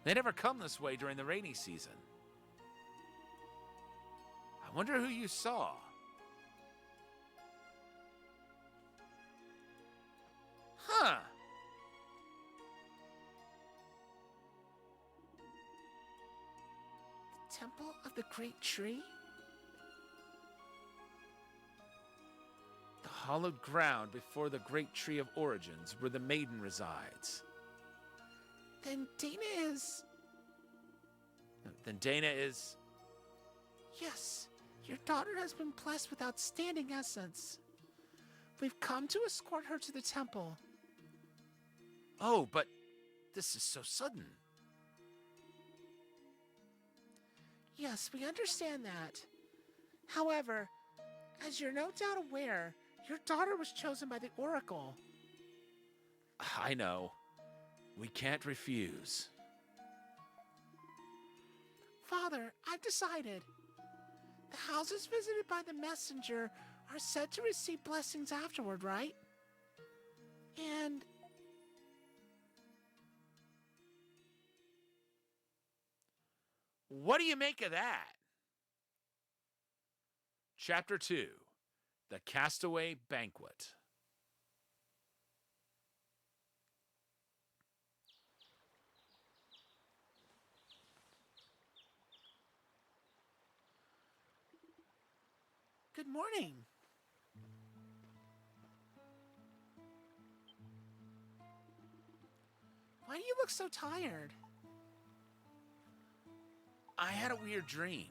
A: They never come this way during the rainy season. I wonder who you saw. Huh.
G: The Temple of the Great Tree?
A: The hallowed ground before the great tree of origins where the maiden resides.
G: Then Dana is... Yes, your daughter has been blessed with outstanding essence. We've come to escort her to the temple.
A: Oh, but this is so sudden.
G: Yes, we understand that. However, as you're no doubt aware, your daughter was chosen by the Oracle.
A: I know. We can't refuse.
G: Father, I've decided. The houses visited by the messenger are said to receive blessings afterward, right? And...
A: What do you make of that? Chapter 2, The Castaway Banquet.
G: Good morning. Why do you look so tired?
A: I had a weird dream.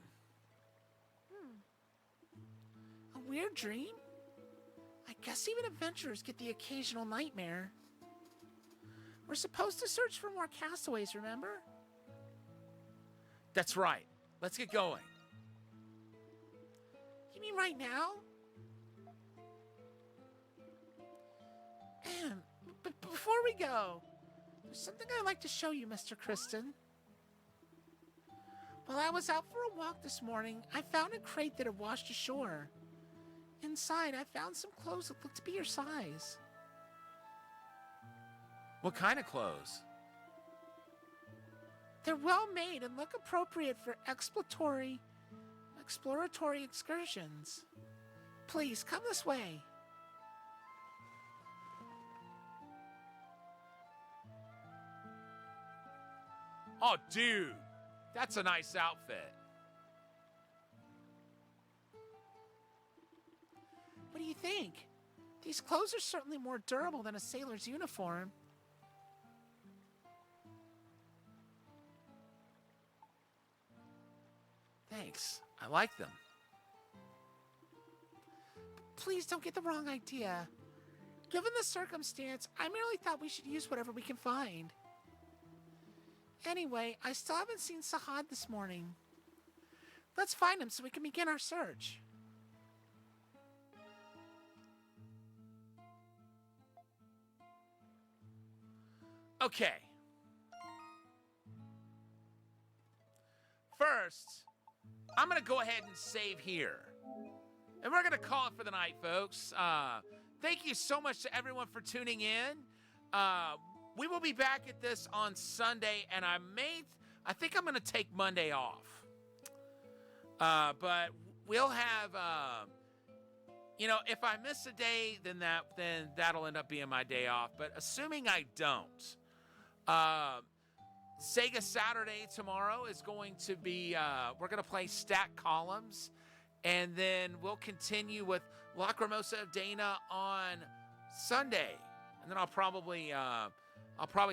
G: A weird dream? I guess even adventurers get the occasional nightmare. We're supposed to search for more castaways, remember?
A: That's right. Let's get going.
G: You mean right now? But before we go, there's something I'd like to show you, Mr. Kristen. While I was out for a walk this morning, I found a crate that had washed ashore. Inside, I found some clothes that looked to be your size.
A: What kind of clothes?
G: They're well made and look appropriate for exploratory excursions. Please, come this way.
A: Oh, dude, that's a nice outfit.
G: What do you think? These clothes are certainly more durable than a sailor's uniform.
A: Thanks. I like them.
G: Please don't get the wrong idea. Given the circumstance, I merely thought we should use whatever we can find. Anyway, I still haven't seen Sahad this morning. Let's find him so we can begin our search.
A: Okay. First, I'm going to go ahead and save here. And we're going to call it for the night, folks. Thank you so much to everyone for tuning in. We will be back at this on Sunday, and I think I'm going to take Monday off. But we'll have, if I miss a day, then that'll end up being my day off. But assuming I don't, Sega Saturday tomorrow is going to be, we're going to play Stack Columns, and then we'll continue with Lacrimosa of Dana on Sunday. And then I'll probably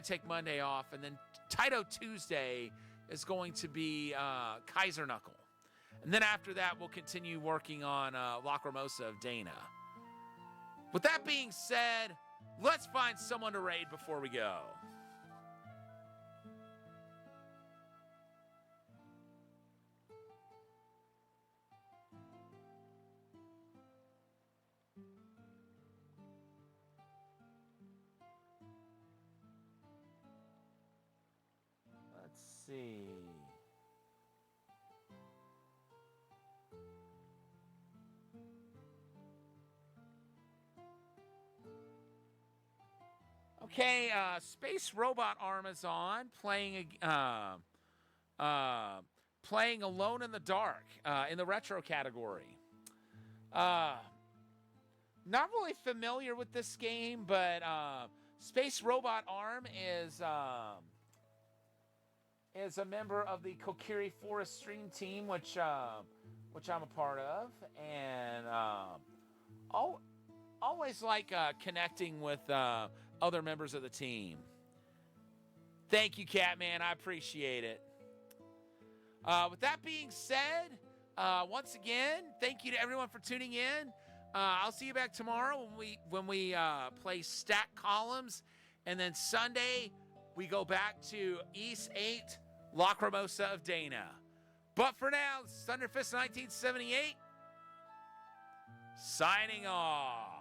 A: take Monday off, and then Taito Tuesday is going to be Kaiser Knuckle. And then after that, we'll continue working on Lacrimosa of Dana. With that being said, let's find someone to raid before we go. Let's see. Okay, Space Robot Armazon playing Alone in the Dark in the retro category. Not really familiar with this game, but Space Robot Arm is a member of the Kokiri Forest Stream team, which I'm a part of, and always like connecting with other members of the team. Thank you, Catman. I appreciate it. With that being said, once again, thank you to everyone for tuning in. I'll see you back tomorrow when we play Stack Columns, and then Sunday we go back to East 8 Lacrimosa of Dana. But for now, Thunderfist 1978 signing off.